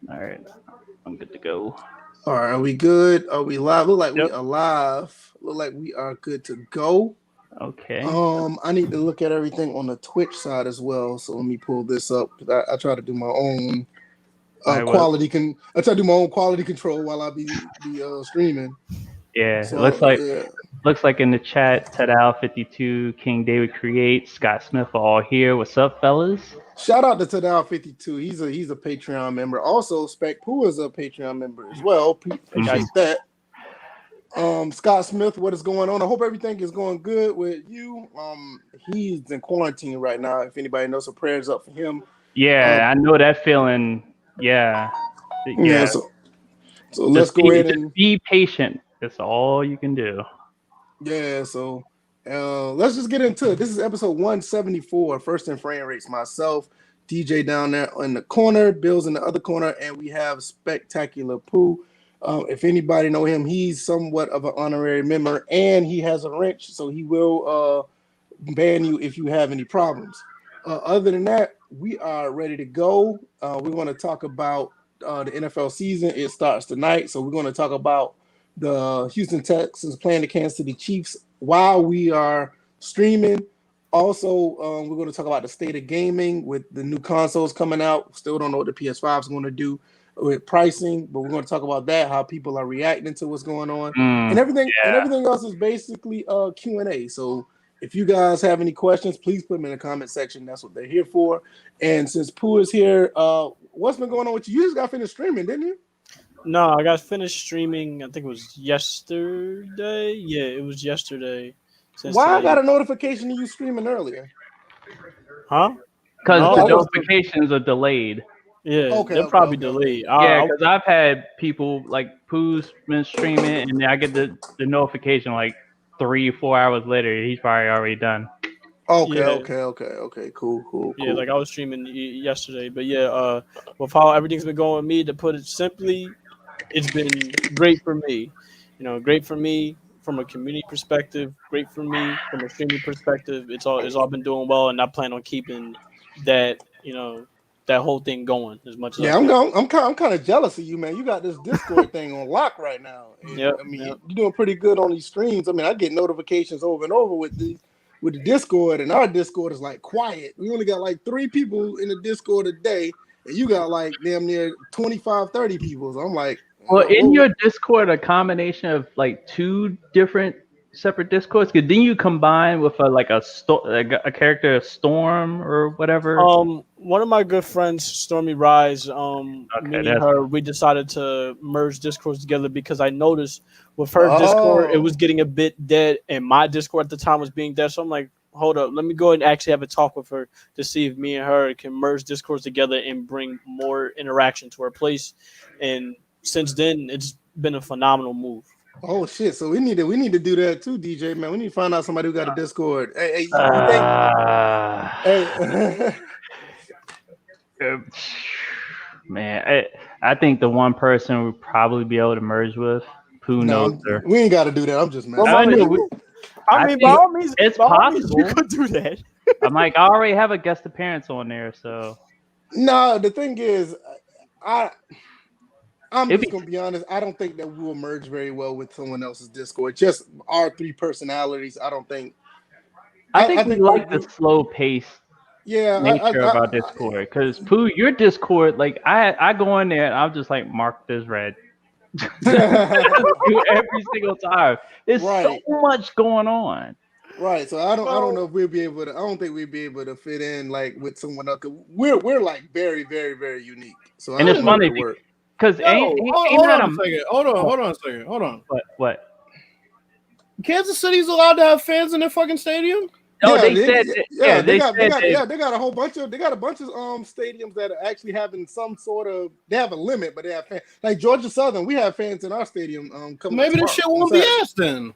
All right, I'm good to go. All right, are we good? Are we live? Look like we Yep. are live. Look like we are good to go. Okay. I need to look at everything on the Twitch side as well. So let me pull this up because I try to do my own All right. Well, quality. I try to do my own quality control while I be streaming. yeah. It So yeah, looks like in the chat, Tadal52, King David Creates, Scott Smith are all here. What's up, fellas? shout out to Tadal52. He's a Patreon member. Also, Spectpooheagles is a Patreon member as well. Mhm. Appreciate that. Scott Smith, what is going on? I hope everything is going good with you. He's in quarantine right now. If anybody knows, so prayers up for him. Yeah, I know that feeling. Yeah, Yeah, yeah. so let's go ahead Just and be patient. That's all you can do. yeah, so let's just get into it. This is episode 174, First and Framerates. Myself, DJ down there in the corner, Bill's in the other corner, and we have Spectacular Pooh. If anybody know him, he's somewhat of an honorary member, and he has a wrench, so he will ban you if you have any problems. Other than that, we are ready to go. We want to talk about the NFL season. It starts tonight, so we're going to talk about the Houston Texans playing the Kansas City Chiefs while we are streaming. Also, we're going to talk about the state of gaming with the new consoles coming out. Still don't know what the PS5 is going to do with pricing, but we're going to talk about that, how people are reacting to what's going on, and Yeah. everything else is basically Q&A. So if you guys have any questions, please put them in the comment section. That's what they're here for. And since Pooh is here, what's been going on with you? You just got finished streaming, didn't you? No, I got finished streaming. I think it was yesterday. Yeah, it was yesterday. Since Why I today, got a notification of you streaming earlier? huh? Because No, the I I was was. notifications are delayed. Yeah, okay, they're okay, probably okay, okay. delayed. Yeah, because I've had people like Pooh's been streaming, and I get the notification like 3 or 4 hours later. He's probably already done. Okay, Yeah, okay, okay, okay. Cool, cool, yeah. cool. Like I was streaming yesterday, but yeah. With how everything's been going with me, to put it simply, it's been great for me. Great for me from a community perspective. Great for me from a streaming perspective. It's all been doing well, and I plan on keeping that that whole thing going as much as I Yeah, I'm can. going. I'm kind of jealous of you, man. You got this Discord thing on lock right now, and Yep, I mean, yep. you're doing pretty good on these streams. I mean, I get notifications over and over with the Discord, and our Discord is like quiet. We only got like 3 people in the Discord a day, and you got like damn near 25, 30 people. So I'm like, Well, in what? your Discord, a combination of like two different separate Discords. Cause didn't you combine with a character Storm or whatever? One of my good friends, Stormy Rise, Okay, me and that's her, we decided to merge Discords together because I noticed with her Discord, it was Oh, getting a bit dead, and my Discord at the time was being dead. So I'm like, hold up, let me go and actually have a talk with her to see if me and her can merge Discords together and bring more interaction to our place. And since then, it's been a phenomenal move. oh shit! So we need to do that too, DJ man. We need to find out somebody who got a Discord. Hey, you think? uh, Hey, uh, man. I think the one person we'd probably be able to merge with, Pooh no, knows her. we ain't got to do that. I'm just Well, messing I with know. you. I I mean, think it's by all means, you possible. could do that. I'm like, I already have a guest appearance on there, so No, the thing is, I I'm it'd just be. gonna be honest. I don't think that we will merge very well with someone else's Discord. Just our 3 personalities. I don't think. I I think we think we like the we slow pace yeah. nature of our Discord. Because Pooh, your Discord, like I go in there and I'm just like mark this red. Do every single time. There's so Right, much going on, right. So I don't know Well, if we'll be able to. I don't think we'll be able to fit in like with someone else. 'Cause we're like very very very unique. So I and it's don't know if funny it'll work. because Yo, ain't hold that on a a second. Hold on, what hold on a second. Hold on. what? Kansas City's allowed to have fans in their fucking stadium? Oh, Yeah, they said yeah, they they got they said got that. yeah, they got a bunch of stadiums that are actually having some sort of they have a limit, but they have fans like Georgia Southern. We have fans in our stadium coming up Maybe this tomorrow shit on won't be asked then.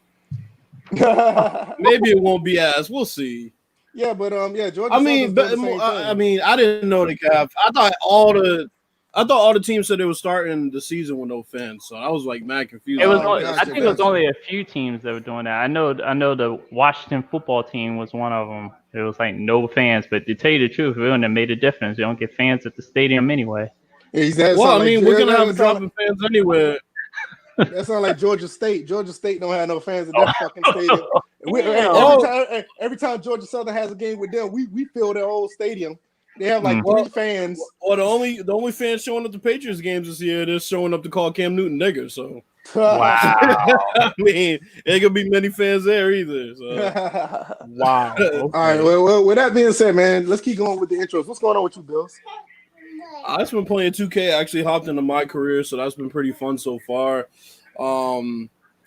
Saturday. Maybe it won't be asked. We'll see. Yeah, but yeah, Georgia I mean, Southern's doing but the same I thing. mean, I didn't know they could have. I thought all the teams said they were starting the season with no fans. So I was like mad confused. It was. Oh, I gotcha, think it was gotcha. only a few teams that were doing that. I know the Washington football team was one of them. It was like no fans, but to tell you the truth, it wouldn't have made a difference. You don't get fans at the stadium anyway. Well, I mean, we're gonna have a drop in fans anyway. That sounds like Georgia State. Georgia State don't have no fans in that fucking stadium. Every time Georgia Southern has a game with them, we fill their whole stadium. They have like 3 fans. Well, the only fans showing up to Patriots games this year, they're showing up to call Cam Newton nigger. So wow. I mean, ain't gonna be many fans there either. So. Wow. Okay. All right. Well, with that being said, man, let's keep going with the intros. What's going on with you, Bills? I've just been playing 2K. I actually hopped into my career, so that's been pretty fun so far.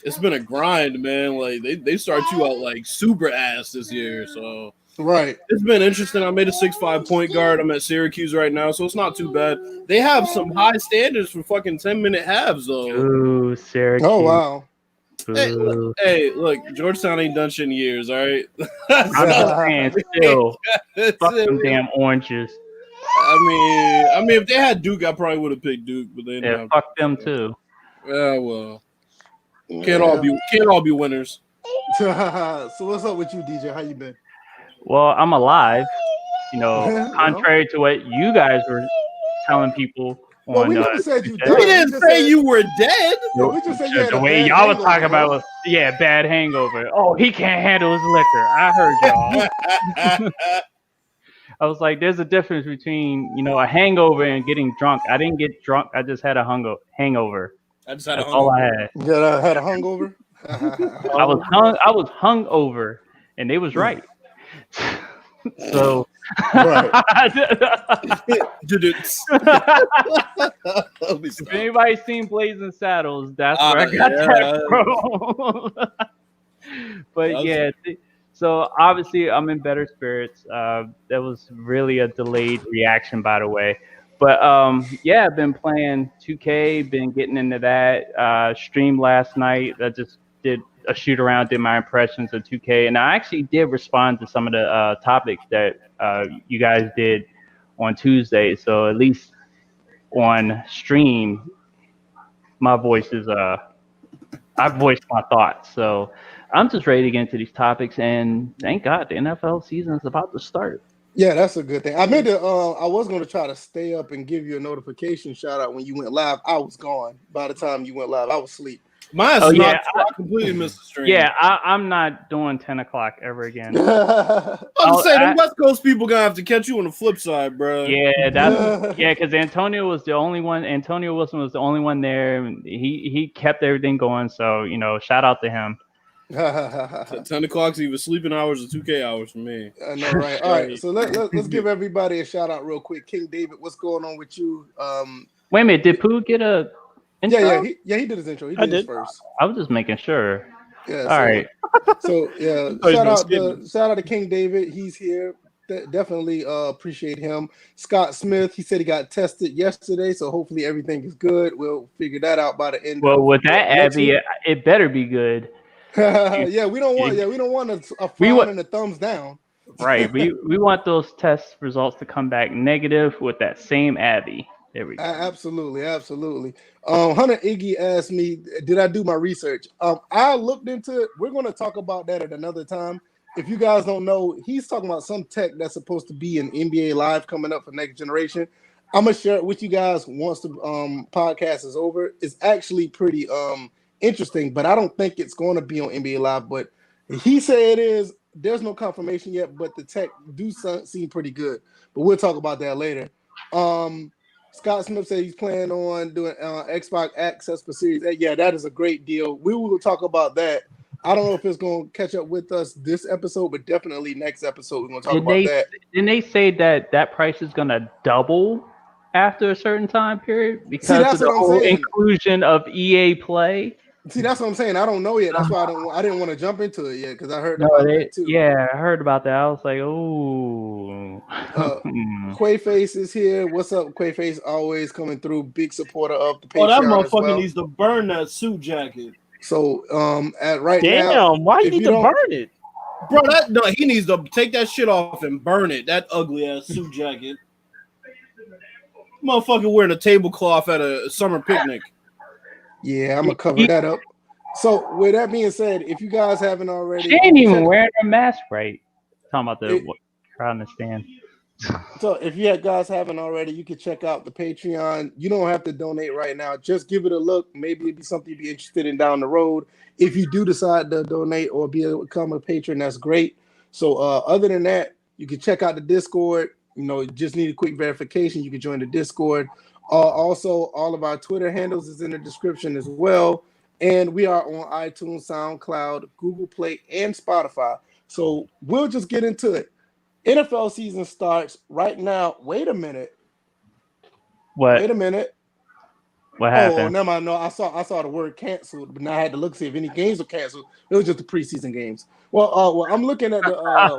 It's been a grind, man. Like they start you out like super ass this year, so right. It's been interesting. I made a 6'5" point guard. I'm at Syracuse right now, so it's not too bad. They have some high standards for fucking 10-minute halves, though. Ooh, Syracuse. Oh wow. Hey, look, Georgetown ain't done shit in years, all right? I'm just saying, still, fuck them damn oranges. I mean, if they had Duke, I probably would have picked Duke, but they didn't. Fuck them too. Yeah, well, can't all be winners. So what's up with you, DJ? How you been? Well, I'm alive. You know, contrary to what you guys were telling people. Well, we never said you died. We didn't say you were dead. No, we just said you had the way y'all was talking about was bad hangover. Oh, he can't handle his liquor. I heard y'all. I was like, there's a difference between, you know, a hangover and getting drunk. I didn't get drunk. I just had a hangover. That's all I had. You had a hungover? I was hung over, and they was right. So, right. If anybody's seen Blazing Saddles, that's where I got that from. But so obviously I'm in better spirits. That was really a delayed reaction, by the way. But I've been playing 2K, been getting into that. Streamed last night. I just did a shoot around, did my impressions of 2K, and I actually did respond to some of the topics that you guys did on Tuesday. So at least on stream, my voice is I voiced my thoughts. So I'm just ready to get into these topics, and thank God the NFL season is about to start. Yeah, that's a good thing. I meant to. I was going to try to stay up and give you a notification shout out when you went live. I was gone by the time you went live. I was asleep. I completely missed the stream. Yeah, I'm not doing 10 o'clock ever again. I'm saying the West Coast people gonna have to catch you on the flip side, bro. Yeah, because Antonio was the only one. Antonio Wilson was the only one there. He kept everything going. So shout out to him. 10 o'clock's even sleeping hours or 2K hours for me. I know, right? All right, so let's give everybody a shout out real quick. King David, what's going on with you? Wait a minute, did Pooh get a intro? Yeah, he did his intro. He did his first. I was just making sure. Yeah. All right. So shout out to King David. He's here. Definitely appreciate him. Scott Smith, he said he got tested yesterday, so hopefully everything is good. We'll figure that out by the end. Well, with that, Abby, it better be good. Yeah, we don't want a frown and a thumbs down. Right. We want those test results to come back negative with that same Abby. There we go. Absolutely. Hunter Iggy asked me, did I do my research? I looked into it. We're going to talk about that at another time. If you guys don't know, he's talking about some tech that's supposed to be in NBA Live coming up for next generation. I'm going to share it with you guys once the podcast is over. It's actually pretty interesting, but I don't think it's going to be on NBA Live. But he said it is. There's no confirmation yet, but the tech do seem pretty good. But we'll talk about that later. Scott Smith said he's planning on doing Xbox Access for Series 8. Yeah, that is a great deal. We will talk about that. I don't know if it's going to catch up with us this episode, but definitely next episode we're going to talk about that. Didn't they say that price is going to double after a certain time period because of the whole inclusion of EA Play? See, that's what I'm saying. I don't know yet. That's why I didn't want to jump into it yet because I heard about that too. Yeah, I heard about that. I was like, oh. Quaface is here. What's up, Quaface? Always coming through. Big supporter of the Patreon. Oh, that motherfucker needs to burn that suit jacket. So, now, damn, why you need to burn it, bro? He needs to take that shit off and burn it. That ugly ass suit jacket. Motherfucker wearing a tablecloth at a summer picnic. Yeah, I'm gonna cover that up. So, with that being said, if you guys haven't already, she ain't even wearing a mask, right? Talking about the crowd in the stand. So if you guys haven't already, you can check out the Patreon. You don't have to donate right now. Just give it a look. Maybe it'd be something you'd be interested in down the road. If you do decide to donate or become a patron, that's great. So other than that, you can check out the Discord. Just need a quick verification. You can join the Discord. Also, all of our Twitter handles is in the description as well. And we are on iTunes, SoundCloud, Google Play, and Spotify. So we'll just get into it. NFL season starts right now. Wait a minute. What? Wait a minute. What happened? Oh, never mind. No, I saw the word canceled, but now I had to look see if any games were canceled. It was just the preseason games. Well, I'm looking at the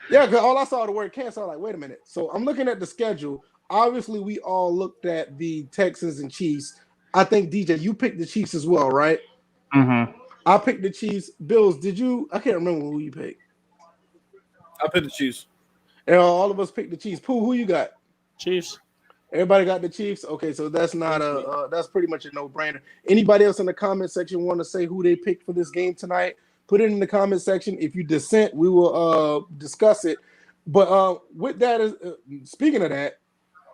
yeah, because all I saw the word cancel. I'm like, wait a minute. So I'm looking at the schedule. Obviously, we all looked at the Texans and Chiefs. I think DJ, you picked the Chiefs as well, right? Mm-hmm. I picked the Chiefs. Bills, did you? I can't remember who you picked. I picked the Chiefs. And all of us picked the Chiefs. Pooh, who you got? Chiefs. Everybody got the Chiefs. Okay, so that's not that's pretty much a no-brainer. Anybody else in the comment section want to say who they picked for this game tonight? Put it in the comment section. If you dissent, we will discuss it. But with that, speaking of that,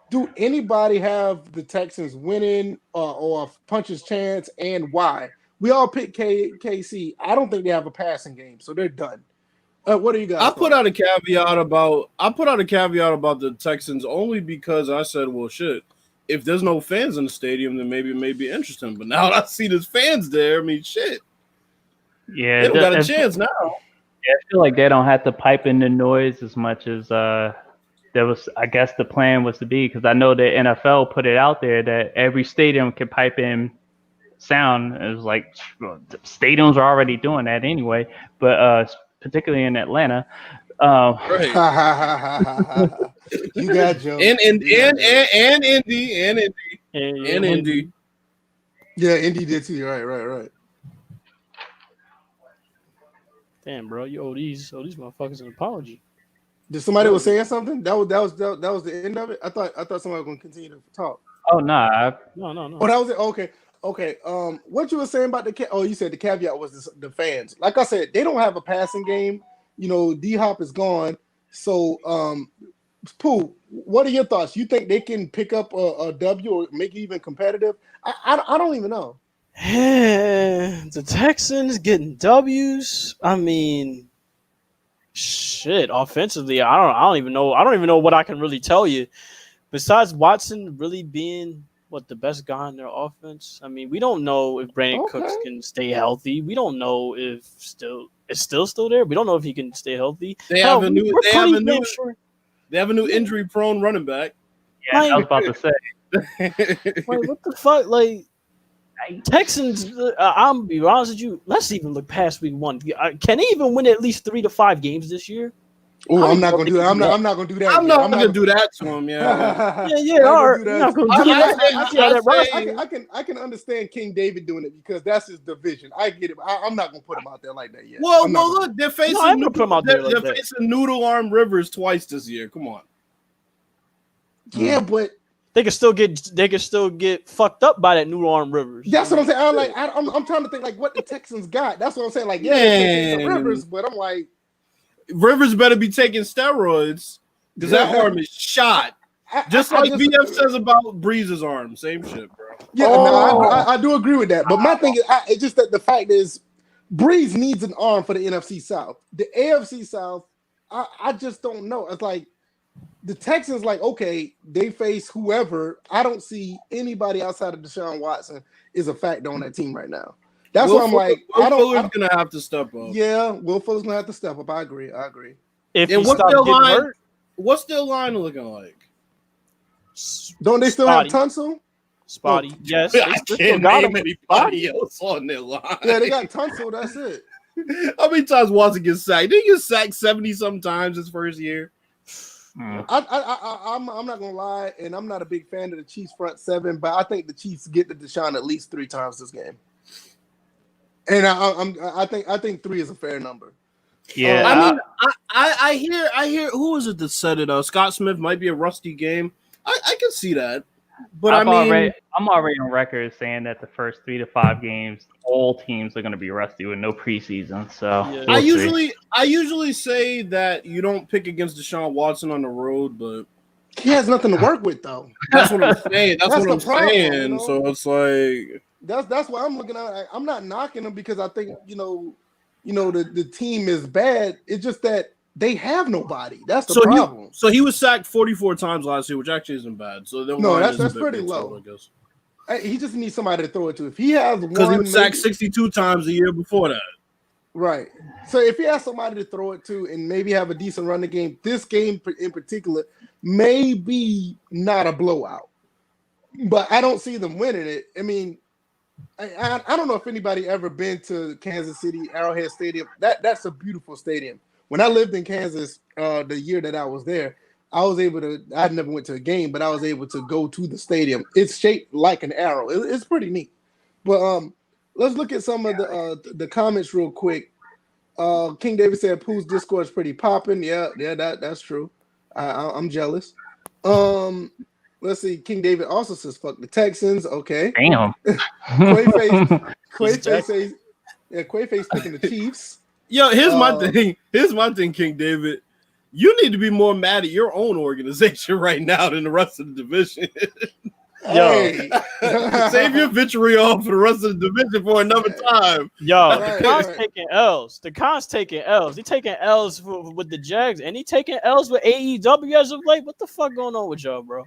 do anybody have the Texans winning or a puncher's chance, and why? We all picked KC. I don't think they have a passing game, so they're done. What do you guys? I put out a caveat about the Texans only because I said, well, shit, if there's no fans in the stadium, then maybe it may be interesting. But now that I see there's fans there, I mean, shit. Yeah, they don't got a chance now. Yeah, I feel like they don't have to pipe in the noise as much as there was. I guess the plan was to be, because I know the NFL put it out there that every stadium can pipe in sound. It was like stadiums are already doing that anyway, but particularly in Atlanta. Right. You got Joe. And Indy. Yeah, Indy did too. Right. Damn, bro, you owe these motherfuckers an apology. Did somebody was saying something? That was the end of it. I thought somebody was going to continue to talk. Oh no. Oh, that was it. Okay. What you were saying about you said the caveat was the fans. Like I said, they don't have a passing game. D-Hop is gone. So, Pooh, what are your thoughts? You think they can pick up a W or make it even competitive? I don't even know. The Texans getting W's. I mean, shit. Offensively, I don't even know. I don't even know what I can really tell you. Besides Watson really being the best guy in their offense. I mean, we don't know if Brandon Cooks can stay healthy. We don't know if it's still there. We don't know if he can stay healthy. They have a new injury-prone running back. Yeah, I was about to say. Wait, what the fuck? Like, Texans, I'm gonna be honest with you. Let's even look past week 1. Can they even win at least 3 to 5 games this year? Oh, I'm not gonna do that. I'm not gonna do that. I'm not gonna do that to him. Yeah. All right. I can understand King David doing it because that's his division. I get it. I'm not gonna put him out there like that yet. Well, look, they're facing Noodle Arm Rivers twice this year. Come on. Yeah, but they can still get fucked up by that Noodle Arm Rivers. That's what I'm saying. I'm trying to think like what the Texans got. That's what I'm saying. Like, yeah, Rivers, but I'm like, Rivers better be taking steroids because that arm is shot. Just like BF says about Breeze's arm. Same shit, bro. Yeah, I do agree with that. But my thing is, it's just that the fact is, Breeze needs an arm for the NFC South. The AFC South, I just don't know. It's like the Texans, like, okay, they face whoever. I don't see anybody outside of Deshaun Watson is a factor on that team right now. That's why I'm like, Will Fuller's gonna have to step up. Yeah, Will Fuller's gonna have to step up. I agree. What's their line looking like? Don't they still have Tunsil? Spotty. Oh, yes. I can't name anybody else on their line. Yeah, they got Tunsil. That's it. How many times Watson gets sacked? Did he get sacked 70-some times his first year? I'm not gonna lie, and I'm not a big fan of the Chiefs front seven, but I think the Chiefs get to Deshaun at least 3 times this game. And I think 3 is a fair number. Yeah, I mean, I hear. Who is it that said it? Scott Smith might be a rusty game. I can see that. But I'm already on record saying that the first 3 to 5 games, all teams are going to be rusty with no preseason. So Yeah. we'll I usually say that you don't pick against Deshaun Watson on the road, but He has nothing to work with though. that's what I'm saying. That's what the I'm problem, saying. you know? So it's like That's why I'm looking at. I'm not knocking him because I think the team is bad. It's just that they have nobody. That's the problem. So he was sacked 44 times last year, which actually isn't bad. So that's pretty low. I guess. He just needs somebody to throw it to. If he has one, because he was sacked 62 times the year before that. Right. So if he has somebody to throw it to and maybe have a decent running game, this game in particular may be not a blowout. But I don't see them winning it. I mean, I don't know if anybody ever been to Kansas City Arrowhead Stadium. That's a beautiful stadium. When I lived in Kansas, the year that I was there, I never went to a game, but I was able to go to the stadium. It's shaped like an arrow. It's pretty neat. But let's look at some of the comments real quick. King David said Pooh's Discord is pretty popping. Yeah, that's true. I'm jealous. Let's see. King David also says fuck the Texans. Okay. Damn. Quaface says, yeah, Quaface picking the Chiefs. Yo, here's my thing. Here's my thing, King David. You need to be more mad at your own organization right now than the rest of the division. Hey. Save your vitriol for the rest of the division for another time. Yo, Right, the Con's right. taking L's. The Con's taking L's. He taking L's with the Jags, and he taking L's with AEW as of late. What the fuck going on with y'all, bro?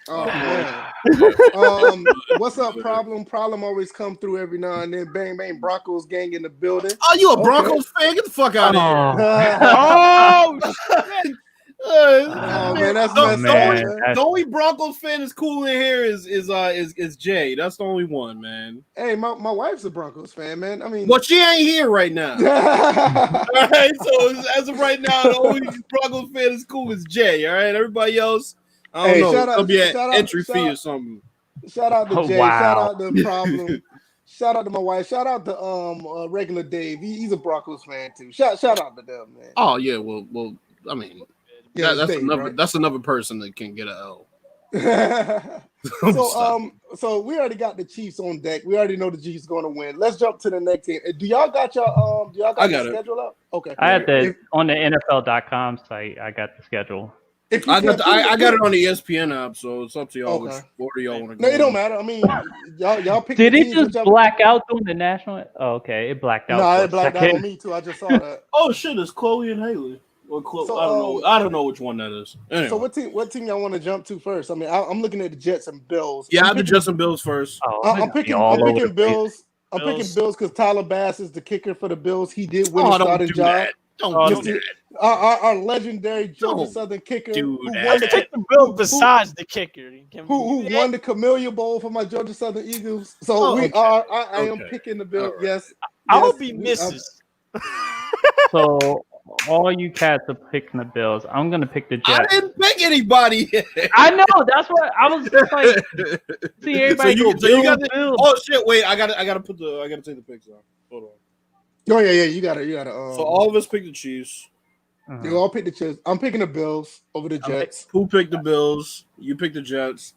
Oh man. What's up, problem? Problem always come through every now and then. Bang bang, Broncos gang in the building. Oh, you a Broncos fan? Get the fuck out of here. Oh shit! Oh man, that's messed up. The only Broncos fan that's cool in here is Jay. That's the only one, man. Hey, my wife's a Broncos fan, man. I mean, Well, she ain't here right now. All right, so as of right now, the only Broncos fan that's cool is Jay. All right, everybody else, I don't know. It'll be an entry fee or something. Shout out to Jay. Wow. Shout out to Problem. Shout out to my wife. Shout out to regular Dave. He's a Broncos fan too. Shout out to them, man. Oh yeah, well, I mean, Yeah, that's Dave, another right? that's another person that can get an L. So we already got the Chiefs on deck. We already know the Chiefs going to win. Let's jump to the next game. Do y'all got your I got the it. schedule up? Okay. I had on the NFL.com site. I got the schedule. I got it on the ESPN app, so it's up to y'all Okay. which order y'all want to go. No, it don't matter. I mean, y'all pick. Did the it teams, just whichever- black out during the national? Oh, okay, it blacked out. No, for it a blacked out second. on me too. I just saw that. Oh shit, it's Chloe and Haley. Or So, I don't know. I don't know which one that is. Anyway. So what team y'all want to jump to first? I mean, I'm looking at the Jets and Bills. Yeah, I I'm have the picking- Jets and Bills first. Oh, I'm picking all over the place. Bills. I'm picking Bills because Tyler Bass is the kicker for the Bills. He did win Oh, his don't starting do job. that. Don't do that. Our legendary Georgia Don't Southern kicker do who that. won Take the bill besides the kicker. who won the Camellia Bowl for my Georgia Southern Eagles. So Oh, we okay. are. I am Okay. picking the Bills. All right. Yes. I yes, hope he misses. So all you cats are picking the Bills. I'm gonna pick the I Jets. didn't pick anybody. I know. That's what I was just like. See everybody go Bills. Oh shit! Wait, I gotta take the picks off. Hold on. Oh yeah. You gotta. So all of us picked the Chiefs. You all pick the Chiefs. I'm picking the Bills over the Jets. Who picked the Bills? You picked the Jets.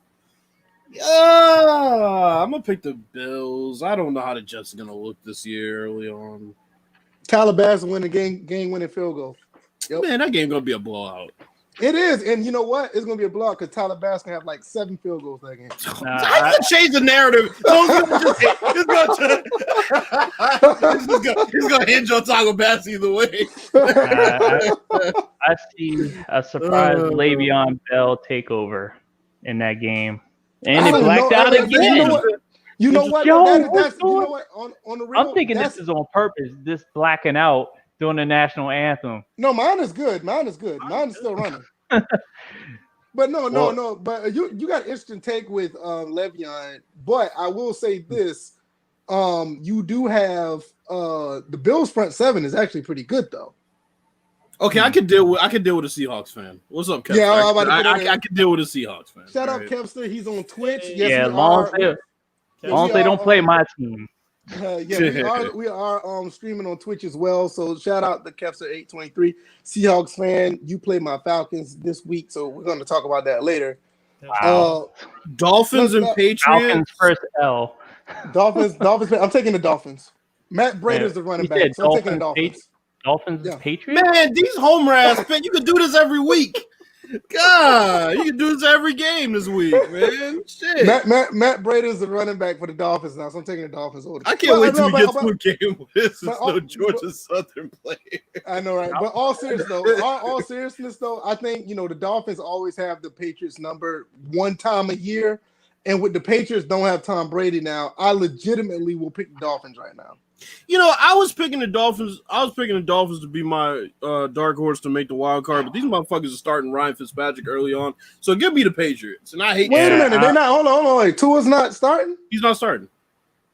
I'm gonna pick the Bills. I don't know how the Jets are gonna look this year early on. Tyler Bass win a game winning field goal. Yep. Man, that game gonna be a blowout. It is, and you know what? It's gonna be a blowout because Tyler Bass can have like 7 field goals that game. How you gonna change the narrative? He's gonna hinge on Tyler Bass either way. I see a surprise Le'Veon Bell takeover in that game, and it blacked out again. You know what? Yo, That's you know what? On the real, I'm thinking this is on purpose. This blacking out during the national anthem. No, mine is good. Mine is still running. But no. But you got an interesting take with Le'Veon. But I will say this: you do have the Bills front seven is actually pretty good though. Okay, I can deal with a Seahawks fan. What's up, Kevster? Yeah, I can deal with a Seahawks fan. Shout out right? Kevster. He's on Twitch. Yeah, Yes, long as they don't play my team. We are streaming on Twitch as well. So shout out to Kevster823, Seahawks fan. You play my Falcons this week, so we're going to talk about that later. Wow. Dolphins and Patriots. Falcons first L. Dolphins. I'm taking the Dolphins. Matt Brady's the running back, so I'm taking the Dolphins. Dolphins Patriots? Man, these homer ass picks. You can do this every week. God, you can do this every game this week, man. Shit. Matt Brady's the running back for the Dolphins now, so I'm taking the Dolphins. I can't wait till we get to a game where this is no Georgia Southern player. I know, right? But all seriousness though, I think the Dolphins always have the Patriots number one time a year, and with the Patriots don't have Tom Brady now, I legitimately will pick the Dolphins right now. I was picking the Dolphins. I was picking the Dolphins to be my dark horse to make the wild card, but these motherfuckers are starting Ryan Fitzpatrick early on. So give me the Patriots. And I hate. Wait a minute, they're not. Hold on. Wait, Tua's not starting. He's not starting.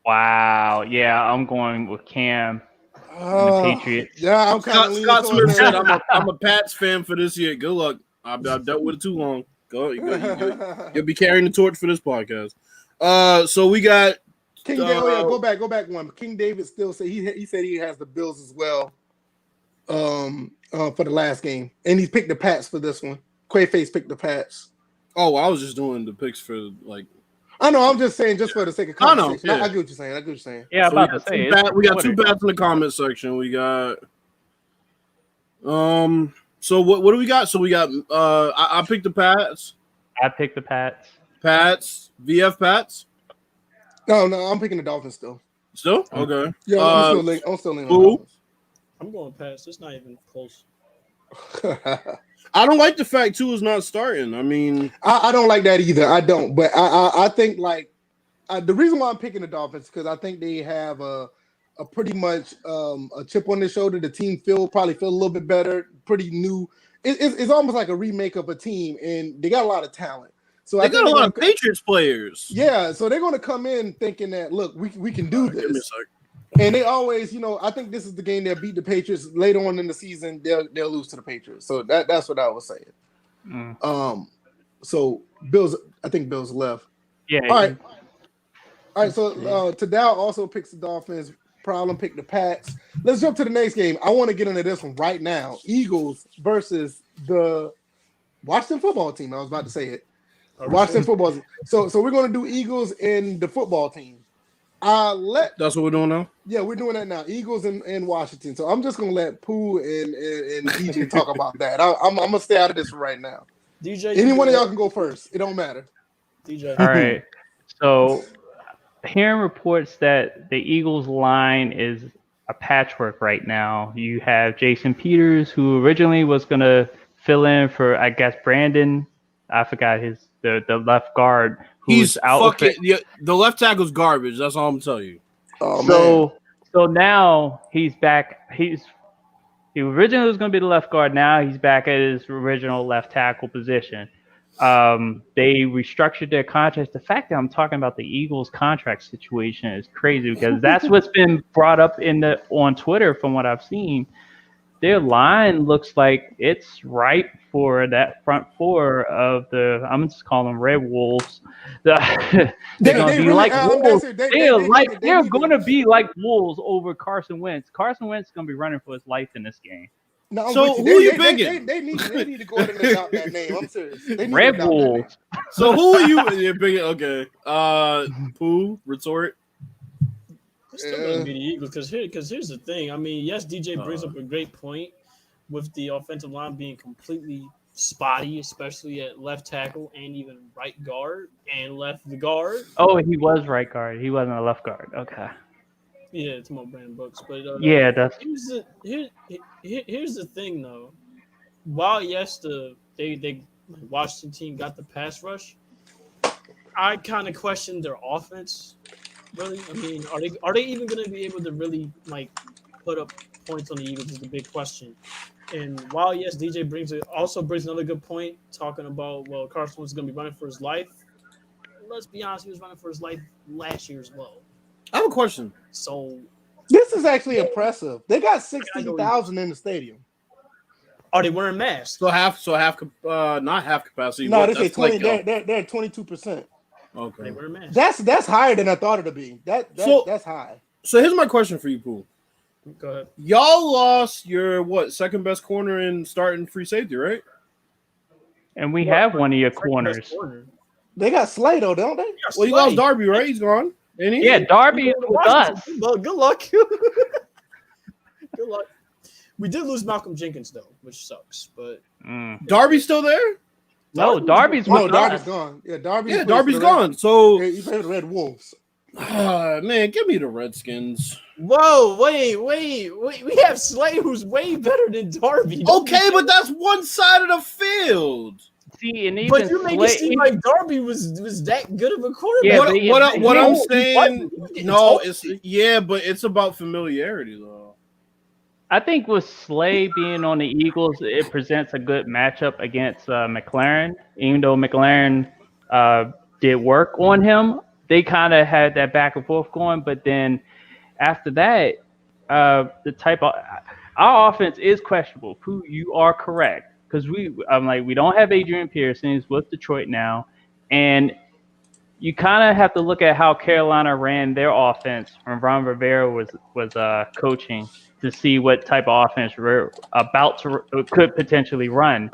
Wow. Yeah, I'm going with Cam. The Patriots. Yeah, I'm Scott Smith said I'm a Pats fan for this year. Good luck. I've dealt with it too long. You'll be carrying the torch for this podcast. So we got. King David, go back one. King David still said he said he has the Bills as well. For the last game, and he picked the Pats for this one. Quaface picked the Pats. Oh, I was just doing the picks for like. I know. I'm just saying, just for the sake of conversation. I get what you're saying. Yeah, so I'm about to say it. We got two bats in the comment section. We got. So what do we got? So we got. I picked the Pats. I picked the Pats. Pats. VF Pats. No, I'm picking the Dolphins still. Still? Okay. Yeah, I'm still leaning on the Dolphins. I'm going Pats. It's not even close. I don't like the fact Tua's not starting. I mean, I don't like that either. I don't, but I think the reason why I'm picking the Dolphins because I think they have a pretty much a chip on their shoulder. The team probably feel a little bit better, pretty new. It's almost like a remake of a team, and they got a lot of talent. So they got a lot of Patriots players. Yeah, so they're going to come in thinking that look, we can do this. Give me a sec. And they always, I think this is the game that beat the Patriots. Later on in the season, they'll lose to the Patriots. So that's what I was saying. So I think Bills left. Yeah. All right. So Tadal also picks the Dolphins. Problem picked the Pats. Let's jump to the next game. I want to get into this one right now. Eagles versus the Washington football team. I was about to say it. Washington football team. So we're going to do Eagles and the football team. That's what we're doing now? Yeah, we're doing that now. Eagles and Washington. So I'm just going to let Pooh and DJ talk about that. I'm going to stay out of this right now. DJ, any one of y'all can go first. It don't matter. DJ. All right. So hearing reports that the Eagles line is a patchwork right now. You have Jason Peters, who originally was going to fill in for, I guess, Brandon. I forgot the left guard. He's out. The left tackle's garbage. That's all I'm gonna tell you. Oh, so now he's back. He originally was going to be the left guard. Now he's back at his original left tackle position. They restructured their contracts. The fact that I'm talking about the Eagles contract situation is crazy because that's what's been brought up on Twitter from what I've seen. Their line looks like it's ripe for that front four of I'm just calling them Red Wolves. They're going to be like Wolves. They're going to be like Wolves over Carson Wentz. Carson Wentz is going to be running for his life in this game. No, so who are you picking? They need to go ahead and adopt that name. I'm serious. Red Wolves. So who are you picking? Okay. Pooh, retort. It's still going to be the Eagles because here's the thing. I mean, yes, DJ brings up a great point with the offensive line being completely spotty, especially at left tackle and even right guard and left guard. Oh, he was right guard. He wasn't a left guard. Okay. Yeah, it's more brand books, but yeah, that's here's the thing though. While yes, the Washington team got the pass rush, I kind of questioned their offense. Really, I mean, are they even going to be able to really put up points on the Eagles? Is the big question. And while yes, DJ brings another good point, talking about Carson was going to be running for his life. Let's be honest, he was running for his life last year as well. I have a question. So this is actually impressive. They got 16,000 in the stadium. Are they wearing masks? So half, not half capacity. No, they say 20. They're at 22%. Okay, they wear masks. That's higher than I thought it would be. That's high. So here's my question for you, Pooh. Go ahead. Y'all lost your second best corner in starting free safety, right? And we have one of your corners. They got Slay though, don't they? Well, he lost Darby, right? He's gone. Ain't he? Yeah, Darby is with us. Good luck. Good luck. We did lose Malcolm Jenkins though, which sucks. But Darby's still there? No, Darby's with us. Darby's gone. Yeah, Darby's gone. So he played with the Red Wolves. Man, give me the Redskins. Whoa, wait. We have Slay, who's way better than Darby. Okay, but that's one side of the field. See, and even But you make it seem like Darby was that good of a quarterback. Yeah, what I'm saying, no, but it's about familiarity though. I think with Slay being on the Eagles, it presents a good matchup against McLaren. Even though McLaren did work on him, they kind of had that back and forth going. But then after that, the type of our offense is questionable. Pooh, you are correct. Because we don't have Adrian Pearson. He's with Detroit now. And you kind of have to look at how Carolina ran their offense when Ron Rivera was coaching to see what type of offense we're about to could potentially run.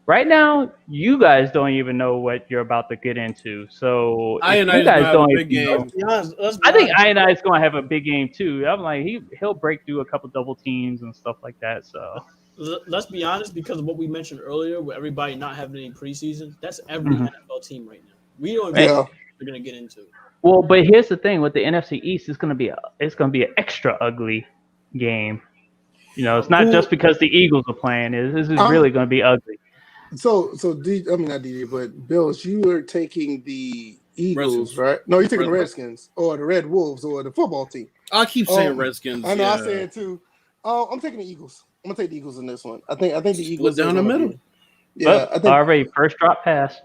Right now, you guys don't even know what you're about to get into. So you guys don't even know. I think Ionai is going to have a big game too. I'm like he'll break through a couple double teams and stuff like that. So. Let's be honest, because of what we mentioned earlier, with everybody not having any preseason, that's every NFL team right now. We don't even know what they're gonna get into. Well, but here's the thing with the NFC East, it's gonna be an extra ugly game. You know, it's not just because the Eagles are playing. This is really gonna be ugly. So not DD, but Bills, you are taking the Eagles, Redskins. right? No, you're taking the Redskins or the Red Wolves or the football team. I keep saying Redskins. I know, I say it too. I'm taking the Eagles. I'm gonna take the Eagles in this one. I think the Eagles down the middle. Yeah, I think already first drop pass.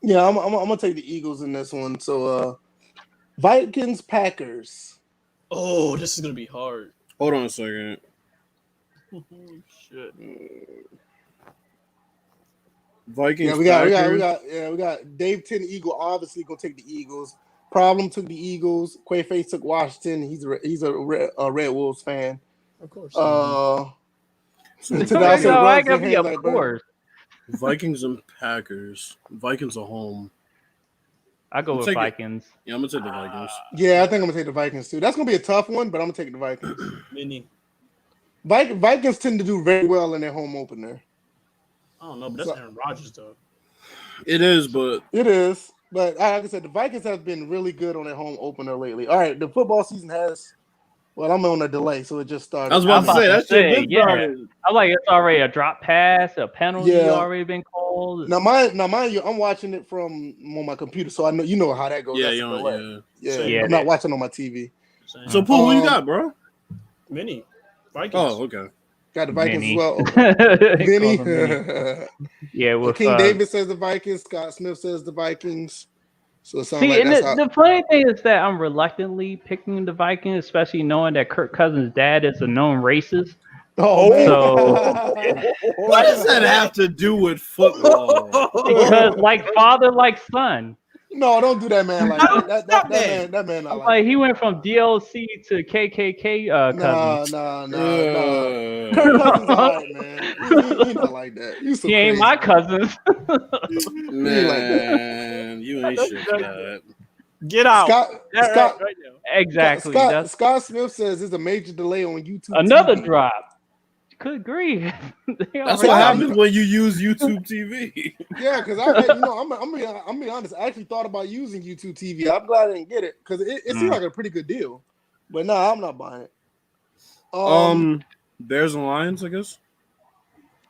Yeah, I'm gonna take the Eagles in this one. So Vikings Packers. Oh, this is gonna be hard. Hold on a second. Shit. Vikings. We got Dave Tin Eagle obviously gonna take the Eagles. Problem took the Eagles. Quaface took Washington. He's a Red Wolves fan. Of course. I gotta be of course. Vikings and Packers. Vikings are home. I go with Vikings. Yeah, I'm gonna take the Vikings. Yeah, I think I'm gonna take the Vikings too. That's gonna be a tough one, but I'm gonna take the Vikings. Mini. Vikings tend to do very well in their home opener. I don't know, but that's Aaron Rodgers though. It is, but But like I said, the Vikings have been really good on their home opener lately. All right, the football season has. Well, I'm on a delay, so it just started. I was about to say that's just started. I'm like, it's already a drop pass, a penalty already been called. Now, mind you, I'm watching it from on my computer, so I know you know how that goes. I'm not watching on my TV. So, Pooh, who you got, bro? Mini. Vikings. Oh, okay. Got the Vikings as well. Okay. Mini. Yeah, well, King David says the Vikings. Scott Smith says the Vikings. So it sounds see, like and that's the funny thing is that I'm reluctantly picking the Vikings, especially knowing that Kirk Cousins' dad is a known racist. Oh, so what does that have to do with football? Because like father, like son. No, don't do that, man. Like that man. Not like he went from DLC to KKK cousins. No. Kirk Cousins all right, man. He not like that. He ain't my cousins. Man, you ain't shit for that. Get out. Scott, right now. Exactly. Scott Smith says there's a major delay on YouTube. Another TV. drop. Good grief. That's what happens when you use YouTube TV. Yeah, because I'm being honest. I actually thought about using YouTube TV. I'm glad I didn't get it because it seemed like a pretty good deal. But no, I'm not buying it. Bears and Lions, I guess.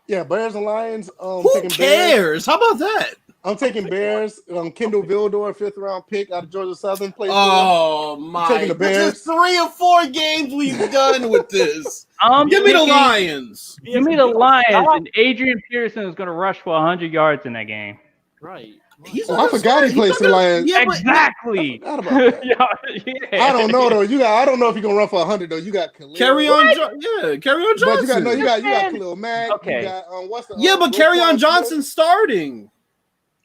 Yeah, Bears and Lions. Who cares? How about that? I'm taking Bears. Kendall Vildor, 5th round pick out of Georgia Southern. Oh my! Taking the Bears. This is 3 or 4 games we've done with this. Give me the Lions. Give me the Lions, and Adrian Pearson is going to I forgot he plays for the Lions. Yeah, exactly. I forgot about that. I don't know though. I don't know if he's gonna run for 100 though. You got Khalil. Carry on Johnson. But you got Khalil Mack. Okay. You got, but Carry on Johnson starting.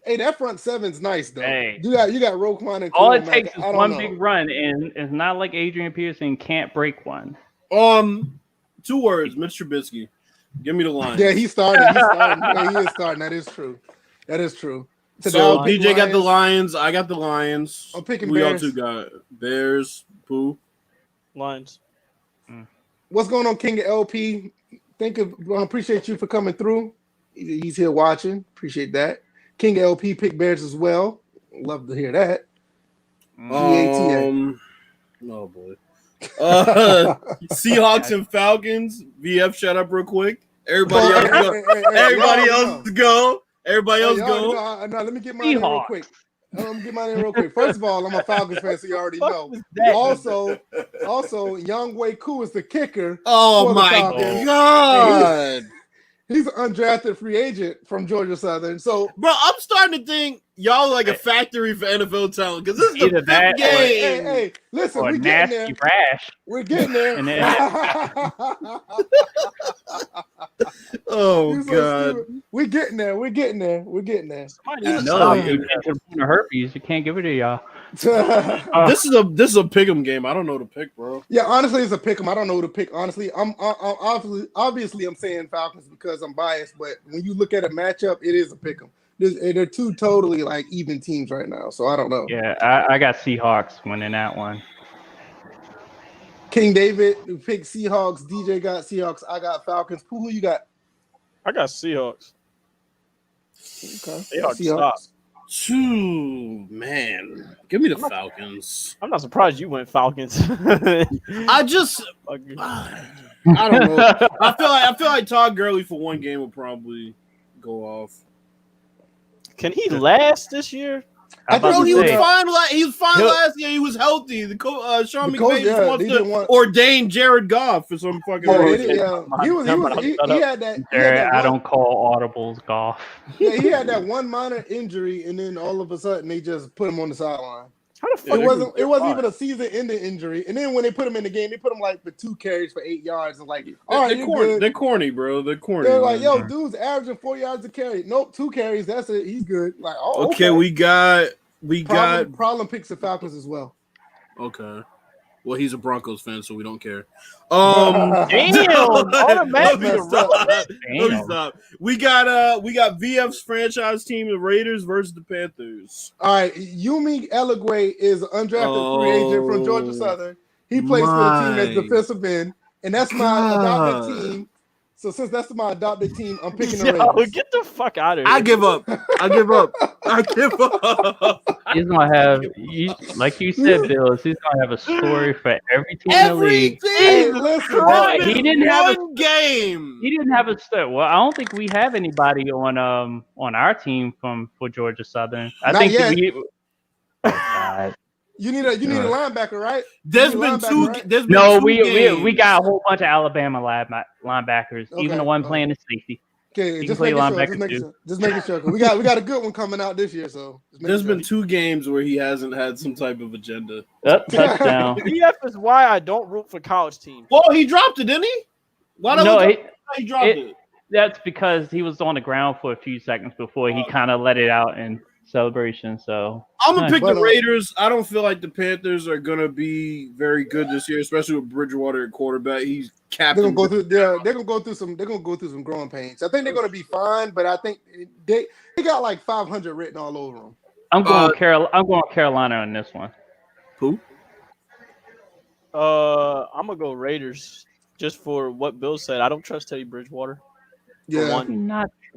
Hey, that front seven's nice though. Hey. You got Roquan and all Khalil it takes Mack. is one big run, and it's not like Adrian Pearson can't break one. 2 words, Mitch Trubisky. Give me the Lions. Yeah, he's starting. Yeah, he is starting. That is true. So DJ got the Lions. I got the Lions. I'm picking Who Bears. y'all two got? Bears. Pooh. Lions. What's going on, King LP? Appreciate you for coming through. He's here watching. Appreciate that. King LP picked Bears as well. Love to hear that. Oh boy. Seahawks and Falcons. VF, shut up real quick. Everybody else go. Everybody else go. No, let me get mine in real quick. First of all, I'm a Falcons fan, so you already know. Also, Young Wei Koo is the kicker. Oh my God. He's an undrafted free agent from Georgia Southern. So, bro, I'm starting to think y'all like a factory for NFL talent because this is the fifth game. Hey, listen, we're getting there. Rash. We're getting there. Oh God, we're getting there. No, you can't herpes. You can't give it to y'all. This is a pick'em game. I don't know to pick, bro. Yeah, honestly, it's a pick'em. I don't know who to pick. Honestly, I'm obviously I'm saying Falcons because I'm biased, but when you look at a matchup, it is a pick'em. They're two totally like even teams right now, so I don't know. Yeah, I got Seahawks winning that one. King David picked Seahawks. DJ got Seahawks. I got Falcons. Who you got? I got Seahawks. Okay, Seahawks. Man, give me the Falcons. I'm not surprised you went Falcons. I don't know. I feel like Todd Gurley for one game will probably go off. Can he last this year? I think he was fine. He was fine last year. He was healthy. Sean McVay wants to ordain Jared Goff for some fucking reason. He had that. I don't call audibles golf. Yeah, he had that one minor injury, and then all of a sudden they just put him on the sideline. How the fuck? It wasn't even a season-ending injury, and then when they put him in the game, they put him like for 2 carries for 8 yards, and like, all right, they're corny, bro. They're corny. They're like, yo, dude's averaging 4 yards a carry. Nope, 2 carries. That's it. He's good. Like, okay, we got problem picks the Falcons as well. Okay. Well, he's a Broncos fan, so we don't care. Damn! Let me stop. We got VF's franchise team, the Raiders versus the Panthers. All right, Yumi Eligwe is an undrafted free agent from Georgia Southern. He plays for the team as defensive end, and that's my adopted team. So since that's my adopted team, I'm picking the Raiders. Get the fuck out of here. I give up. He's gonna have, like you said, Bills. He's gonna have a story for every team in the league. Hey, listen, he didn't have a game. He didn't have a start. Well, I don't think we have anybody on our team for Georgia Southern. Not yet. You need a linebacker, right? There's been two. We got a whole bunch of Alabama linebackers. Okay, even the one playing the safety. Okay, just making sure. We got a good one coming out this year. So there's been 2 games where he hasn't had some type of agenda. Touchdown. BF is why I don't root for college teams. Well, he dropped it, didn't he? He dropped it. That's because he was on the ground for a few seconds before he kind of let it out in celebration. So I'm gonna pick the Raiders. I don't feel like the Panthers are gonna be very good this year, especially with Bridgewater at quarterback. He's captain. They're gonna go through some growing pains. I think they're gonna be fine, but I think they got like 500 written all over them. I'm going Carolina on this one. Who? I'm gonna go Raiders just for what Bill said. I don't trust Teddy Bridgewater. Yeah, I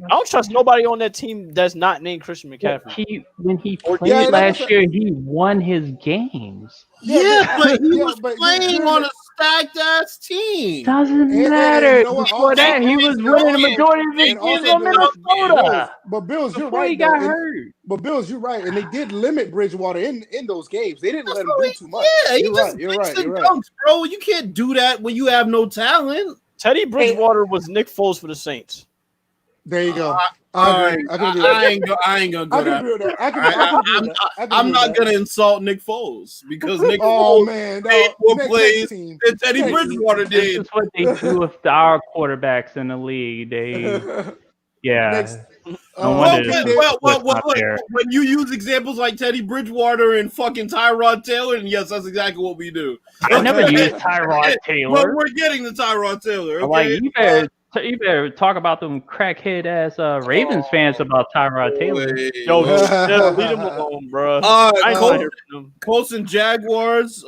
don't trust nobody on that team that's not named Christian McCaffrey. When he played last year, he won his games. But he was playing on a stacked ass team. Doesn't matter. Before that, he was winning the majority of his games on Minnesota. But Bills, you're right. He got hurt. But Bills, you're right, and they did limit Bridgewater in those games. They didn't let him do too much. Yeah, you're right. Dunks, bro. You can't do that when you have no talent. Teddy Bridgewater was Nick Foles for the Saints. There you go. I ain't gonna go there. I'm not gonna insult Nick Foles because Nick Foles made more plays than Teddy Bridgewater did. This is what they do with our quarterbacks in the league. When you use examples like Teddy Bridgewater and fucking Tyrod Taylor, and yes, that's exactly what we do. I never used Tyrod Taylor. Well, we're getting the Tyrod Taylor. Okay? Like, you better You better talk about them crackhead ass Ravens fans about Tyrod Taylor. Yo, leave them alone, bro. Colts and Jaguars.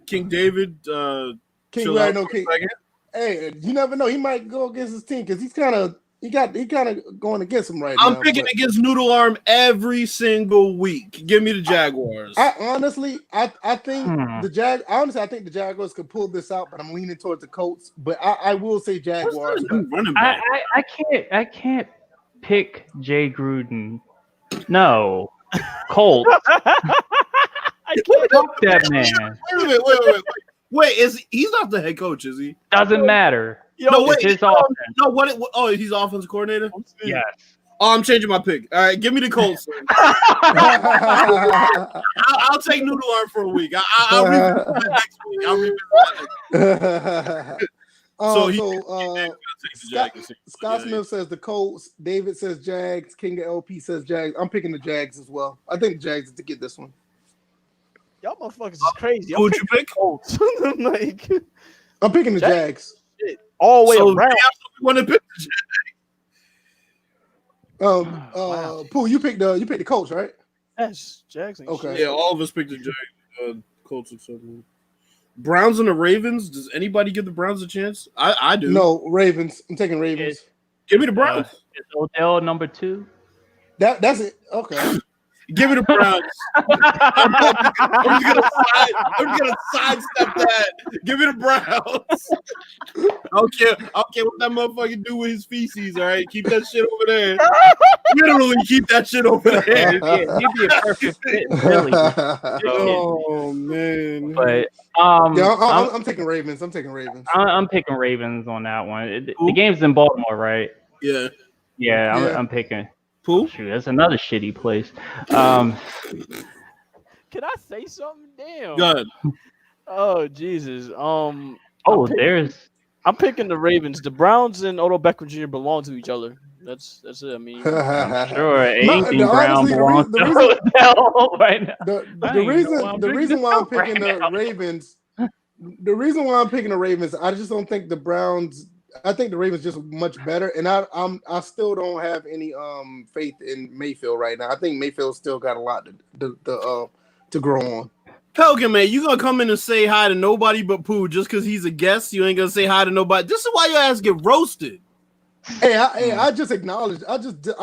King David. King, right? No, King. Hey, you never know. He might go against his team because he kind of going against him right now. I'm picking against Noodle Arm every single week. Give me the Jaguars. I think I think the Jaguars could pull this out, but I'm leaning towards the Colts. But I will say Jaguars. I can't pick Jay Gruden. No, Colts. I can't talk that man. Wait, he's not the head coach, is he? Doesn't matter. It's his offense. No, he's offensive coordinator? Yes. Oh, I'm changing my pick. All right, give me the Colts. I'll take Noodle Arm for a week. I'll revisit that next week. Scott Smith says the Colts. David says Jags. King of LP says Jags. I'm picking the Jags as well. I think the Jags to get this one. Y'all motherfuckers is crazy. Who'd you pick? Colts. I'm picking the Jags. All the way around. Want to pick the Jags? Pooh, you picked the Colts, right? Yes, Jags. Okay. Yeah, all of us picked the Jags. Colts or something. Browns and the Ravens. Does anybody give the Browns a chance? I do. No, Ravens. I'm taking Ravens. Give me the Browns. Is Odell number 2? That's it. Okay. Give me the Browns. I'm just gonna sidestep that. Give me the Browns. I don't care what that motherfucker do with his feces. All right, keep that shit over there. Literally, keep that shit over there. He'd be a perfect fit, really. Oh man. But I'm taking Ravens. I'm picking Ravens on that one. The game's in Baltimore, right? Yeah. Yeah, I'm picking. Cool. Shoot, that's another shitty place. Can I say something? Damn. Go ahead. Oh Jesus. I'm picking the Ravens. The Browns and Odell Beckham Jr. belong to each other. That's it. I mean, I'm sure anything Brown belongs to Odell right now. The reason why I'm picking the Ravens. The reason why I'm picking the Ravens, I just don't think the Browns. I think the Ravens just much better, and I still don't have any faith in Mayfield right now. I think Mayfield still got a lot to grow on. Pelican man, you gonna come in and say hi to nobody but Pooh just because he's a guest? You ain't gonna say hi to nobody. This is why your ass get roasted. I just acknowledge. I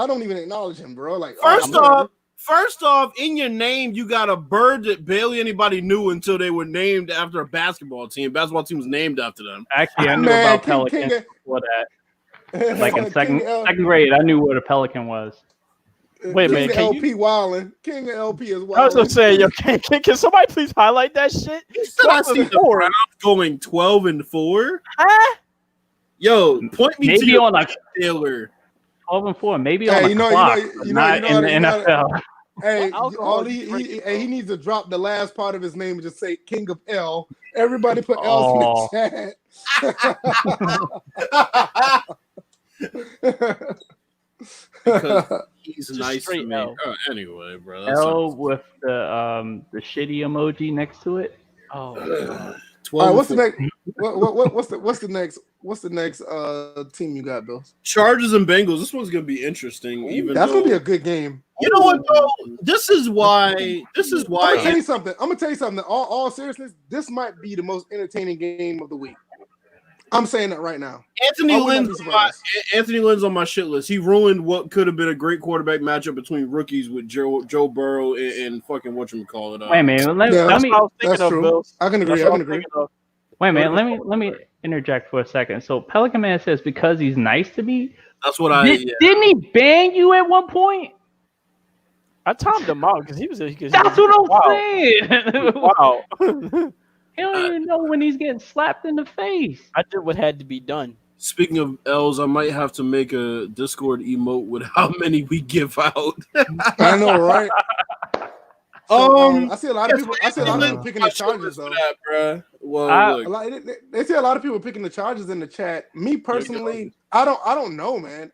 don't even acknowledge him, bro. Like First off, in your name, you got a bird that barely anybody knew until they were named after a basketball team. Basketball team was named after them. Actually, I knew about Pelicans before that. Like in second grade, I knew what a Pelican was. Wait, man. LP Wildin'. King of LP is Wildin'. I was gonna say, can somebody please highlight that shit? You said I see the Browns going 12-4. Huh? Yo, point me maybe to on like Taylor. 12-4, maybe on the clock, not in the NFL. Hey, he needs to drop the last part of his name and just say King of L. Everybody put L's in the chat. Because he's just nice to me. Anyway, bro. L with the shitty emoji next to it. Oh. All right, what's the next? What's the next team you got, Bill? Chargers and Bengals. This one's gonna be interesting. That's gonna be a good game. You know what, though? This is why. I'm gonna tell you something. All seriousness, this might be the most entertaining game of the week. I'm saying that right now. Anthony Lynn's on my shit list. He ruined what could have been a great quarterback matchup between rookies with Joe Burrow and fucking whatchamacallit. Wait a minute. Let me. That's true. I can agree. Wait a minute. Let me interject for a second. So Pelican Man says because he's nice to me. That's what I. Didn't he bang you at one point? I timed him out because he was. That's what I'm saying. Wow. He don't even know when he's getting slapped in the face. I did what had to be done. Speaking of L's, I might have to make a Discord emote with how many we give out. I know, right? I see a lot of people. Picking the Chargers though. They see a lot of people picking the Chargers in the chat. Me personally, I don't know, man.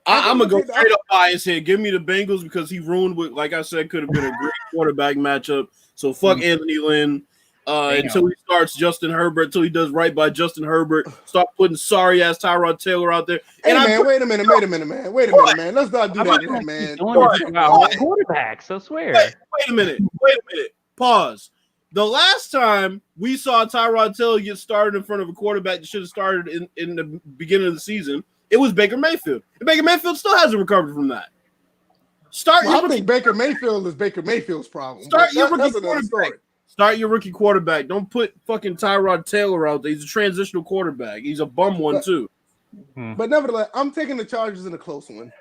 I'm gonna go straight up bias here. Give me the Bengals because he ruined what, like I said, could have been a great quarterback matchup. So fuck Anthony Lynn. until he starts Justin Herbert, until he does right by Justin Herbert. Stop putting sorry ass Tyrod Taylor out there. Hey, man, wait a minute, man. Let's not do that, man. Doing this about quarterbacks, I swear. Wait a minute. Pause. The last time we saw Tyrod Taylor get started in front of a quarterback that should have started in the beginning of the season, it was Baker Mayfield. And Baker Mayfield still hasn't recovered from that. I think Baker Mayfield is Baker Mayfield's problem. Start your rookie quarterback. Start your rookie quarterback. Don't put fucking Tyrod Taylor out there. He's a transitional quarterback. He's a bum one too. But nevertheless, I'm taking the Chargers in a close one.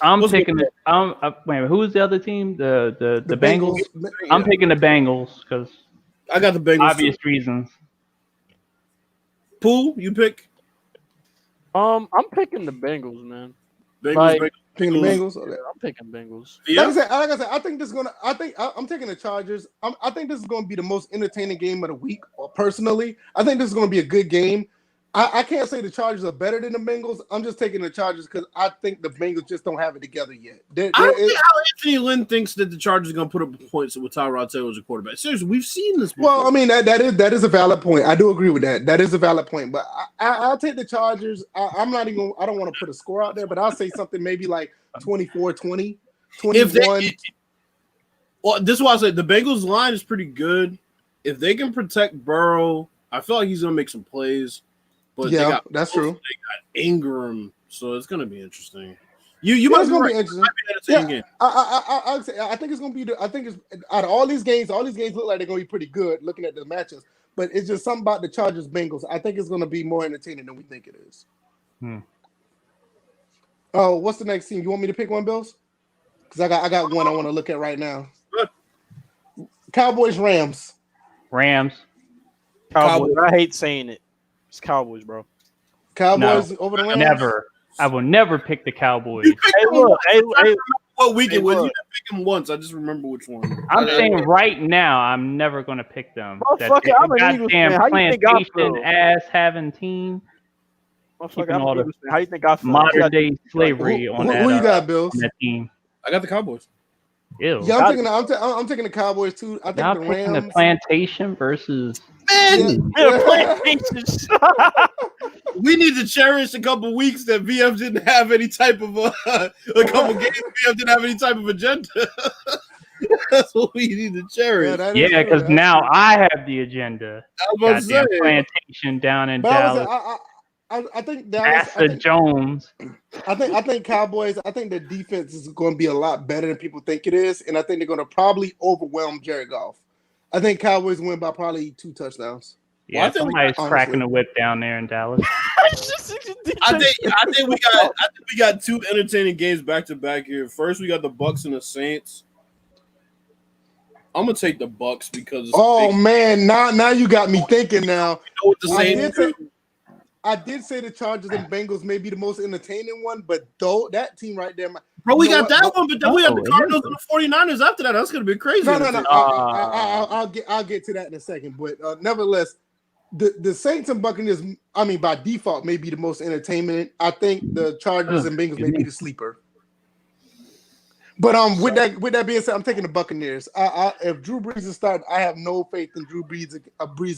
Wait, who's the other team? The Bengals. I'm picking the Bengals because I got the Bengals. Obvious reasons. Pooh, you pick? I'm picking the Bengals, man. Picking the Bengals. Okay. I'm picking Bengals. Yeah. Like I said, I think this is gonna. I'm taking the Chargers. I think this is going to be the most entertaining game of the week. Personally, I think this is going to be a good game. I can't say the Chargers are better than the Bengals. I'm just taking the Chargers because I think the Bengals just don't have it together yet. I don't see how Anthony Lynn thinks that the Chargers are going to put up points with Tyrod Taylor as a quarterback. Seriously, we've seen this before. Well, I mean, that is a valid point. I do agree with that. That is a valid point. But I'll take the Chargers. I don't want to put a score out there, but I'll say something maybe like 24-20, 21. Well, this is why I said the Bengals line is pretty good. If they can protect Burrow, I feel like he's going to make some plays. But yeah, that's true. They got Ingram, so it's going to be interesting. You might be right. Game. I think it's going to be. I think it's out of all these games look like they're going to be pretty good. Looking at the matches, but it's just something about the Chargers Bengals. I think it's going to be more entertaining than we think it is. Oh, what's the next team? You want me to pick one, Bills? Because I got one I want to look at right now. Good. Cowboys Rams. Cowboys. I hate saying it. It's Cowboys, bro. Cowboys over the Rams? Never. I will never pick the Cowboys. What week it was? You didn't pick them once. I just remember which one. I'm saying right now, I'm never going to pick them. Motherfucker, I'm an Eagles fan. How you think I feel? Ass having team. Motherfucker, I'm an Eagles fan. How you think I feel? Modern day slavery on that. Who you got, Bills? On that team. I got the Cowboys. Ew. Yeah, I'm taking the Cowboys too. I think y'all the Rams. The plantation versus. Plantations. We need to cherish a couple weeks that VF didn't have any type of a couple games. VF didn't have any type of agenda. That's what we need to cherish. Yeah, because now I have the agenda. I was about to say. Plantation down in Dallas. I think Dallas. Jones. I think Cowboys. I think their defense is going to be a lot better than people think it is, and I think they're going to probably overwhelm Jared Goff. I think Cowboys win by probably 2 touchdowns. Yeah, somebody's cracking the whip down there in Dallas. I think we got 2 entertaining games back to back here. First, we got the Bucks and the Saints. I'm gonna take the Bucks because. Man, now you got me thinking. Now you know what the Saints do? I did say the Chargers and Bengals may be the most entertaining one, but though that team right there, bro, we got that one, but then we have the Cardinals and the 49ers after that. That's gonna be crazy. No. I'll get to that in a second, but nevertheless, the Saints and Buccaneers, I mean, by default, may be the most entertainment. I think the Chargers and Bengals may be the sleeper. But with that being said, I'm taking the Buccaneers. If Drew Brees is starting, I have no faith in Drew Brees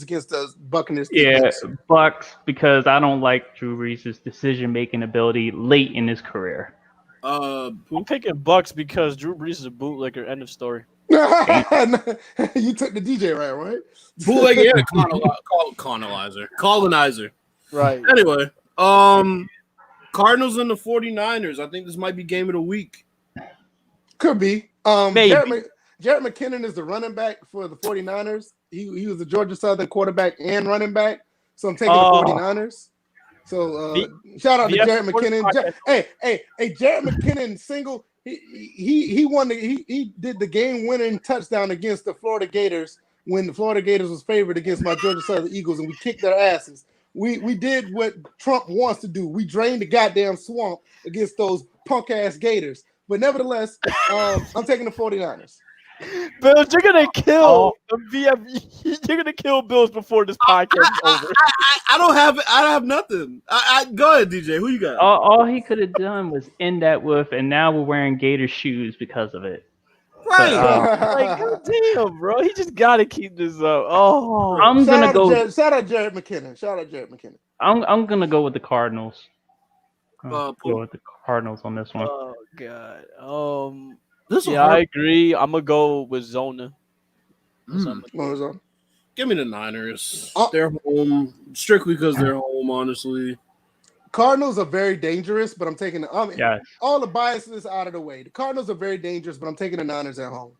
against the Buccaneers. Yeah, Bucks, because I don't like Drew Brees' decision-making ability late in his career. I'm picking Bucks because Drew Brees is a bootlegger. End of story. You took the DJ right? Bootlegger and colonizer. Right. Anyway, Cardinals and the 49ers. I think this might be game of the week. Could be. Maybe. Jared McKinnon is the running back for the 49ers. He was the Georgia Southern quarterback and running back. So I'm taking the 49ers. So shout out to Jared McKinnon. Hey, Jared McKinnon single. He won he did the game winning touchdown against the Florida Gators when the Florida Gators was favored against my Georgia Southern Eagles, and we kicked their asses. We did what Trump wants to do. We drained the goddamn swamp against those punk ass Gators. But nevertheless, I'm taking the 49ers. Bills, you're gonna kill You're gonna kill Bills before this podcast is over. I don't have nothing. Go ahead, DJ. Who you got? All he could have done was end that with, and now we're wearing Gator shoes because of it. Bro, Right. Like, goddamn, bro. He just got to keep this up. Oh. I'm gonna go. Shout out Jared McKinnon. Shout out Jared McKinnon. I'm gonna go with the Cardinals. Poop. Go with the Cardinals on this one. Oh, God. This is Yeah, I hard. agree. I'm going to go with Zona. Give me the Niners. Oh. They're home strictly because they're home. Honestly, Cardinals are very dangerous, but I'm taking Yes. all the biases out of the way. The Cardinals are very dangerous, but I'm taking the Niners at home.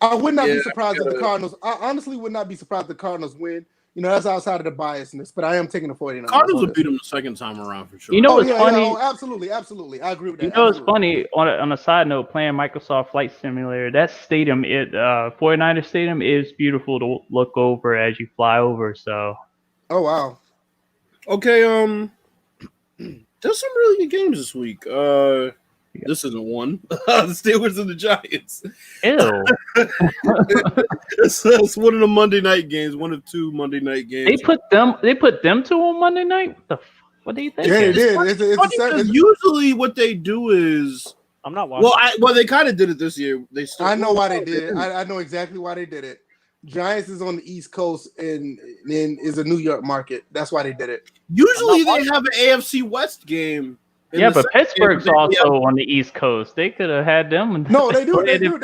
I would not be surprised if the Cardinals. I honestly would not be surprised if the Cardinals win. You know, that's outside of the biasness, but I am taking the 49ers. Cardinals will beat them the second time around for sure. You know what's funny? Absolutely. I agree with that. You know what's funny? On a side note, playing Microsoft Flight Simulator, that stadium, 49ers Stadium, is beautiful to look over as you fly over. So. Oh wow. Okay. There's some really good games this week. This isn't one. The Steelers and the Giants. Ew. It's one of the Monday night games. One of two Monday night games. They put them two on Monday night. What do you think? Yeah, they did. It's usually what they do is. I'm not watching. Well, they kind of did it this year. I know why they did it. I know exactly why they did it. Giants is on the East Coast and then is a New York market. That's why they did it. Usually they have an AFC West game. Yeah, but Pittsburgh's also on the East Coast. They could have had them. No, they do. They put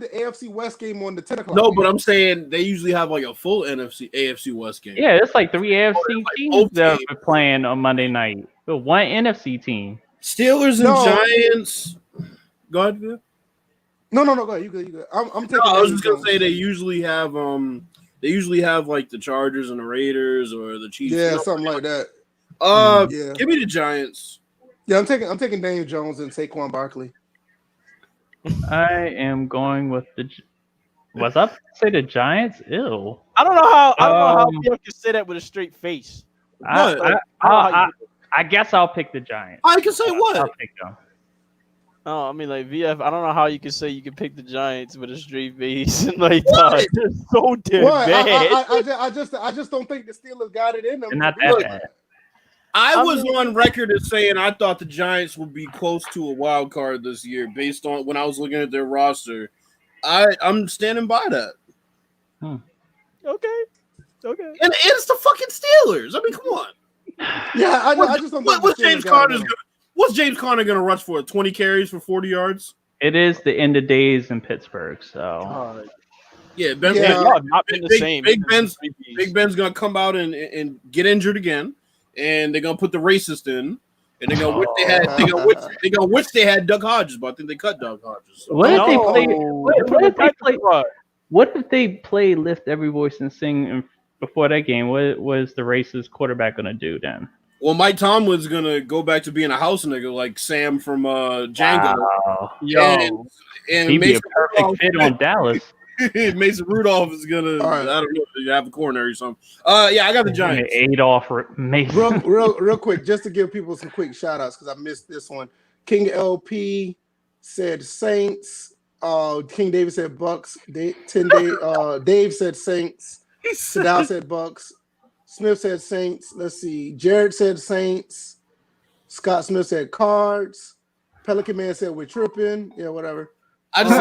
the AFC West game on the 10 o'clock. No, but I'm saying they usually have like a full AFC West game. Yeah, it's like 3 AFC teams that are playing on Monday night. But one NFC team. Steelers and Giants. Go ahead. No. Go ahead. You good. I'm taking. I was just gonna say they usually have like the Chargers and the Raiders or the Chiefs. Yeah, something like that. Give me the Giants. Yeah, I'm taking Daniel Jones and Saquon Barkley. I am going with the. What's up? Say the Giants? Ew. I don't know how people can say that with a straight face. I guess I'll pick the Giants. I can say what? I'll pick them. Oh, I mean, like VF. I don't know how you can say you can pick the Giants with a straight face. Like, they're so damn bad. I just don't think the Steelers got it in them. They're not that bad. I was on record as saying I thought the Giants would be close to a wild card this year based on when I was looking at their roster. I'm standing by that. Okay. And it's the fucking Steelers. I mean, come on. Yeah, I just don't think what's James Conner gonna rush for? 20 carries for 40 yards? It is the end of days in Pittsburgh, so yeah, not been the same. Big Ben's gonna come out and get injured again, and they're gonna put the racist in, and they're gonna wish they had Doug Hodges, but I think they cut Doug Hodges. So. What if they play Lift Every Voice and Sing before that game? What was the racist quarterback gonna do then? Well, Mike Tomlin's gonna go back to being a house nigga like Sam from Django. Wow. And he'd be Mason a perfect fit on Dallas. Mason Rudolph is gonna, I don't know, have a coronary or something. Yeah, I got the Giants. Adolph Mason. Real quick, just to give people some quick shout outs because I missed this one. King LP said Saints. King David said Bucks. Dave said Saints. Sadal said Bucks. Smith said Saints. Let's see. Jared said Saints. Scott Smith said Cards. Pelican Man said we're tripping. Yeah, whatever. I just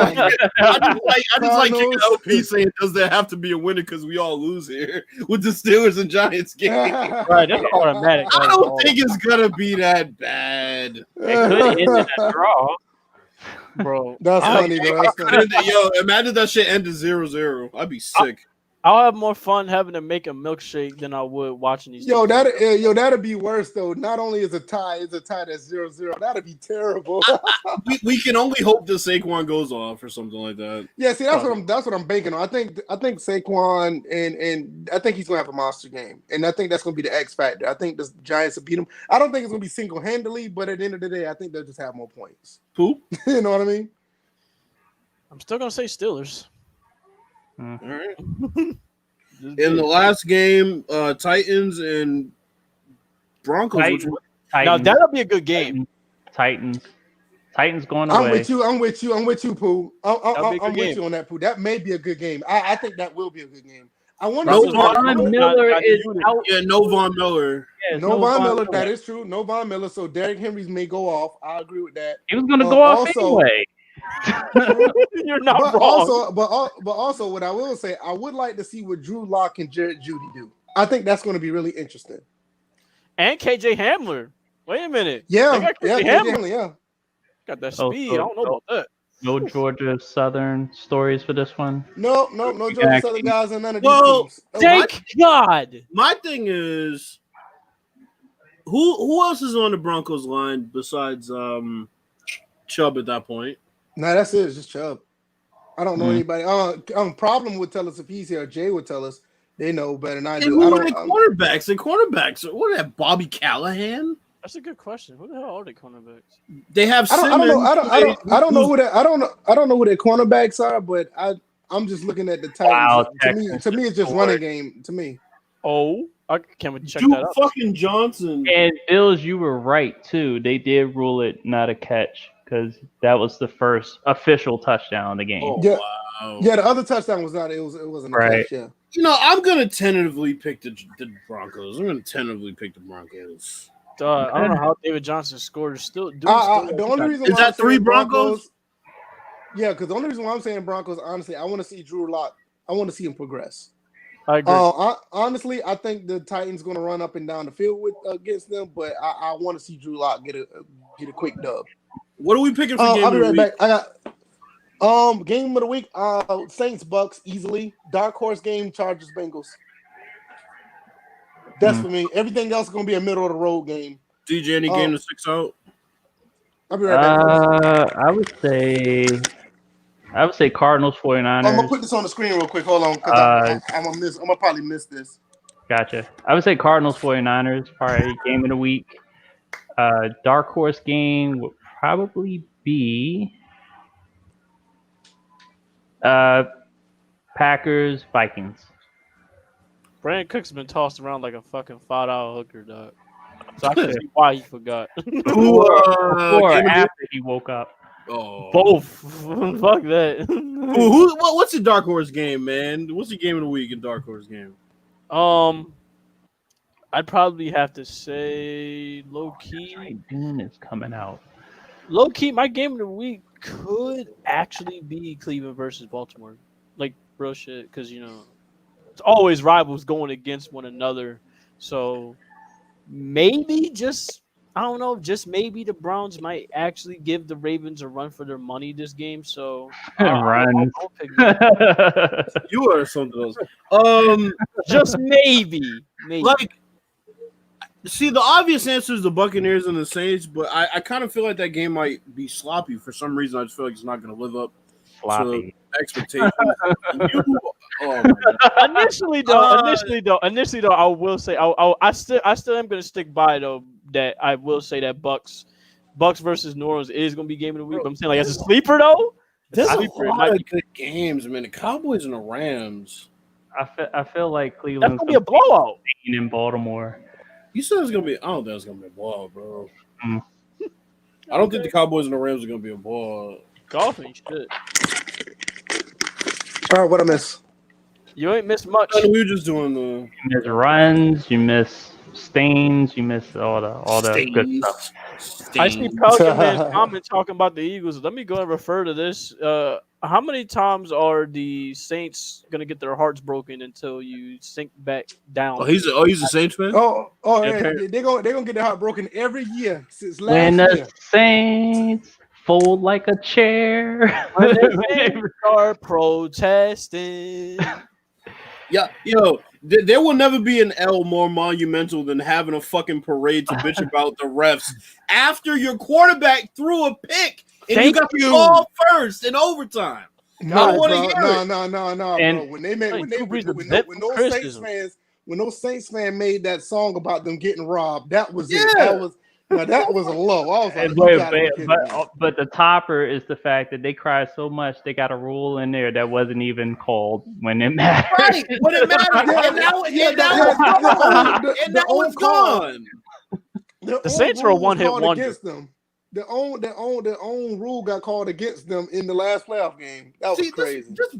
like King LP saying, does there have to be a winner because we all lose here with the Steelers and Giants game? Right, that's automatic. I don't think it's gonna be that bad. It could end in a draw. Bro, that's funny, bro. Yo, imagine that shit ended 0-0. I'd be sick. I'll have more fun having to make a milkshake than I would watching these. That'd be worse though. Not only is it's a tie that's 0-0. That'd be terrible. we can only hope that Saquon goes off or something like that. Yeah, see, that's what I'm banking on. I think Saquon and I think he's gonna have a monster game, and I think that's gonna be the X factor. I think the Giants will beat him. I don't think it's gonna be single handedly, but at the end of the day, I think they'll just have more points. Who? You know what I mean? I'm still gonna say Steelers. All right. In the last game, Titans and Broncos. Now that'll be a good game. Titans going away. I'm with you, Pooh. I'm with you on that, Pooh. That may be a good game. I think that will be a good game. I wonder. Von Miller is out. Yeah, no Von Miller. Yeah, no Von Miller. That is true. No Von Miller. So Derrick Henry's may go off. I agree with that. He was going to go off also, anyway. You're not But wrong. also, what I will say, I would like to see what Drew Lock and Jared Judy do. I think that's going to be really interesting. And KJ Hamler. Wait a minute. Yeah, They got KJ Hamler. yeah. Got that speed. I don't know about that. No Georgia Southern stories for this one. No Georgia Southern guys and none of these Well, teams. Thank God. My thing is, who else is on the Broncos line besides Chubb at that point? No, that's it. It's just Chubb. I don't know anybody. Problem would tell us if he's here. Jay would tell us. They know better than I do. Who are the cornerbacks? The cornerbacks. What are that? Bobby Callahan? That's a good question. Who the hell are the cornerbacks? They have. I don't know who their cornerbacks are, but I'm just looking at the Titans. Wow, to me, it's just running game. To me. Oh, can we check Duke that out? fucking Johnson. And Bills, you were right too. They did rule it not a catch because that was the first official touchdown of the game. Oh, Yeah. wow. Yeah, the other touchdown was not. It wasn't a Right. catch. Yeah. You know, I'm gonna tentatively pick the Broncos. I'm gonna tentatively pick the Broncos. I don't know how David Johnson scored. The only reason Is why that I'm three saying Broncos? Yeah, because the only reason why I'm saying Broncos, honestly, I want to see Drew Lock. I want to see him progress. I agree. Honestly, I think the Titans going to run up and down the field against them, but I want to see Drew Lock get a quick dub. What are we picking for game I'll be of the right week? back. I got game of the week. Saints Bucks easily. Dark horse game. Chargers Bengals. That's for me. Everything else is going to be a middle of the road game. DJ, any game to 6 out? I'll be right back. I would say Cardinals 49ers. I'm gonna put this on the screen real quick. Hold on, because I'm gonna probably miss this. Gotcha. I would say Cardinals 49ers, probably game of the week. Dark horse game would probably be Packers Vikings. Brandon Cook's been tossed around like a fucking $5 hooker, dog. So I can see why he forgot. Before or after he woke up. Oh. Both. Fuck that. What's the Dark Horse game, man? What's the game of the week in Dark Horse game? I'd probably have to say low key. Dune is coming out. Low key, my game of the week could actually be Cleveland versus Baltimore. Like real shit, because it's always rivals going against one another. So maybe just maybe the Browns might actually give the Ravens a run for their money this game. So Run. I'll pick them. You are something else. Just maybe. Like, see, the obvious answer is the Buccaneers and the Saints, but I kind of feel like that game might be sloppy for some reason. I just feel like it's not going to live up Sloppy. to expectations. Initially though, I will say I still am going to stick by though that I will say that Bucks versus New Orleans is going to be game of the week. But I'm saying like as a sleeper though, there's a lot of good games, man. The Cowboys and the Rams. I feel like Cleveland's going to be a blowout in Baltimore. You said it's going to be. I don't think it's going to be a blowout, bro. I don't think the Cowboys and the Rams are going to be a blowout. Golfing shit. All right, what I miss? You ain't missed much. We were just doing the. You miss runs. You miss stains. You miss all the good stuff. I see Pelican Man comment talking about the Eagles. Let me go and refer to this. How many times are the Saints gonna get their hearts broken until you sink back down? Oh, he's a Saints fan. Yeah, they're gonna get their heart broken every year since last when year. the Saints fold like a chair. When they start protesting. Yeah, there will never be an L more monumental than having a fucking parade to bitch about the refs after your quarterback threw a pick and you got the ball first in overtime. No, I want to hear it. No, And when those Saints fans made that song about them getting robbed, that was Yeah. it. That was a low. I was like, you gotta be kidding me. but the topper is the fact that they cried so much they got a rule in there that wasn't even called when it mattered. Right, when it mattered, and now it's gone. The Saints are a one-hit wonder. Against them. Their own rule got called against them in the last playoff game. That was crazy. This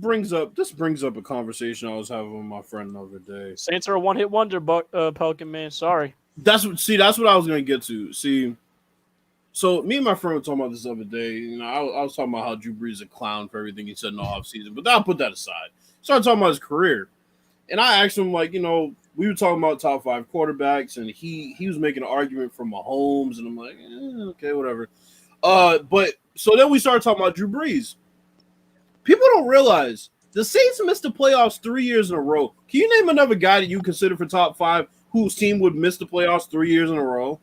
brings up a conversation I was having with my friend the other day. Saints are a one-hit wonder, Pelican Man. Sorry. That's what I was gonna get to. See, So me and my friend were talking about this the other day. I was talking about how Drew Brees is a clown for everything he said in the offseason, but I'll put that aside. Started talking about his career. And I asked him, like, we were talking about top 5 quarterbacks, and he was making an argument for Mahomes, and I'm like, okay, whatever. But so then we started talking about Drew Brees. People don't realize the Saints missed the playoffs 3 years in a row. Can you name another guy that you consider for top 5 whose team would miss the playoffs 3 years in a row?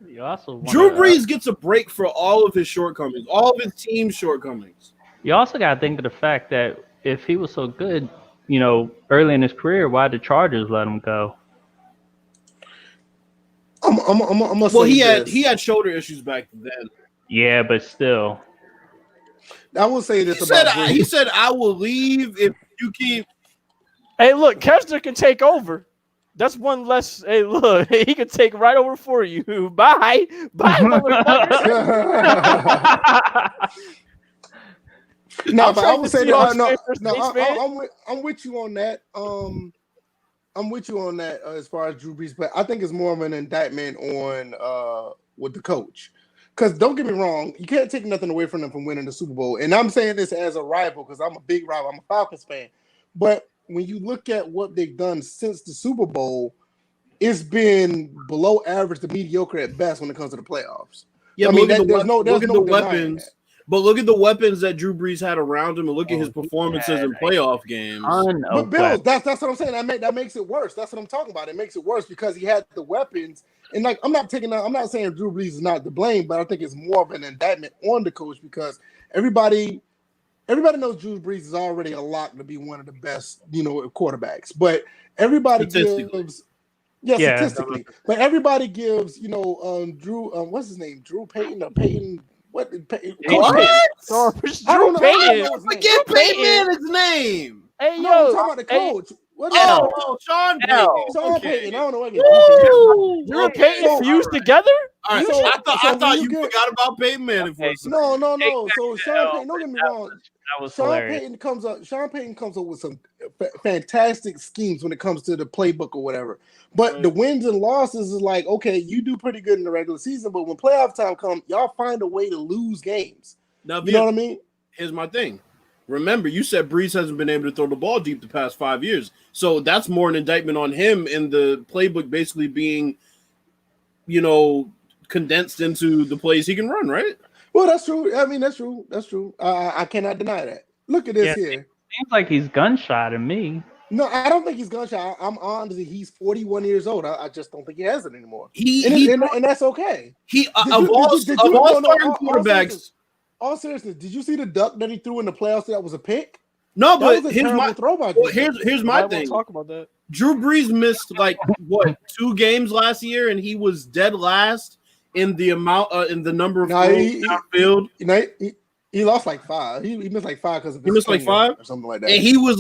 You also Drew Brees gets a break for all of his shortcomings, all of his team's shortcomings. You also got to think of the fact that if he was so good, early in his career, why did the Chargers let him go? Well, he had shoulder issues back then. Yeah, but still. I will say this He said, I will leave if you keep. Hey, look, Kessler can take over. That's one less. Hey, look, he can take right over for you. Bye, motherfucker. No, but I would say that. I'm with you on that. I'm with you on that as far as Drew Brees, but I think it's more of an indictment on with the coach. Because don't get me wrong, you can't take nothing away from them from winning the Super Bowl. And I'm saying this as a rival because I'm a big rival. I'm a Falcons fan. But when you look at what they've done since the Super Bowl, it's been below average to mediocre at best when it comes to the playoffs. Yeah, there's no weapons. But look at the weapons that Drew Brees had around him, and look at his performances in playoff games. But Bill, that's what I'm saying. That makes it worse. That's what I'm talking about. It makes it worse because he had the weapons. And I'm not saying Drew Brees is not to blame, but I think it's more of an indictment on the coach because everybody knows Drew Brees is already a lock to be one of the best, quarterbacks. But everybody gives, statistically. But everybody gives, Drew, what's his name? Drew Payton or Payton. What? Drew Payton. Forget Payton his name. Hey, I'm talking about the coach. Sean Payton. Sean Payton. I don't know what Drew Payton fused together? All right, I thought you forgot about Peyton Manning for a second. No. So Sean Payton, don't get me wrong. Sean Payton comes up with some fantastic schemes when it comes to the playbook or whatever. But the wins and losses is like, okay, you do pretty good in the regular season, but when playoff time comes, y'all find a way to lose games. Now, you know what I mean? Here's my thing. Remember, you said Brees hasn't been able to throw the ball deep the past 5 years. So that's more an indictment on him in the playbook basically being, condensed into the plays he can run, right? Well, that's true. I mean, that's true. That's true. I cannot deny that. Look at this here. It seems like he's gunshot to me. No, I don't think he's gunshot. I'm honestly, he's 41 years old. I just don't think he has it anymore. And that's okay. Of all starting quarterbacks. All seriousness, did you see the duck that he threw in the playoffs that was a pick? No, but here's my thing. Talk about that. Drew Brees missed 2 games last year, and he was dead last in the amount in the number of throws downfield. He lost like 5. He missed like 5 because he missed like 5 or something like that. And he was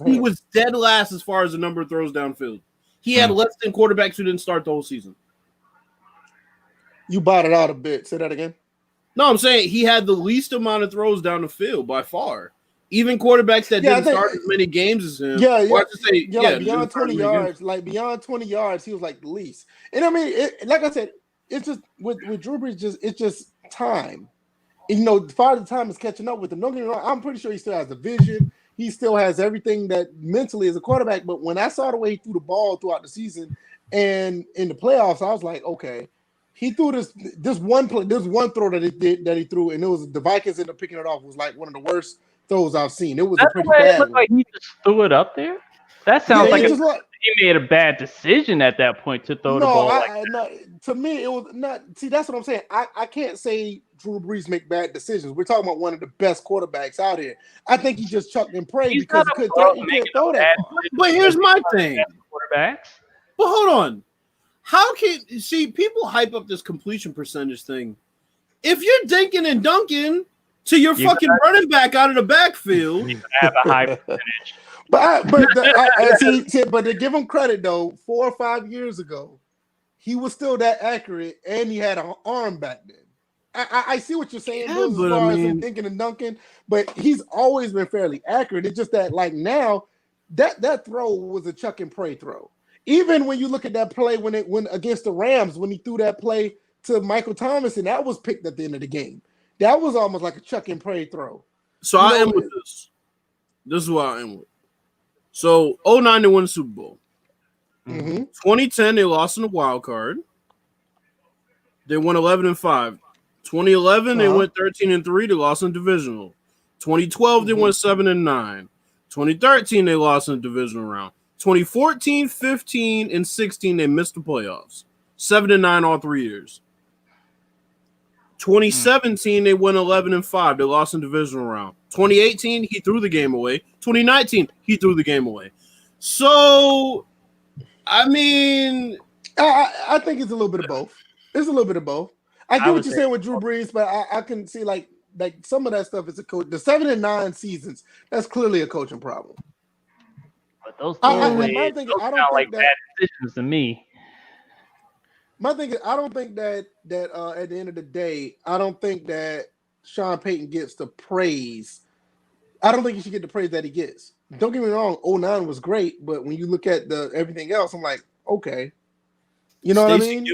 he was dead last as far as the number of throws downfield. He had less than quarterbacks who didn't start the whole season. You bought it out a bit. Say that again. No, I'm saying he had the least amount of throws down the field by far. Even quarterbacks that didn't start as many games as him. Beyond 20 yards, beyond 20 yards, he was like the least. And I mean, like I said, it's just with Drew Brees, it's just time. And, Father Time is catching up with him. Don't get me wrong, I'm pretty sure he still has the vision. He still has everything that mentally is a quarterback. But when I saw the way he threw the ball throughout the season and in the playoffs, I was like, okay. He threw this one throw that he threw, and it was the Vikings ended up picking it off. It was like one of the worst throws I've seen. It was a pretty bad one. Like he just threw it up there. That sounds like he made a bad decision at that point to throw the ball. To me, it was not. See, that's what I'm saying. I can't say Drew Brees make bad decisions. We're talking about one of the best quarterbacks out here. I think he just chucked and prayed because he couldn't throw that far. But here's my thing. Quarterbacks. But hold on. How can people hype up this completion percentage thing? If you're dinking and dunking to your fucking running back out of the backfield, you have a high percentage. But to give him credit though, 4 or 5 years ago, he was still that accurate, and he had an arm back then. I see what you're saying, as far as him dinking and dunking, but he's always been fairly accurate. It's just that now that throw was a chuck and pray throw. Even when you look at that play when against the Rams, when he threw that play to Michael Thomas, and that was picked at the end of the game. That was almost like a chuck and pray throw. So I am with this. This is what I am with. So 2009 they won the Super Bowl. 2010 they lost in the wild card. They won 11-5. 2011 they went 13-3. They lost in the divisional. 2012 they went 7-9. 2013 they lost in the divisional round. 2014, 15, and 16 they missed the playoffs. 7-9 all 3 years. 2017 they went 11-5. They lost in the divisional round. 2018 he threw the game away. 2019 he threw the game away. So, I mean, I think it's a little bit of both. It's a little bit of both. I get what you're saying with Drew Brees, but I can see like some of that stuff is a coach. The 7-9 seasons, that's clearly a coaching problem. But those I don't think like that, bad decisions to me. My thing is, I don't think that at the end of the day, I don't think that Sean Payton gets the praise. I don't think he should get the praise that he gets. Don't get me wrong, 2009 was great, but when you look at everything else, I'm like, okay. You know what I mean?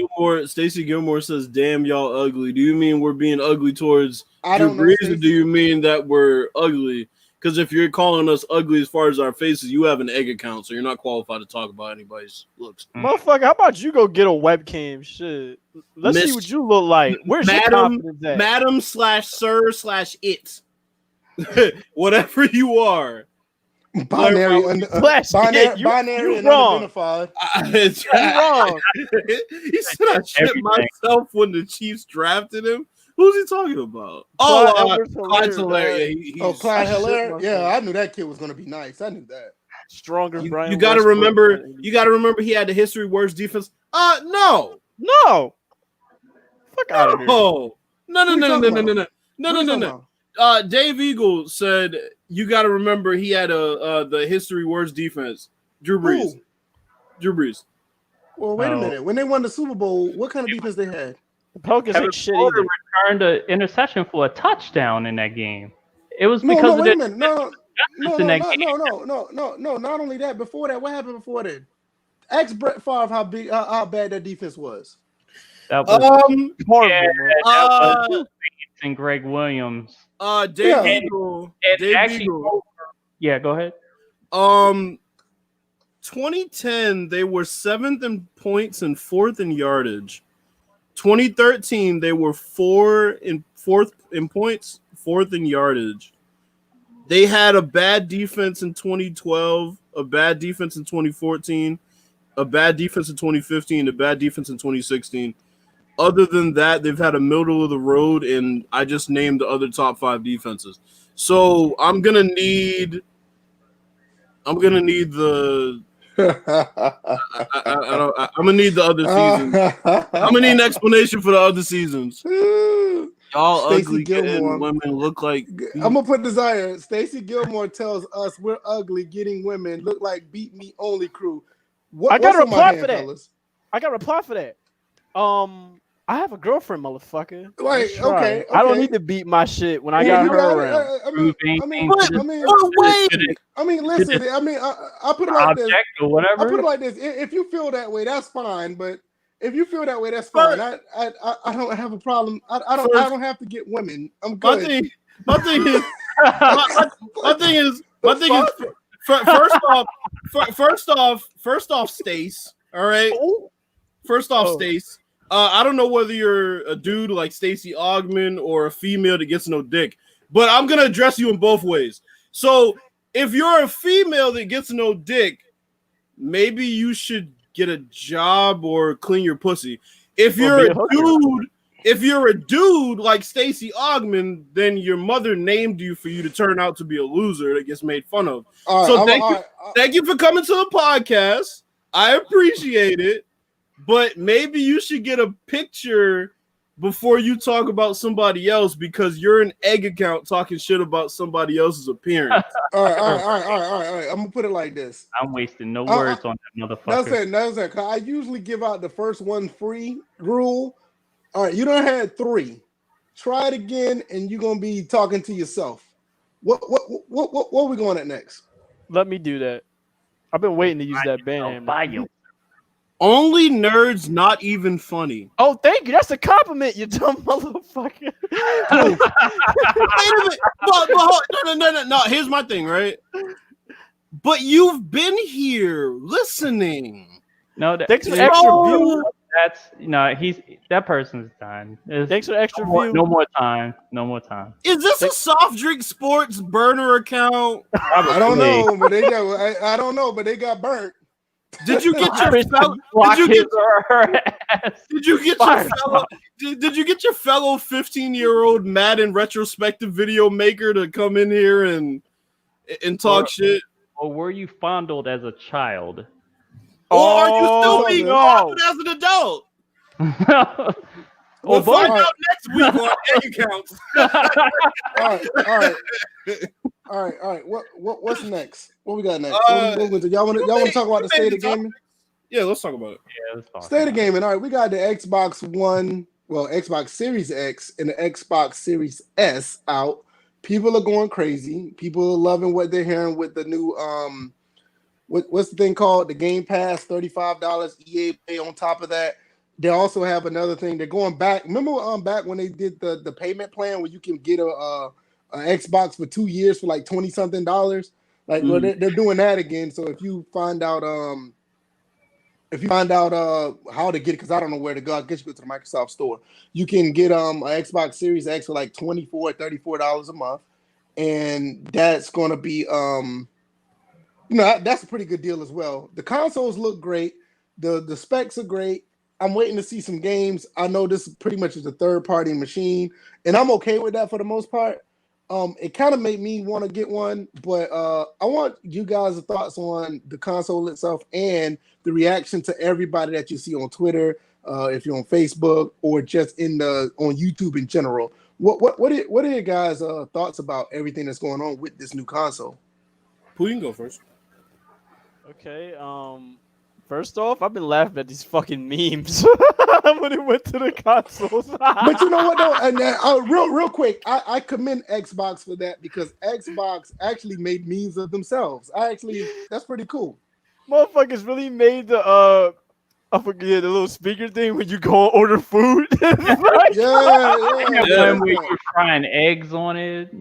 Stacey Gilmore says, "Damn, y'all ugly." Do you mean we're being ugly towards Drew Brees, or do you mean that we're ugly? Because if you're calling us ugly as far as our faces, you have an egg account, so you're not qualified to talk about anybody's looks. Motherfucker, how about you go get a webcam? Shit. Let's see what you look like. Where's your confidence at? Madam/sir/it. Whatever you are. Binary and unidentified. You're wrong. He said I shit myself when the Chiefs drafted him. Who's he talking about? Clyde Hilaire. Clyde Hilaire. Yeah, I knew that kid was going to be nice. I knew that. Stronger. You got to remember. You got to remember he had the history worst defense. No. Fuck out of here. No. Dave Eagle said you got to remember he had the history worst defense. Drew Brees. Ooh. Drew Brees. Well, wait a minute. When they won the Super Bowl, what kind of defense they had? The Pelicans ain't shit either. Returned an interception for a touchdown in that game. It was because wait a minute. No. Not only that. Before that, what happened before that? Ask Brett Favre how bad that defense was. That was and Greg Williams. Dave Eagle. Yeah, go ahead. 2010, they were 7th in points and 4th in yardage. 2013, they were 4th in points, 4th in yardage. They had a bad defense in 2012, a bad defense in 2014, a bad defense in 2015, a bad defense in 2016. Other than that, they've had a middle of the road, and I just named the other top 5 defenses. So I'm gonna need the. I'm gonna need the other seasons. I'm gonna need an explanation for the other seasons. Y'all ugly getting women look like. I'm gonna put desire. Stacey Gilmore tells us we're ugly getting women look like beat me only crew. I got a reply for that. Fellas? I got a reply for that. I have a girlfriend, motherfucker. Like, okay. I don't need to beat my shit when I got her around. Listen. I put it like this. Or whatever. I put it like this. If you feel that way, that's fine. But if you feel that way, that's fine. I don't have a problem. I don't have to get women. I'm good. My thing is. First off, Stace. All right. First off, Stace. I don't know whether you're a dude like Stacey Augman or a female that gets no dick, but I'm gonna address you in both ways. So if you're a female that gets no dick, maybe you should get a job or clean your pussy. If you're a dude like Stacey Augman, then your mother named you for you to turn out to be a loser that gets made fun of. Thank you for coming to the podcast. I appreciate it. But maybe you should get a picture before you talk about somebody else, because you're an egg account talking shit about somebody else's appearance. All right. I'm gonna put it like this. I'm wasting no words on that motherfucker. That's it. I usually give out the first one free rule. All right, you done had 3. Try it again, and you're gonna be talking to yourself. What are we going at next? Let me do that. I've been waiting to use that band. Only nerds, not even funny. Oh, thank you. That's a compliment, you dumb motherfucker. Wait a minute. But no. Here's my thing, right? But you've been here listening. No, Thanks for the extra view. That's that person's done. Thanks for the extra no view. No more time. No more time. Is this a soft drink sports burner account? I don't know, but they got. I don't know, but they got burnt. Did you get your Did you get your fellow 15-year-old Madden retrospective video maker to come in here and talk shit? Or were you fondled as a child? Or are you still being fondled as an adult? We'll find out next week on Egg Counts. All right. What's next? What we got next? Y'all want to talk about the state of gaming? Yeah, let's talk about it. Yeah, let's talk. State of gaming. All right, we got the Xbox One, Xbox Series X and the Xbox Series S out. People are going crazy. People are loving what they're hearing with the new what's the thing called? The Game Pass, $35 EA Play on top of that. They also have another thing. They're going back. Remember back when they did the payment plan where you can get a Xbox for 2 years for like $20-something. Like well, they're doing that again. So if you find out how to get it, because I don't know where to go, I guess you go to the Microsoft store. You can get an Xbox Series X for like $34 a month, and that's going to be that's a pretty good deal as well. The consoles look great. The specs are great. I'm waiting to see some games. I know this pretty much is a third-party machine, and I'm okay with that for the most part. It kind of made me want to get one, but I want you guys' thoughts on the console itself and the reaction to everybody that you see on Twitter, if you're on Facebook, or just on YouTube in general. What are your guys' thoughts about everything that's going on with this new console? Who you can go first? Okay. First off, I've been laughing at these fucking memes when it went to the consoles. But you know what though? And real quick, I commend Xbox for that because Xbox actually made memes of themselves. That's pretty cool. Motherfuckers really made the I forget the little speaker thing when you go and order food. Yeah. When we were frying eggs on it.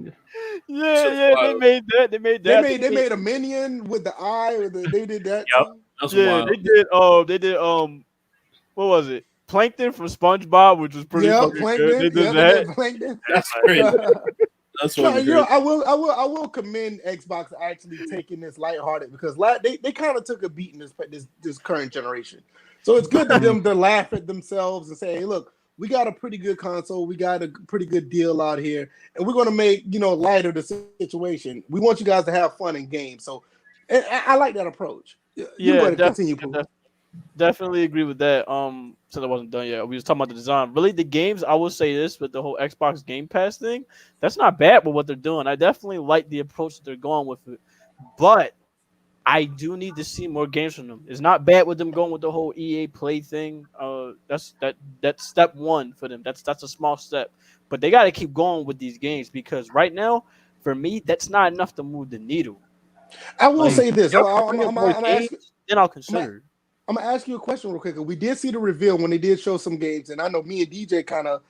Yeah, they made that. They made a minion with the eye. They did that. Yep. Too. That's wild. They did what was it? Plankton from SpongeBob, which was pretty fucking good. They did that. Plankton. That's crazy. That's what I will commend Xbox actually taking this lighthearted because they kind of took a beat in this current generation. So it's good for them to laugh at themselves and say, "Hey, look, we got a pretty good console. We got a pretty good deal out here, and we're going to make light of the situation. We want you guys to have fun in games." So I like that approach. Continue, definitely agree with that. Since I wasn't done yet, we was talking about the design. Really, the games. I will say this with the whole Xbox Game Pass thing. That's not bad with what they're doing. I definitely like the approach that they're going with it, but I do need to see more games from them. It's not bad with them going with the whole EA Play thing. That's step one for them. That's a small step, but they got to keep going with these games because right now, for me, that's not enough to move the needle. I will say this. Then I'll consider. I'm gonna ask you a question real quick. We did see the reveal when they did show some games, and I know me and DJ kind of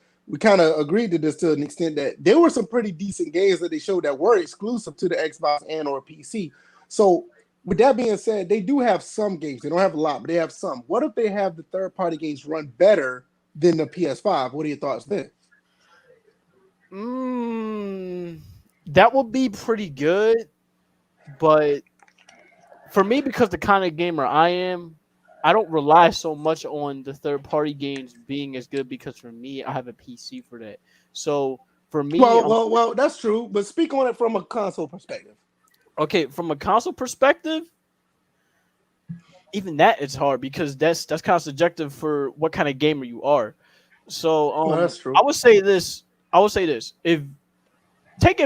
agreed to this to an extent that there were some pretty decent games that they showed that were exclusive to the Xbox and or PC. So with that being said, they do have some games. They don't have a lot, but they have some. What if they have the third-party games run better than the PS5? What are your thoughts there? That would be pretty good. But for me, because the kind of gamer I am, I don't rely so much on the third-party games being as good because for me, I have a PC for that. So for me... Well, that's true. But speak on it from a console perspective. Okay, from a console perspective, even that it's hard because that's kind of subjective for what kind of gamer you are. So that's true. I would say this. If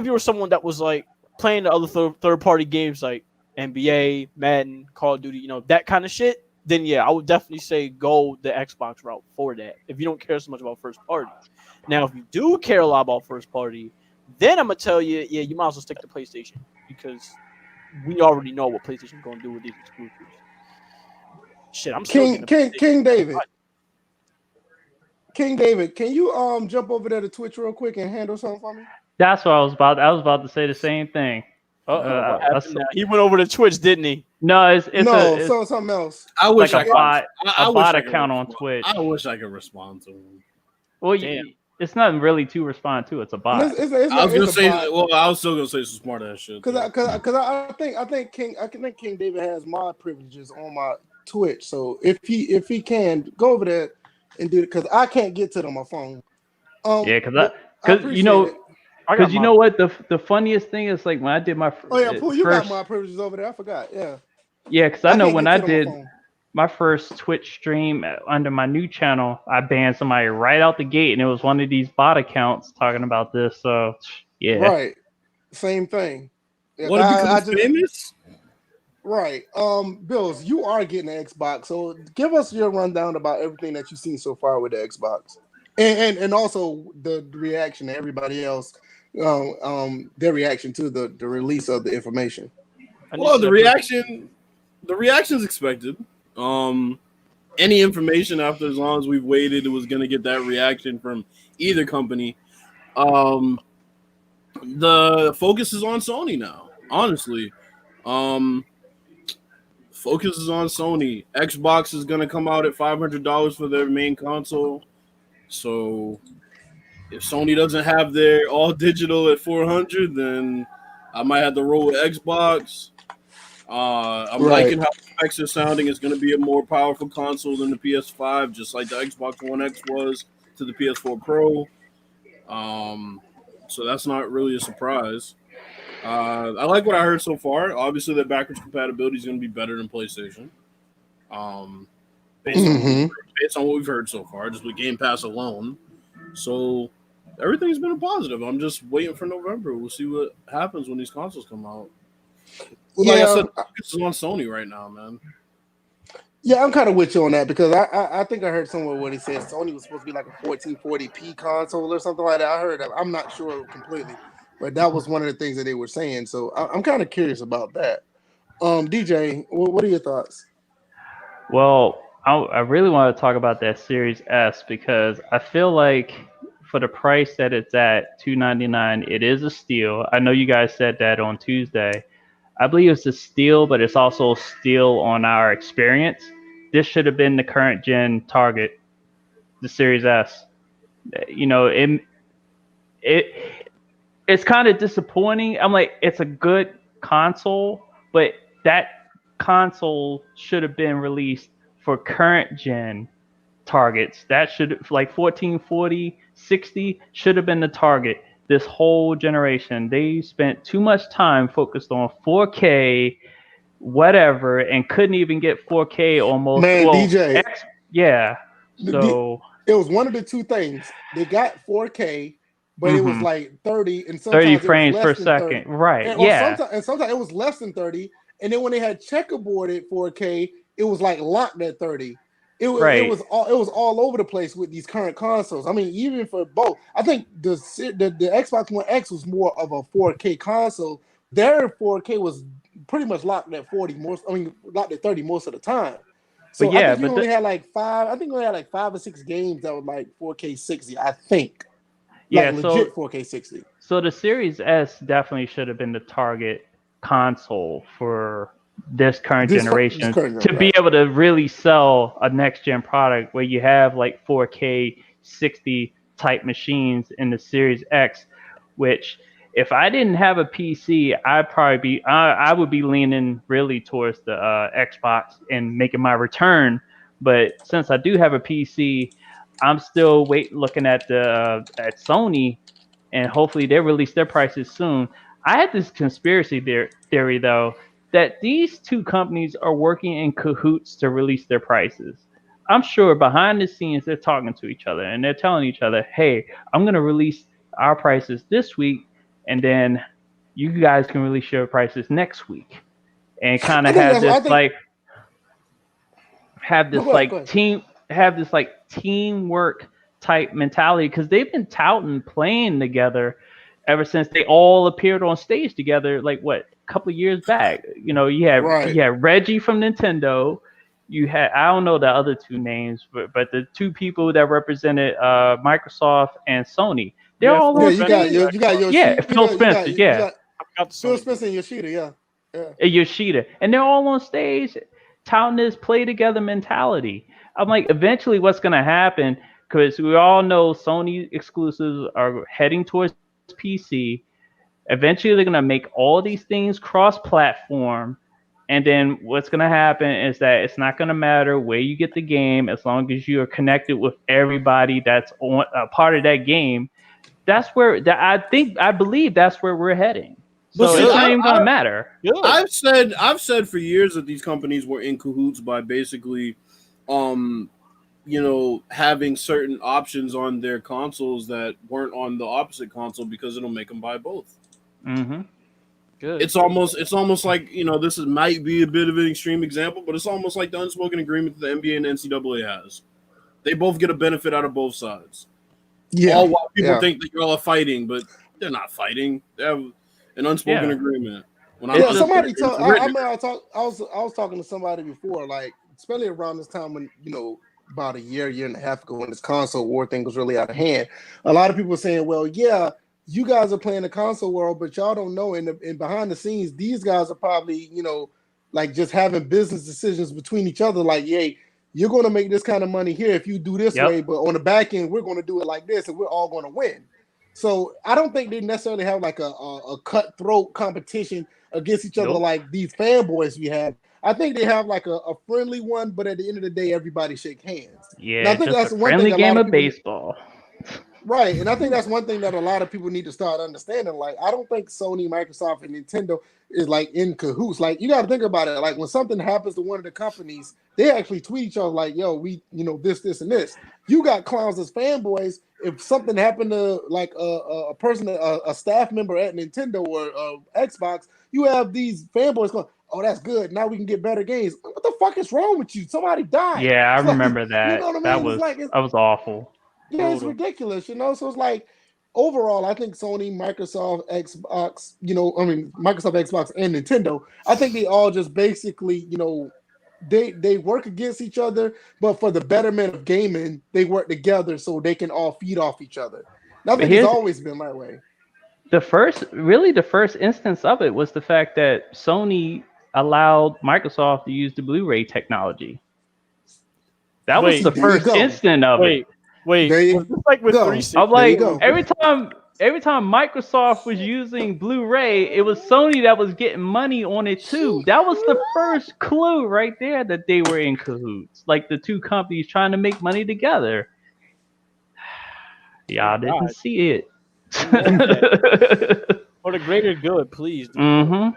you were someone that was like playing the other third party games like NBA, Madden, Call of Duty, that kind of shit, then yeah, I would definitely say go the Xbox route for that. If you don't care so much about first party. Now, if you do care a lot about first party, then I'm gonna tell you, yeah, you might as well stick to PlayStation because we already know what PlayStation's gonna do with these exclusives. shit, I'm still getting King David. King David, can you jump over there to Twitch real quick and handle something for me? That's what I was about. I was about to say the same thing. What happened now? He went over to Twitch, didn't he? No, it's something else. I wish like a bot account on respond. Twitch. I wish I could respond to him. Well, it's nothing really to respond to. It's a bot. I was still gonna say some smart ass shit. Because I think King David has mod privileges on my Twitch. So if he can go over there and do it, because I can't get to it on my phone. Because you know what the funniest thing is, like when I did my Pooh, you got mod privileges over there. I forgot. Yeah, because I know when I did my first Twitch stream under my new channel, I banned somebody right out the gate, and it was one of these bot accounts talking about this. So yeah, right, same thing. What, because it's famous? Right. Bills, you are getting an Xbox, so give us your rundown about everything that you've seen so far with the Xbox, and also the reaction to everybody else, their reaction to the release of the information. Well, the reaction's expected. Any information after, as long as we've waited, it was going to get that reaction from either company. The focus is on Sony now, honestly. Focus is on Sony. Xbox is going to come out at $500 for their main console. So if Sony doesn't have their all digital at $400, then I might have to roll with Xbox. I'm liking how specs are sounding. It's going to be a more powerful console than the PS5, just like the Xbox One X was to the PS4 Pro. So that's not really a surprise. I like what I heard so far. Obviously, the backwards compatibility is going to be better than PlayStation. Based on what we've heard so far, just with Game Pass alone. So everything's been a positive. I'm just waiting for November. We'll see what happens when these consoles come out. Like I said, focus is on Sony right now, man. Yeah, I'm kind of with you on that, because I think I heard somewhere where they said Sony was supposed to be like a 1440p console or something like that. I heard that. I'm not sure completely, but that was one of the things that they were saying. So I'm kind of curious about that. DJ, what are your thoughts? Well, I really want to talk about that Series S, because I feel like for the price that it's at, $299, it is a steal. I know you guys said that on Tuesday. I believe it's a steal, but it's also a steal on our experience. This should have been the current gen target, the Series S. You know, it's kind of disappointing. I'm like, it's a good console, but that console should have been released for current gen targets. That should, like 1440, 60 should have been the target. This whole generation, they spent too much time focused on 4K, whatever, and couldn't even get 4K almost. Man, DJ. So it was one of the two things. They got 4K, but it was like 30 and sometimes 30 frames per second. 30. Right. And sometimes it was less than 30. And then when they had checkerboarded 4K, it was like locked at 30. It was all over the place with these current consoles. I mean, even for both, I think the Xbox One X was more of a 4K console. Their 4K was pretty much locked at 40 locked at 30 most of the time. So I think we only had like 5 or 6 games that were like 4K 60, I think. Legit 4K 60. So the Series S definitely should have been the target console for this current generation to be able to really sell a next gen product where you have like 4K 60 type machines in the Series X, which if I didn't have a PC, I would be leaning really towards the Xbox and making my return. But since I do have a PC, I'm still looking at at Sony, and hopefully they release their prices soon. I had this conspiracy theory though, that these two companies are working in cahoots to release their prices. I'm sure behind the scenes they're talking to each other and they're telling each other, hey, I'm going to release our prices this week, and then you guys can release your prices next week. And kind of have this teamwork type mentality, because they've been touting playing together ever since they all appeared on stage together, like a couple of years back. You know, you had Reggie from Nintendo, you had, I don't know the other two names, but the two people that represented Microsoft and Sony, they're Yeah, all Phil Yeah, on you got stage. Spencer, you got Yeah, Phil Yoshida, Spencer. you Yeah, got I got the Phil Sony. Spencer and Yoshida. Yeah, yeah. and Yoshida, and they're all on stage touting this play together mentality. I'm like, eventually, what's gonna happen? Because we all know Sony exclusives are heading towards PC. Eventually, they're gonna make all these things cross-platform, and then what's gonna happen is that it's not gonna matter where you get the game as long as you are connected with everybody that's on a part of that game. That's where that I believe that's where we're heading. But So see, it's not Good, even gonna matter. good. I've said for years that these companies were in cahoots by basically, um, having certain options on their consoles that weren't on the opposite console because it'll make them buy both. Hmm. Good. It's almost like might be a bit of an extreme example, but it's almost like the unspoken agreement that the NBA and NCAA has. They both get a benefit out of both sides. Yeah, All while people yeah, think that y'all are fighting, but they're not fighting. They have an unspoken Yeah, agreement. When it's yeah. just Somebody it's told. a written I mean, I was talking to somebody before, like especially around this time when about a year and a half ago when this console war thing was really out of hand. A lot of people were saying, well, yeah, you guys are playing the console world, but y'all don't know. In behind the scenes, these guys are probably like just having business decisions between each other. Like, yay, you're going to make this kind of money here if you do this way, yep. but on the back end, we're going to do it like this, and we're all going to win. So I don't think they necessarily have like a cutthroat competition against each other Nope. like these fanboys we have. I think they have like a friendly one, but at the end of the day, everybody shake hands. And I Yeah, think just a that's one thing friendly a lot game of of people baseball. right, and I think that's one thing that a lot of people need to start understanding. Like, I don't think Sony, Microsoft, and Nintendo is like in cahoots. Like, you got to think about it. Like, when something happens to one of the companies, they actually tweet each other like, "Yo, we, this, and this." You got clowns as fanboys. If something happened to like a person, a staff member at Nintendo or Xbox, you have these fanboys going, "Oh, that's good. Now we can get better games." What the fuck is wrong with you? Somebody died. Yeah, I It's like, remember you know that. what I That mean? It's was like that was awful. yeah, it's Brutal. ridiculous, So it's like overall, I think Sony, Microsoft, Xbox, Microsoft, Xbox, and Nintendo, I think they all just basically, they work against each other, but for the betterment of gaming, they work together so they can all feed off each other. And I But think it's here's always been that way. the first instance of it was the fact that Sony allowed Microsoft to use the Blu-ray technology. That was Wait, the There you first go. instant of it. wait. There Was you this like with go. I'm 360? There you like, go. every time Microsoft was using Blu-ray, it was Sony that was getting money on it too. That was the first clue right there that they were in cahoots. Like the two companies trying to make money together. Oh Y'all didn't God, see it. we want that for the greater good. Please do more. Hmm.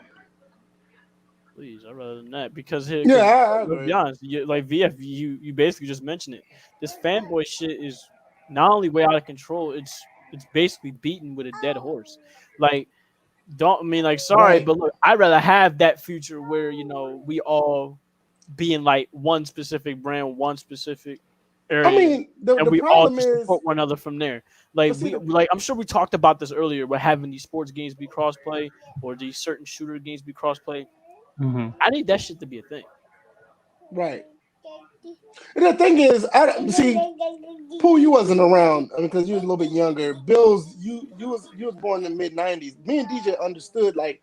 Please, I'd rather than that because here, Yeah, because I let's be agree. honest, like VF, you basically just mentioned it. This fanboy shit is not only way out of control. It's basically beaten with a dead horse. Like, don't I mean like sorry, Right. but look, I'd rather have that future where we all be in like one specific brand, one specific I area, mean, the and the we all problem just is, support one another from there. Like but see, we like I'm sure we talked about this earlier. We're having these sports games be crossplay or these certain shooter games be crossplay. Hmm. I need that shit to be a thing. right. And the thing is, I see. Pooh, you wasn't around because you was a little bit younger. Bills, you was born in the mid-90s. Me and DJ understood like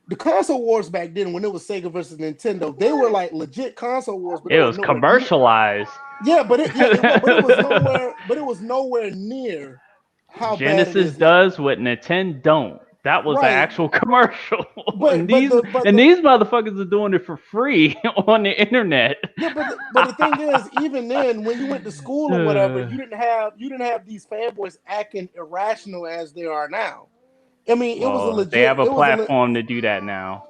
the console wars back then when it was Sega versus Nintendo. They were like legit console wars, but they It were was nowhere near. commercialized. Yeah, but it was nowhere. But it was nowhere near how bad it Genesis is now. does what Nintendo don't. That was the Right. actual commercial, But and but these the but and the these motherfuckers are doing it for free on the internet. yeah, but the thing is, even then, when you went to school or whatever, you didn't have these fanboys acting irrational as they are now. I mean, it was a Well, they legit. have a It was a. Le- platform to do that now.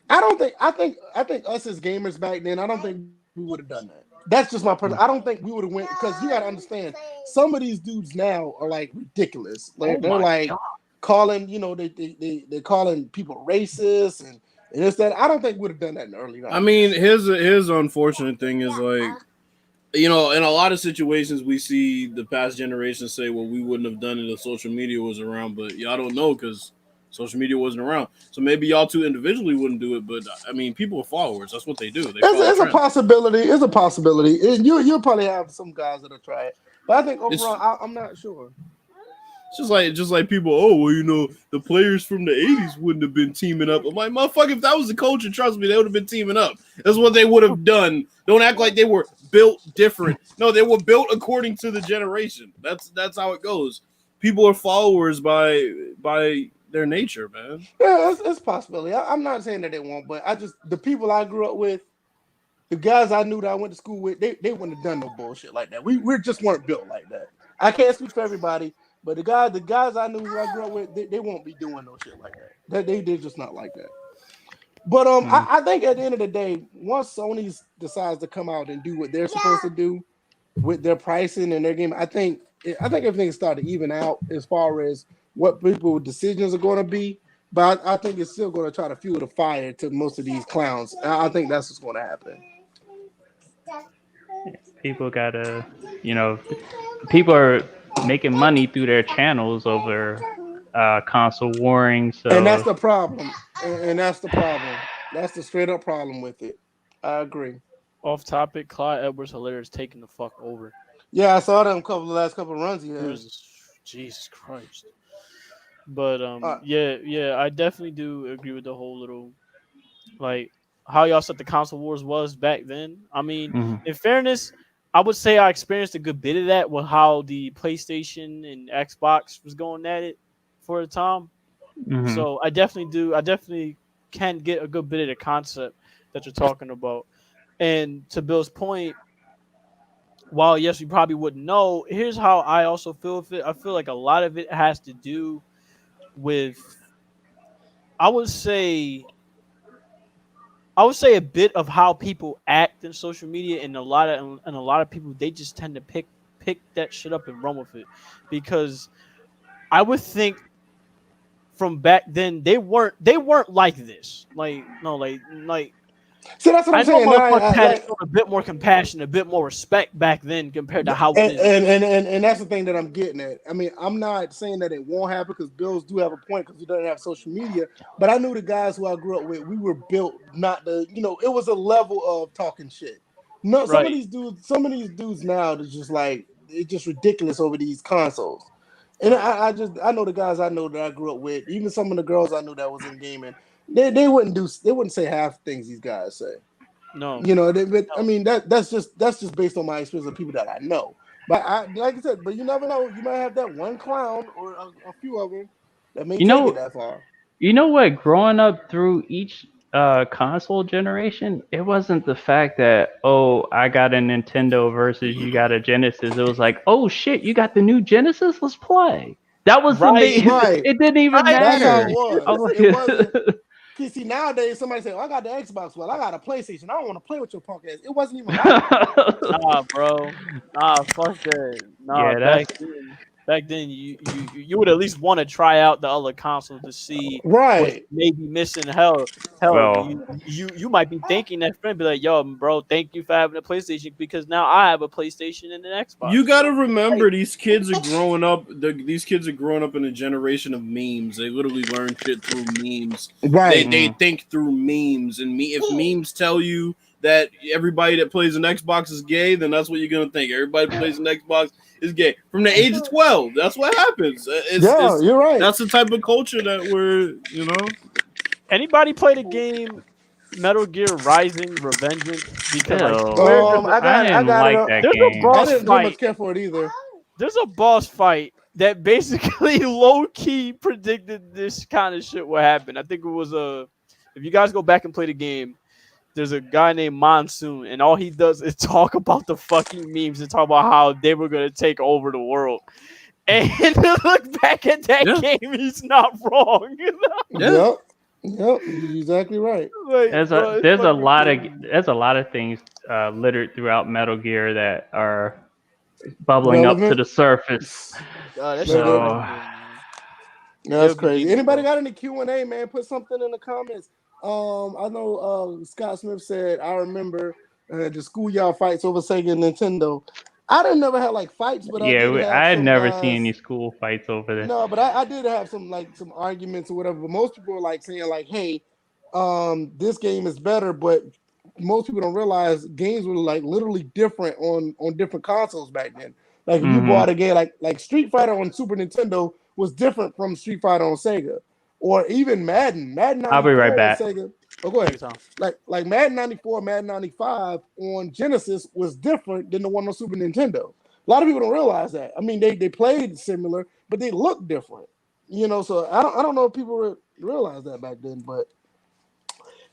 I don't think. I think us as gamers back then. I don't think we would have done that. That's just my person. I don't think we would have went because you got to understand. Some of these dudes now are like ridiculous. Like Oh they're my like god. calling. They're calling people racist and this that. I don't think we would have done that in the early I mean, 90s. his unfortunate thing is like, in a lot of situations we see the past generation say, "Well, we wouldn't have done it if social media was around," but y'all don't know because Social media wasn't around. So maybe y'all two individually wouldn't do it, but I mean, people with followers, that's what they do. They It's a possibility. It's a possibility. You'll probably have some guys that'll try it, but I think overall, I'm not sure. It's just like people, oh, well, you know, the players from the 80s wouldn't have been teaming up. I'm like, motherfucker, if that was the culture, trust me, they would have been teaming up. That's what they would have done. Don't act like they were built different. No, they were built according to the generation. That's how it goes. People are followers by their nature, man. Yeah, it's a possibility. I'm not saying that they won't, but the people I grew up with, the guys I knew that I went to school with, they wouldn't have done no bullshit like that. We just weren't built like that. I can't speak for everybody, but the guys I knew who I grew up with, they won't be doing no shit like that. They're just not like that. But I think at the end of the day, once Sony decides to come out and do what they're supposed to do with their pricing and their game, I think everything started to even out as far as what people's decisions are going to be. But I think it's still going to try to fuel the fire to most of these clowns. I think that's what's going to happen. People gotta, people are making money through their channels over console warring. So, and that's the problem. And that's the problem. That's the straight up problem with it. I agree. Off topic, Clyde Edwards-Helaire is taking the fuck over. Yeah, I saw them the last couple of runs he had. Jesus Christ. But yeah, I definitely do agree with the whole little, like, how y'all said the console wars was back then. I mean, in fairness, I would say I experienced a good bit of that with how the PlayStation and Xbox was going at it for a time. So I definitely can get a good bit of the concept that you're talking about. And to Bill's point, while yes, we probably wouldn't know, here's how I also feel with it. I feel like a lot of it has to do with, I would say a bit of how people act in social media, and a lot of people, they just tend to pick that shit up and run with it, because I would think from back then they weren't like this. Like So that's what I'm saying. Had a bit more compassion, a bit more respect back then compared to how it is. And that's the thing that I'm getting at. I mean, I'm not saying that it won't happen, because Bills do have a point, because we don't have social media. But I knew the guys who I grew up with, we were built not to, it was a level of talking shit. No, some of these dudes now, they're just like, it's just ridiculous over these consoles. And I know the guys I know that I grew up with, even some of the girls I knew that was in gaming, they wouldn't say half things these guys say. No, I mean that's just based on my experience of people that I know. But like I said, but you never know. You might have that one clown or a few of them that may take it that far. You know what? Growing up through each console generation, it wasn't the fact that, oh, I got a Nintendo versus you got a Genesis. It was like, oh shit, you got the new Genesis? Let's play. That was right. It didn't even matter. That's how it was. It wasn't. See, nowadays somebody say, "Oh, I got the Xbox." Well, I got a PlayStation. I don't want to play with your punk ass. It wasn't even. Nah, bro. Nah, fuck that. Nah, yeah, back then you would at least want to try out the other console to see right. Maybe missing. Hell, you might be thinking that friend be like, "Yo, bro, thank you for having a PlayStation, because now I have a PlayStation and an Xbox." You got to remember, these kids are growing up. These kids are growing up in a generation of memes. They literally learn shit through memes. Right. They think through memes, and if memes tell you that everybody that plays an Xbox is gay, then that's what you're gonna think. Everybody that plays an Xbox is gay from the age of 12. That's what happens. You're right. That's the type of culture that we're, Anybody play the game Metal Gear Rising: Revengeance? Because I didn't like that game. I didn't do much care for it either. There's a boss fight that basically low key predicted this kind of shit would happen. I think it was if you guys go back and play the game, there's a guy named Monsoon, and all he does is talk about the fucking memes and talk about how they were gonna take over the world. And look back at that game, he's not wrong. Yep, you're exactly right. There's a lot of things littered throughout Metal Gear that are bubbling up to the surface. That's crazy. Anybody got any Q&A, man? Put something in the comments. I know Scott Smith said, I remember the schoolyard fights over Sega and Nintendo. I didn't never have like fights, but I did have I had some never seen guys. any school fights over there. No, but I did have some arguments or whatever. But most people are like saying like, "Hey, this game is better," but most people don't realize games were like literally different on different consoles back then. Like if you bought a game like Street Fighter on Super Nintendo was different from Street Fighter on Sega, or even Madden 94 I'll be right on back. Sega. Oh, go ahead. Like Madden 94, Madden 95 on Genesis was different than the one on Super Nintendo. A lot of people don't realize that. I mean, they played similar, but they look different. You know, so I don't know if people realize that back then, but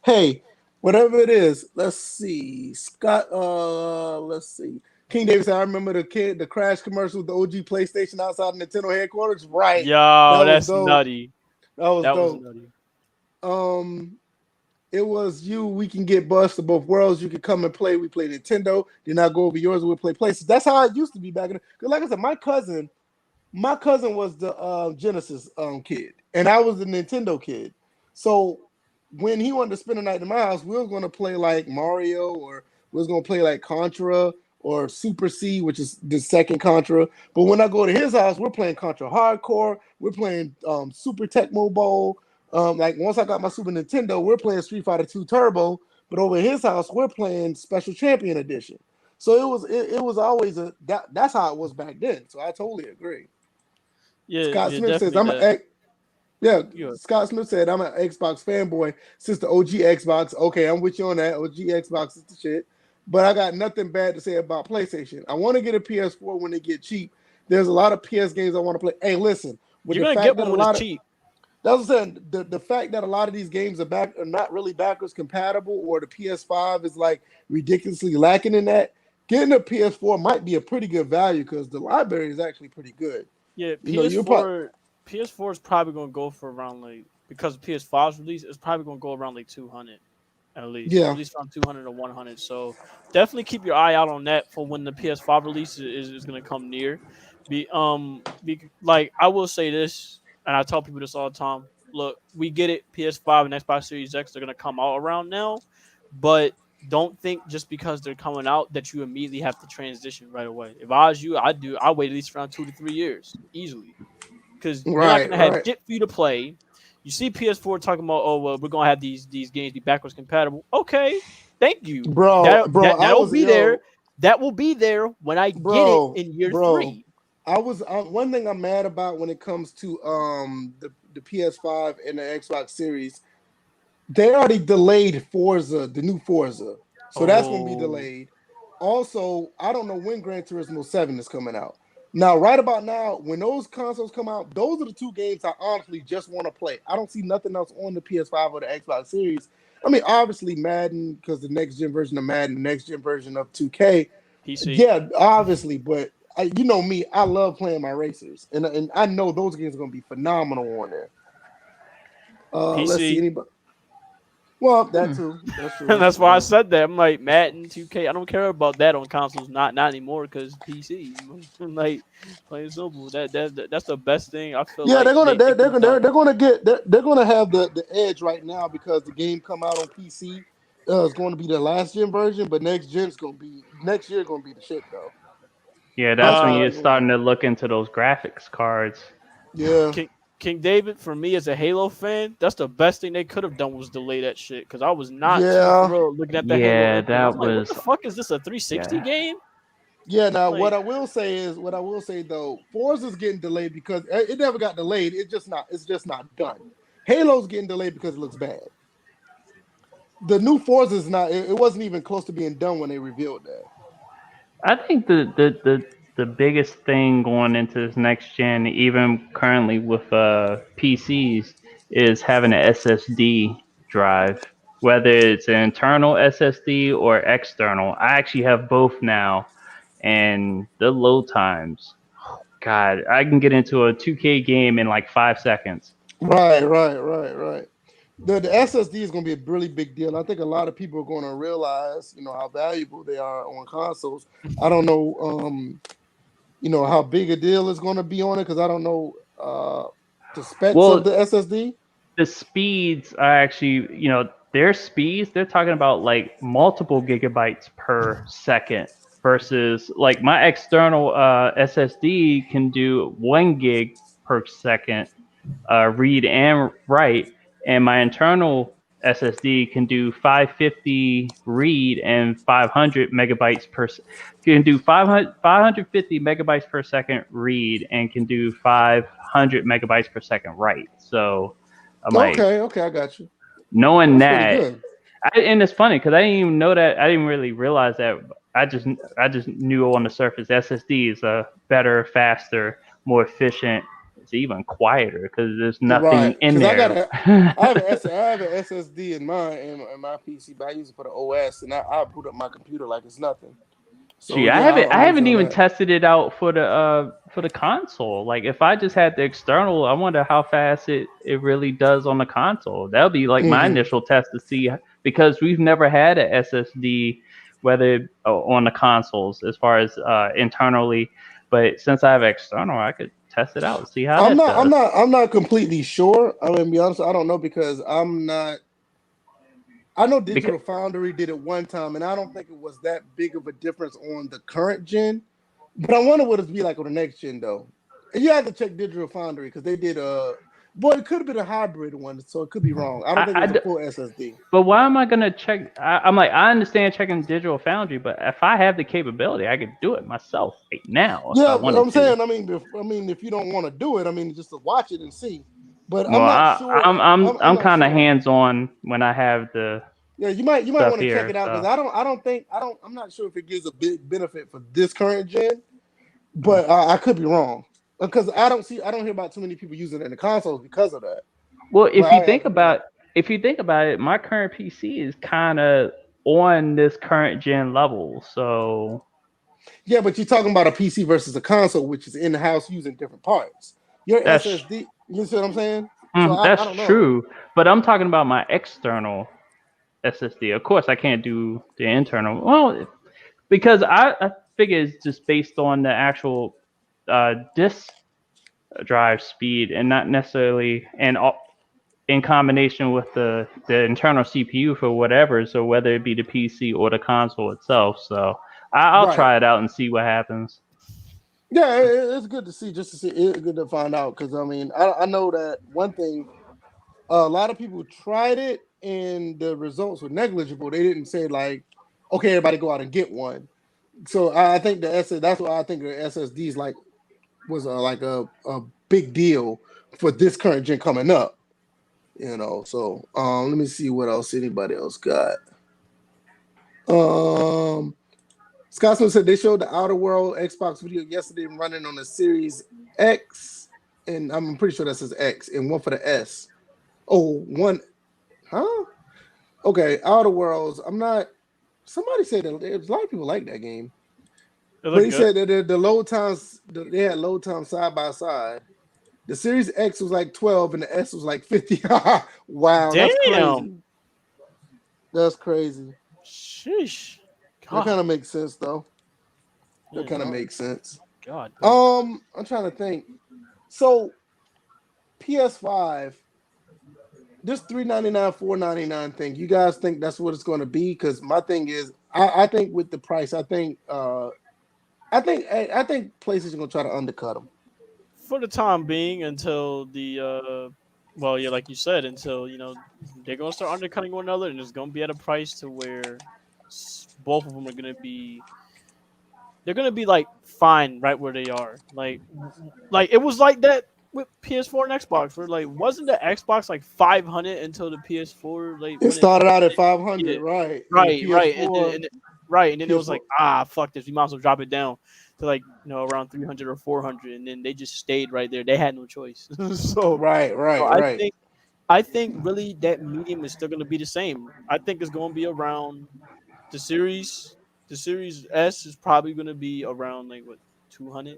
hey, whatever it is, let's see. Scott, let's see. King Davis, I remember the crash commercial with the OG PlayStation outside Nintendo headquarters. Right. Yo, that's nutty. That was dope. Was nutty. It was you. We can get bust of both worlds. You can come and play. We play Nintendo. Then I go over yours. We'll play places. That's how it used to be back then. Because like I said, my cousin was the Genesis kid, and I was the Nintendo kid. So when he wanted to spend the night in my house, we were going to play like Mario, or we was going to play like Contra or Super C, which is the second Contra. But when I go to his house, we're playing Contra Hardcore. We're playing Super Tecmo Bowl. Like once I got my Super Nintendo, we're playing Street Fighter 2 Turbo. But over at his house, we're playing Special Champion Edition. So it was always that's how it was back then. So I totally agree. Yeah, Scott Smith says Scott Smith said I'm an Xbox fanboy since the OG Xbox. Okay, I'm with you on that. OG Xbox is the shit. But I got nothing bad to say about PlayStation. I want to get a PS4 when they get cheap. There's a lot of PS games I want to play. Hey, listen, with you're the gonna fact get that one when it's cheap. That's what I'm saying. The fact that a lot of these games are not really backwards compatible, or the PS5 is like ridiculously lacking in that. Getting a PS4 might be a pretty good value because the library is actually pretty good. Yeah, PS4 is probably gonna go for around like, because PS5's release, it's probably gonna go around like 200 at least. Yeah, at least around 200 or 100. So definitely keep your eye out on that for when the PS5 release is gonna come near. Like I will say this, and I tell people this all the time. Look, we get it. PS5 and Xbox Series X are gonna come out around now, but don't think just because they're coming out that you immediately have to transition right away. If I was you, I wait at least around 2 to 3 years easily, because you're not gonna have shit for you to play. You see PS4 talking about, oh well, we're gonna have these games be backwards compatible. Okay, thank you, that'll be there. That will be there when I get it in year 3. One thing I'm mad about when it comes to the PS5 and the Xbox Series, they already delayed Forza, the new Forza, so that's gonna be delayed. Also, I don't know when Gran Turismo 7 is coming out. Now, right about now, when those consoles come out, those are the two games I honestly just want to play. I don't see nothing else on the PS5 or the Xbox Series. I mean, obviously Madden, because the next gen version of Madden, the next gen version of 2K. PC. Yeah, obviously, but you know me, I love playing my racers, and I know those games are going to be phenomenal on there. PC. Let's see anybody. Well, that too. That's true. That's why I said that. I'm like, Madden, 2K. I don't care about that on consoles. Not anymore, because PC. Like, plain simple. That's the best thing. I feel. Yeah, like they're gonna have the edge right now because the game come out on PC. It's going to be the last gen version, but next year gonna be the shit though. Yeah, that's when you're starting to look into those graphics cards. Yeah. King David, for me as a Halo fan, that's the best thing they could have done was delay that shit, because I was not too thrilled looking at the Halo. Yeah, that was. What the fuck is this, a 360 game? Yeah. Now, what I will say though, Forza's getting delayed because it never got delayed. It's just not done. Halo's getting delayed because it looks bad. The new Forza's not. It wasn't even close to being done when they revealed that. I think the biggest thing going into this next gen, even currently with PCs, is having an SSD drive, whether it's an internal SSD or external. I actually have both now, and the load times, God, I can get into a 2K game in like 5 seconds. Right. The SSD is going to be a really big deal. I think a lot of people are going to realize, how valuable they are on consoles. I don't know, how big a deal is going to be on it, because I don't know the specs of the SSD. The speeds are actually, their speeds, they're talking about like multiple gigabytes per second. versus like my external SSD can do 1 gig per second read and write, and my internal SSD can do 550 read and 500 megabytes per can do 550 megabytes per second read and can do 500 megabytes per second write. So I'm like, Okay, I got you. knowing That's pretty that, good. and it's funny because I didn't even know that. I didn't really realize that. I just knew on the surface SSD is a better, faster, more efficient. It's even quieter because there's nothing Right, in because there. I have an SSD in mine in my PC, but I use it for the OS, and I boot up my computer like it's nothing. So Gee, yeah, I I'm with haven't you on even that. tested it out for the console. Like if I just had the external, I wonder how fast it really does on the console. That'll be like my Hmm. initial test to see, because we've never had a SSD whether on the consoles as far as internally. But since I have external, I could test it out and see how that does. I'm not completely sure. I'm gonna be honest. I don't know because I'm not. I know Because Digital Foundry did it one time, and I don't think it was that big of a difference on the current gen. But I wonder what it'd be like on the next gen, though. And you have to check Digital Foundry because they did a. Boy, it could have been a hybrid one, so it could be wrong. I don't think it was a I, full SSD. but why am I gonna check? I'm like, I understand checking Digital Foundry, but if I have the capability, I could do it myself right now if I Yeah, but wanted I'm to. saying, I mean, if you don't want to do it, I mean, just to watch it and see. But Well, I'm not sure. I'm I'm not kind of sure. hands on when I have the Yeah, you might stuff want to check here. it out because So I'm not sure if it gives a big benefit for this current gen, mm. but I could be wrong because I don't hear about too many people using it in the consoles because of that. Well, But I could be wrong. if you think about it, my current PC is kind of on this current gen level. So Yeah, but you're talking about a PC versus a console, which is in the house using different parts. Your that's SSD, you see what I'm saying? So I that's don't know. true. But I'm talking about my external SSD. Of course, I can't do the internal. Well, because I figure it's just based on the actual disk drive speed and not necessarily in combination with the internal CPU for whatever. So whether it be the PC or the console itself. So I'll Right. try it out and see what happens. Yeah, it's good to see, just to see. It's good to find out because I mean, I know that one thing. A lot of people tried it and the results were negligible. They didn't say like, okay, everybody go out and get one. So I think that's why I think the SSDs like was like a big deal for this current gen coming up. So let me see what else anybody else got. Um, Scotsman said they showed the Outer World Xbox video yesterday running on the Series X, and I'm pretty sure that says X, and one for the S. Oh, one, huh? Okay, Outer Worlds. I'm not. Somebody said that there's a lot of people like that game, It but looked he good. said that the load times they had load times side by side. The Series X was like 12 and the S was like 50. Wow, that's Damn. crazy. That's crazy. Sheesh. That God. kind of makes sense though. That Yeah, kind of no. makes sense. God. But I'm trying to think. So PS5, this $399, $499 thing, you guys think that's what it's going to be? Because my thing is, I think with the price, I think PlayStation gonna try to undercut them. for the time being, until the well, yeah, like you said, until they're gonna start undercutting one another, and it's gonna be at a price to where both of them are gonna be. They're gonna be like fine right where they are. Like it was like that with PS4 and Xbox. Where like wasn't the Xbox like 500 until the PS4 like It when it started out at yeah 500, right? And the right PS4, right and then it was PS4, like fuck this, we might as well drop it down to like around 300 or 400, and then they just stayed right there. They had no choice. so right, so right, I right. think I think really that medium is still gonna be the same. I think it's gonna be around the series. The Series S is probably gonna be around like what 200,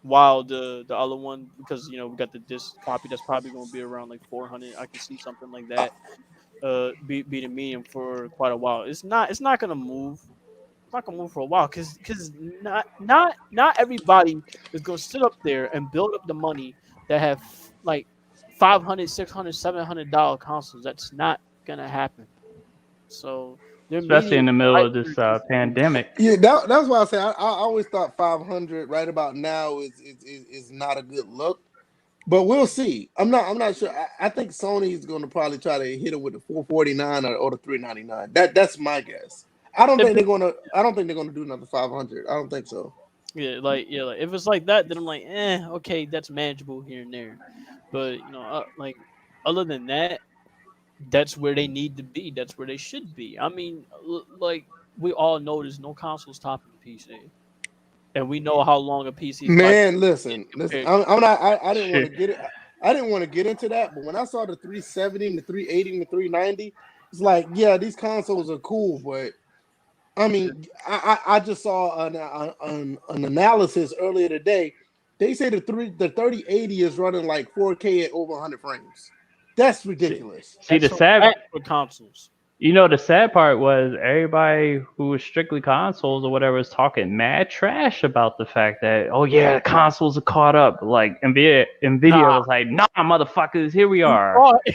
while the other one, because we got the disc copy, that's probably gonna be around like 400. I can see something like Uh, that be the medium for quite a while. It's not gonna move. It's not gonna move for a while because not everybody is gonna sit up there and build up the money that have like 500, $600, $700 consoles. That's not gonna happen. So they're especially in the meeting middle right of this where it pandemic. Yeah, that's why I say I always thought 500 right about now is not a good look. But we'll see. I'm not sure. I think Sony is going to probably try to hit it with the 449 or the 399. That's my guess. I don't think needs. they're going to. I don't think they're going to do another 500. I don't think so. Like if it's like that, then I'm like, okay, that's manageable here and there. But like other than that, that's where they need to be. That's where they should be. I mean, like we all know there's no consoles topping the PC, and we know how long a PC's life Man, is listen. compared. I'm not. I didn't want to Shit. get it. I didn't want to get into that. But when I saw the 370 and the 380 and the 390, it's like, yeah, these consoles are cool. But I mean, I just saw an analysis earlier today. They say the 3080 is running like 4K at over 100 frames. That's ridiculous. See, That's the so sad, bad for consoles. the sad part was everybody who was strictly consoles or whatever was talking mad trash about the fact that, oh yeah, the consoles are caught up. Like Nvidia Nah. was like, nah, motherfuckers, here we are. Right.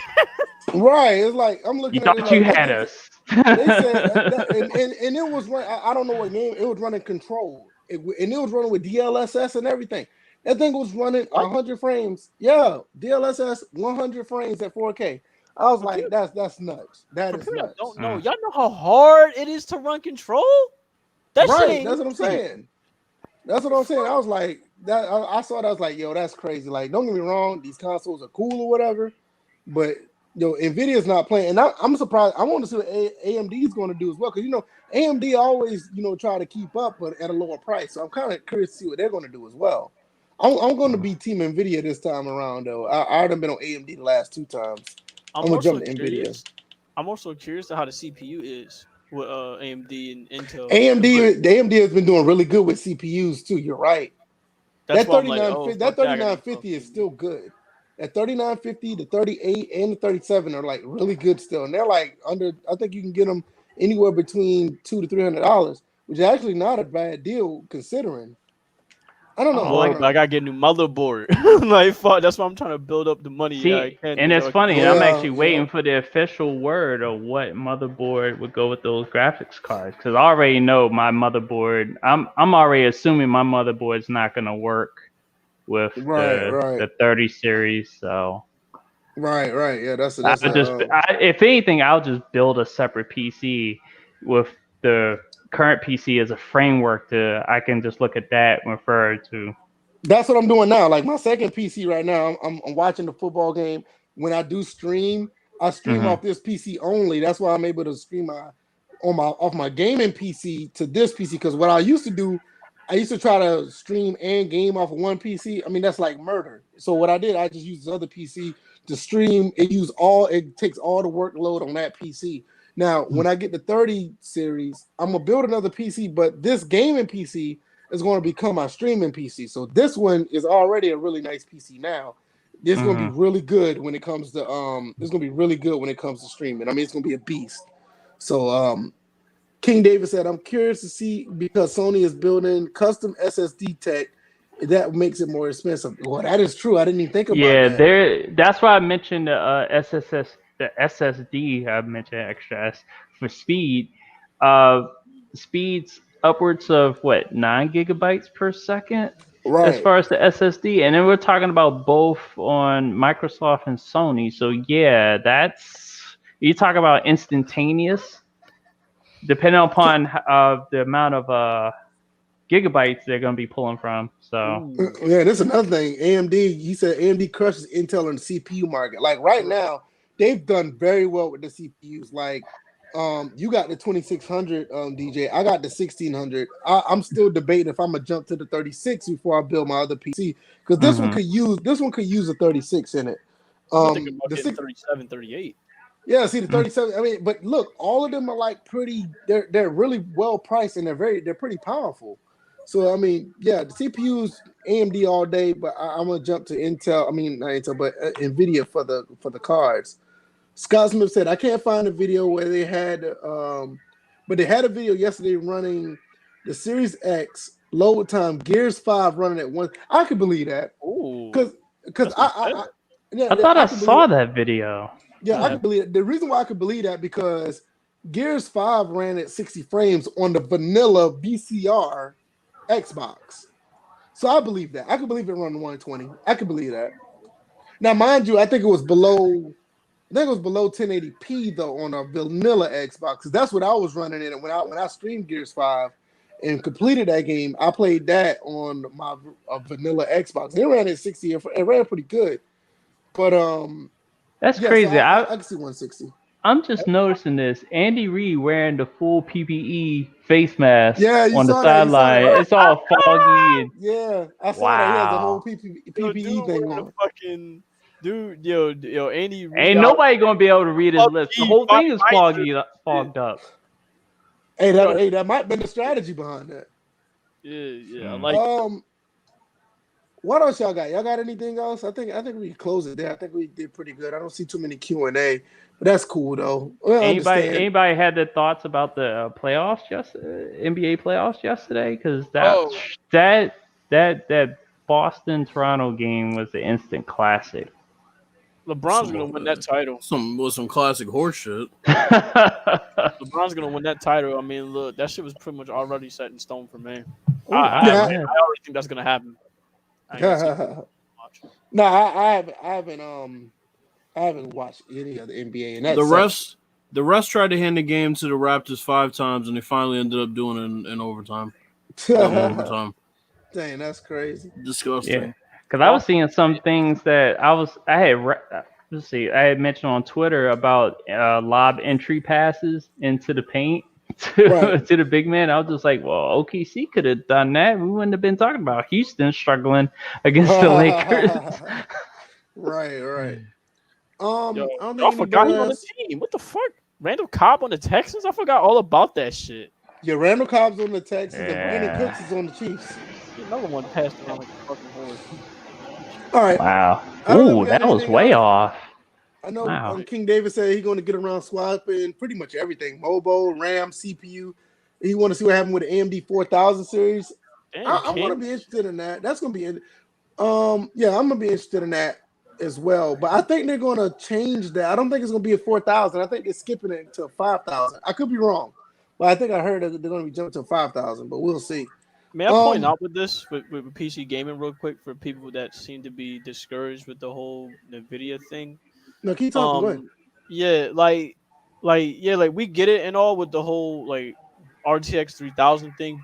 Right. It's like I'm You looking at it thought you like had us. they said that and it was running. I don't know what game it was running. Control and it was running with DLSS and everything. That thing was running What? 100 frames. Yeah, DLSS 100 frames at 4K. I was For like, people, that's nuts. That for is people that nuts. don't know, y'all know how hard it is to run Control. That shit Right. ain't That's what I'm easy. saying. That's what I'm saying. I was like, that. I saw that. I was like, yo, that's crazy. Like, don't get me wrong, these consoles are cool or whatever, but Nvidia's not playing. And I'm surprised. I want to see what AMD is going to do as well, because AMD always try to keep up, but at a lower price. So I'm kind of curious to see what they're going to do as well. I'm going to be Team Nvidia this time around, though. I already been on AMD the last 2 times. I'm going to jump to Nvidia. I'm also curious to how the CPU is with AMD and Intel. The AMD has been doing really good with CPUs too. You're right. That's That why I'm like, oh, fuck that, I gotta 3950 is still good. That 3950, the 38, and the 37 are like really good still, and they're like under. I think you can get them anywhere between $200 to $300, which is actually not a bad deal considering. I don't know. Boy, but I gotta get a new motherboard. Like, fuck, that's why I'm trying to build up the money. See, and it's funny. Yeah, I'm actually yeah. waiting for the official word of what motherboard would go with those graphics cards, because I already know my motherboard. I'm already assuming my motherboard's not gonna work with the 30 series. So Right. Yeah, that's if anything, I'll just build a separate PC with the current PC as a framework I can just look at that and refer to. That's what I'm doing now. Like my second PC right now, I'm watching the football game. When I do stream, I stream off this PC only. That's why I'm able to stream off my gaming PC to this PC. Because what I used to do, I used to try to stream and game off of one PC. I mean, that's like murder. So what I did, I just used this other PC to stream. It takes all the workload on that PC. Now, when I get the 30 series, I'm gonna build another PC, but this gaming PC is going to become my streaming PC. So this one is already a really nice PC now. It's going to be really good when it comes to it's going to be really good when it comes to streaming. I mean, it's going to be a beast. So King David said, I'm curious to see, because Sony is building custom SSD tech that makes it more expensive. Well, that is true. I didn't even think about that. Yeah, that's why I mentioned the SSD. I mentioned extra S for speed. Speeds upwards of 9 gigabytes per second, as far as the SSD, and then we're talking about both on Microsoft and Sony. So yeah, you talk about instantaneous, depending upon the amount of gigabytes they're going to be pulling from. So yeah, this is another thing. AMD, he said AMD crushes Intel in the CPU market. Like right now, they've done very well with the CPUs. Like you got the 2600 DJ, I got the 1600. I'm still debating if I'm gonna jump to the 36 before I build my other PC, because this one could use a 36 in it. The 37, 38. Yeah, see the 37. I mean, but look, all of them are like pretty. They're really well priced, and they're pretty powerful. So I mean, yeah, the CPUs AMD all day, but I'm gonna jump to Intel. I mean, not Intel, but Nvidia for the cards. Scott Smith said, I can't find a video where they had, but they had a video yesterday running the Series X load time Gears 5 running at once. I could believe that. Because I thought I saw that video. Yeah, I could believe it. The reason why I could believe that, because Gears 5 ran at 60 frames on the vanilla VCR Xbox. So I believe that. I could believe it run 120. I could believe that. Now, mind you, I think it was below 1080p though on a vanilla Xbox. Because that's what I was running in. And when I streamed Gears 5 and completed that game, I played that on my vanilla Xbox. It ran at 60. It ran pretty good. But that's yeah, crazy. so I can see 160. I'm just noticing this. Andy Reid wearing the full PPE face mask on the sideline. It's all foggy and yeah, I saw that. He has a whole PPE thing on. Fucking dude, yo, Andy Reid. Ain't nobody gonna be able to read his lips. The whole thing is fogged up. Hey, that might have been the strategy behind that. Yeah, I like. What else y'all got? Y'all got anything else? I think we can close it there. I think we did pretty good. I don't see too many Q&A, but that's cool though. Anybody had their thoughts about the playoffs NBA playoffs yesterday? Because that Boston Toronto game was an instant classic. LeBron's gonna win that title. Some classic horse shit. LeBron's gonna win that title. I mean, look, that shit was pretty much already set in stone for me. I already think that's gonna happen. No, I haven't watched any of the NBA. And the rest tried to hand the game to the Raptors 5 times, and they finally ended up doing it in overtime. Dang, that's crazy. Disgusting. Yeah, because I was seeing some things that I had mentioned on Twitter about lob entry passes into the paint. To the big man. I was just like, well, OKC could have done that. We wouldn't have been talking about Houston struggling against the Lakers. Right. I forgot he on the team. What the fuck? Randall Cobb on the Texans? I forgot all about that shit. Yeah, Randall Cobb's on the Texans and Brandon Cooks is on the Chiefs. Another one passed around like a fucking horse. All right. Wow. Ooh, that was way off. I know King David said he's going to get around swapping pretty much everything. Mobile, RAM, CPU. He want to see what happened with the AMD 4000 series. I'm going to be interested in that. That's going to be I'm going to be interested in that as well. But I think they're going to change that. I don't think it's going to be a 4000. I think they're skipping it to 5000. I could be wrong. But I think I heard that they're going to be jumping to 5,000, but we'll see. May I point out with this, with PC gaming real quick for people that seem to be discouraged with the whole NVIDIA thing? No, keep talking. Yeah, like we get it and all with the whole like RTX 3000 thing,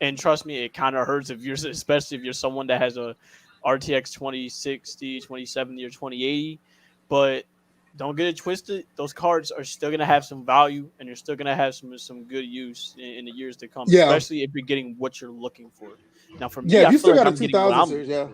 and trust me, it kind of hurts especially if you're someone that has a RTX 2060, 2070, or 2080. But don't get it twisted; those cards are still gonna have some value, and you're still gonna have some good use in the years to come. Yeah. Especially if you're getting what you're looking for. Now, for me, if you still got a 2000 series,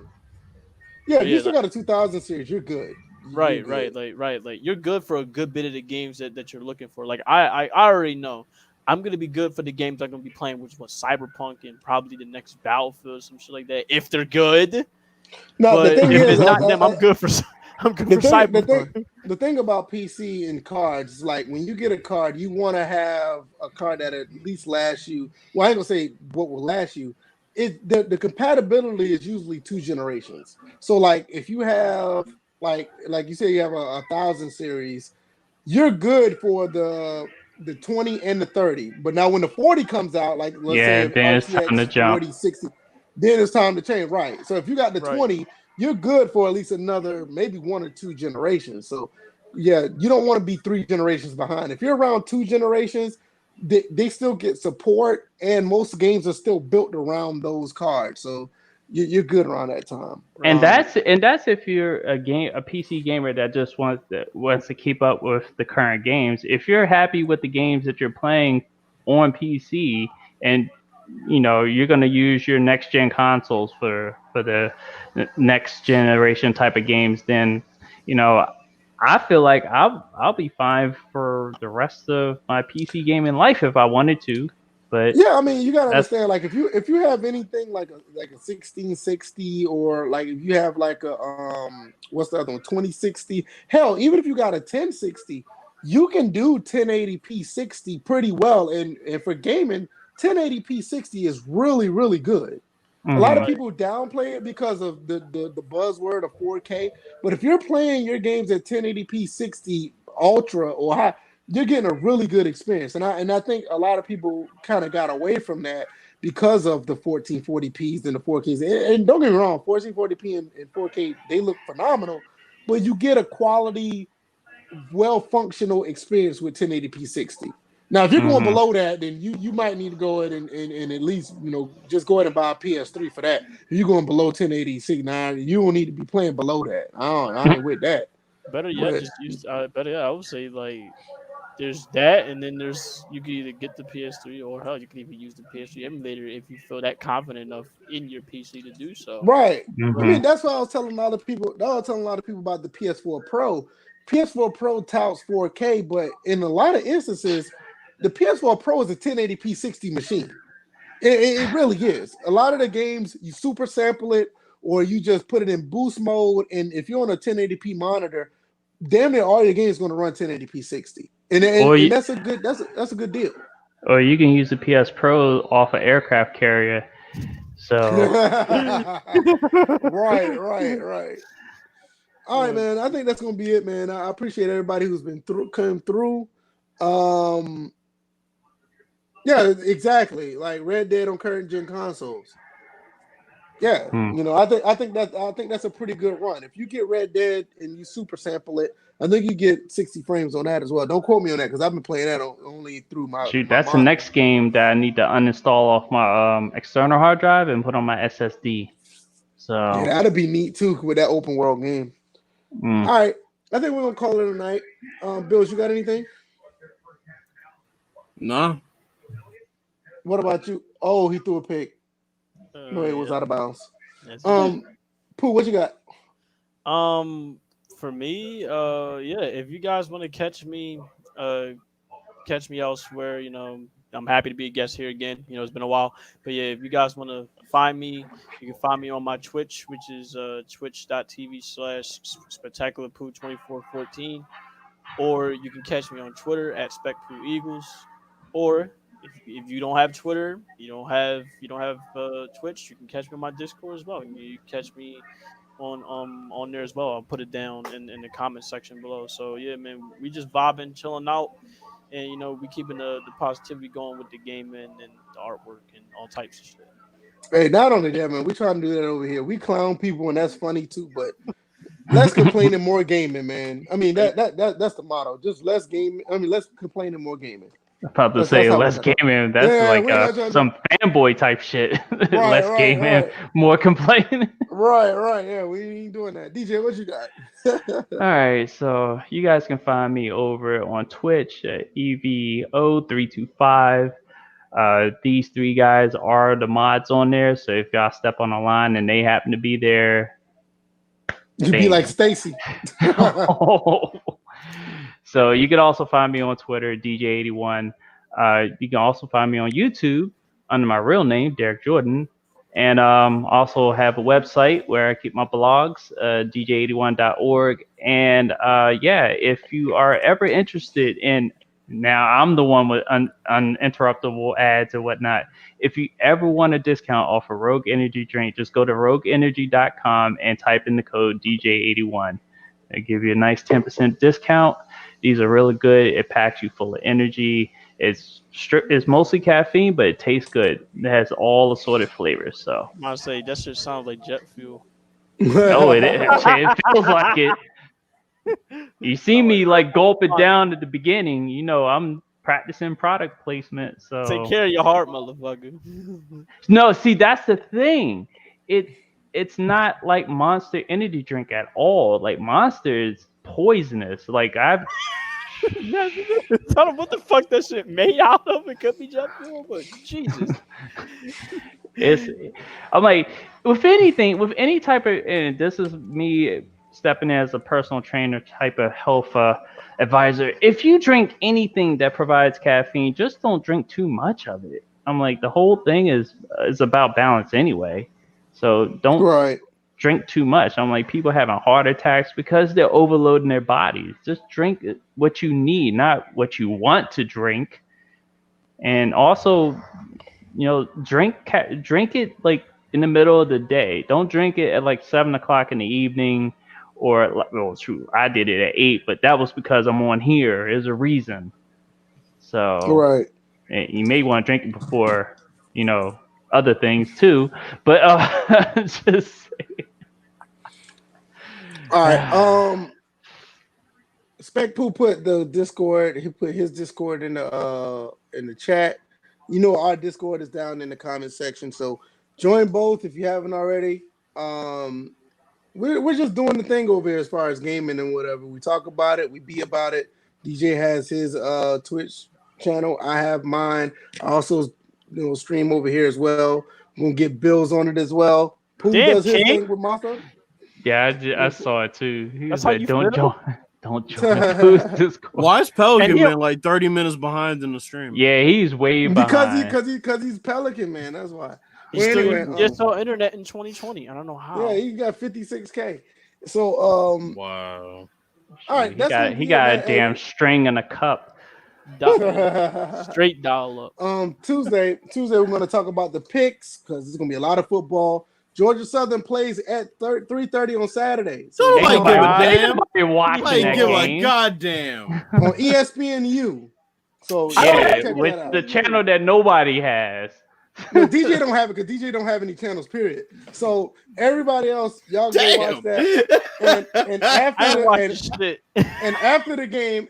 if you still got a 2000 series, you're good. Right. Like you're good for a good bit of the games that you're looking for. Like I already know I'm gonna be good for the games I'm gonna be playing, which was Cyberpunk and probably the next Battlefield, some shit like that. If they're good, the thing if is, it's not them, I'm good for Cyberpunk. The thing about PC and cards is like when you get a card, you want to have a card that at least lasts you. Well, I ain't gonna say what will last you. The compatibility is usually 2 generations. So like if you have like you say you have a 1000 series, you're good for the 20 and the 30. But now when the 40 comes out, like let's say then it's time to jump. 40, 60, then it's time to change. Right. So if you got the 20, you're good for at least another maybe 1 or 2 generations. So yeah, you don't want to be 3 generations behind. If you're around 2 generations, they still get support, and most games are still built around those cards. So you're good around that time. And that's if you're a PC gamer that just wants to keep up with the current games. If you're happy with the games that you're playing on PC, and you're going to use your next gen consoles for the next generation type of games, then I feel like I'll be fine for the rest of my PC gaming life if I wanted to. But yeah, I mean, you gotta understand, like if you have anything like a 1660, or like if you have like a what's the other one, 2060, hell, even if you got a 1060, you can do 1080p 60 pretty well, and for gaming, 1080p 60 is really, really good. A lot of people downplay it because of the buzzword of 4K, but if you're playing your games at 1080p 60 ultra or high, you're getting a really good experience. And I think a lot of people kind of got away from that because of the 1440p's and the 4Ks. And don't get me wrong, 1440p and 4K, they look phenomenal, but you get a quality, well-functional experience with 1080p 60. Now, if you're going below that, then you might need to go ahead and at least, just go ahead and buy a PS3 for that. If you're going below 1080 69, you don't need to be playing below that. I ain't with that. Better yet, just use. Better yet, I would say like there's that, and then you can either get the PS3 or hell, you can even use the PS3 emulator if you feel that confident enough in your PC to do so. Right. I mean, that's what I was telling a lot of people. I was telling a lot of people about the PS4 Pro. PS4 Pro touts 4K, but in a lot of instances, the PS4 Pro is a 1080p 60 machine. It really is. A lot of the games, you super sample it or you just put it in boost mode. And if you're on a 1080p monitor, damn near all your games going to run 1080p 60. And that's a good deal. Or you can use the PS Pro off an aircraft carrier. So right. All right, man. I think that's gonna be it, man. I appreciate everybody who's been come through. Yeah, exactly. Like Red Dead on current gen consoles. Yeah, I think that's a pretty good run. If you get Red Dead and you super sample it, I think you get 60 frames on that as well. Don't quote me on that because I've been playing that only through my. Shoot, that's the next game that I need to uninstall off my external hard drive and put on my SSD. So yeah, that'd be neat too with that open world game. All right, I think we're gonna call it a night. Bills, you got anything? Nah. What about you? Oh, he threw a pick. No, it was out of bounds. Pooh, what you got? For me, if you guys want to catch me elsewhere, I'm happy to be a guest here again. It's been a while, but yeah, if you guys want to find me, you can find me on my Twitch, which is twitch.tv/spectacularpoo2414, or you can catch me on Twitter at Spectpooheagles, or if you don't have Twitter, you don't have Twitch, you can catch me on my Discord as well. You can catch me on there as well. I'll put it down in the comment section below. So yeah, man, we just vibing, chilling out, and we keeping the positivity going with the gaming and the artwork and all types of shit. Hey, not only that, man, we trying to do that over here. We clown people, and that's funny too. But less complaining, more gaming, man. I mean that's the motto. Just less gaming. I mean, less complaining, more gaming. I'm about to say less gaming. That's some fanboy type shit. Less gaming, more complaining. Right. Yeah, we ain't doing that. DJ, what you got? All right, so you guys can find me over on Twitch at EVO325. These three guys are the mods on there, so if y'all step on the line and they happen to be there, you'd be like Stacy. So you can also find me on Twitter, DJ81. You can also find me on YouTube under my real name, Derek Jordan. And also have a website where I keep my blogs, dj81.org. And if you are ever interested in, now I'm the one with uninterruptible ads and whatnot. If you ever want a discount off a Rogue Energy drink, just go to rogueenergy.com and type in the code DJ81. They give you a nice 10% discount. These are really good. It packs you full of energy. It's mostly caffeine, but it tastes good. It has all assorted flavors. So I must say that shit sounds like jet fuel. No, it feels like it. You see me like gulp it down at the beginning. I'm practicing product placement. So take care of your heart, motherfucker. No, see, that's the thing. It's not like Monster energy drink at all. Like Monster is poisonous. Like I've tell them what the fuck that shit made out of. It could be jet fuel, but Jesus. I'm like, with any type of, and this is me stepping in as a personal trainer type of health advisor. If you drink anything that provides caffeine, just don't drink too much of it. I'm like, the whole thing is about balance anyway. So don't drink too much. I'm like, people having heart attacks because they're overloading their bodies. Just drink what you need, not what you want to drink. And also, drink it like in the middle of the day. Don't drink it at like 7:00 in the evening, or true, I did it at 8, but that was because I'm on here. There's a reason. So Right. you may want to drink it before, other things too. But just All right. Specpoo put the Discord. He put his Discord in the chat. Our Discord is down in the comment section. So join both if you haven't already. We're just doing the thing over here as far as gaming and whatever. We talk about it. We be about it. DJ has his Twitch channel. I have mine. I also stream over here as well. We're gonna get Bills on it as well. Pooh does his thing with Martha. Yeah, I saw it too. He That's said, how "Don't you join, don't join Pooh's Discord." Why is Pelican And he- Man like 30 minutes behind in the stream? Yeah, he's way behind. Because he's Pelican Man. That's why. He still Anyway, just saw internet in 2020. I don't know how. Yeah, he got 56K. So Wow. all right, he got a damn string and a cup. Straight dial up. Tuesday we're going to talk about the picks because there's going to be a lot of football. Georgia Southern plays at 3:30 on Saturday. So Nobody give a damn. Nobody watching Nobody that give game. a goddamn. on ESPNU. So Yeah, check with that out. the channel that nobody has. No, DJ don't have it because DJ don't have any channels. Period. So everybody else, y'all go watch that. And after the game,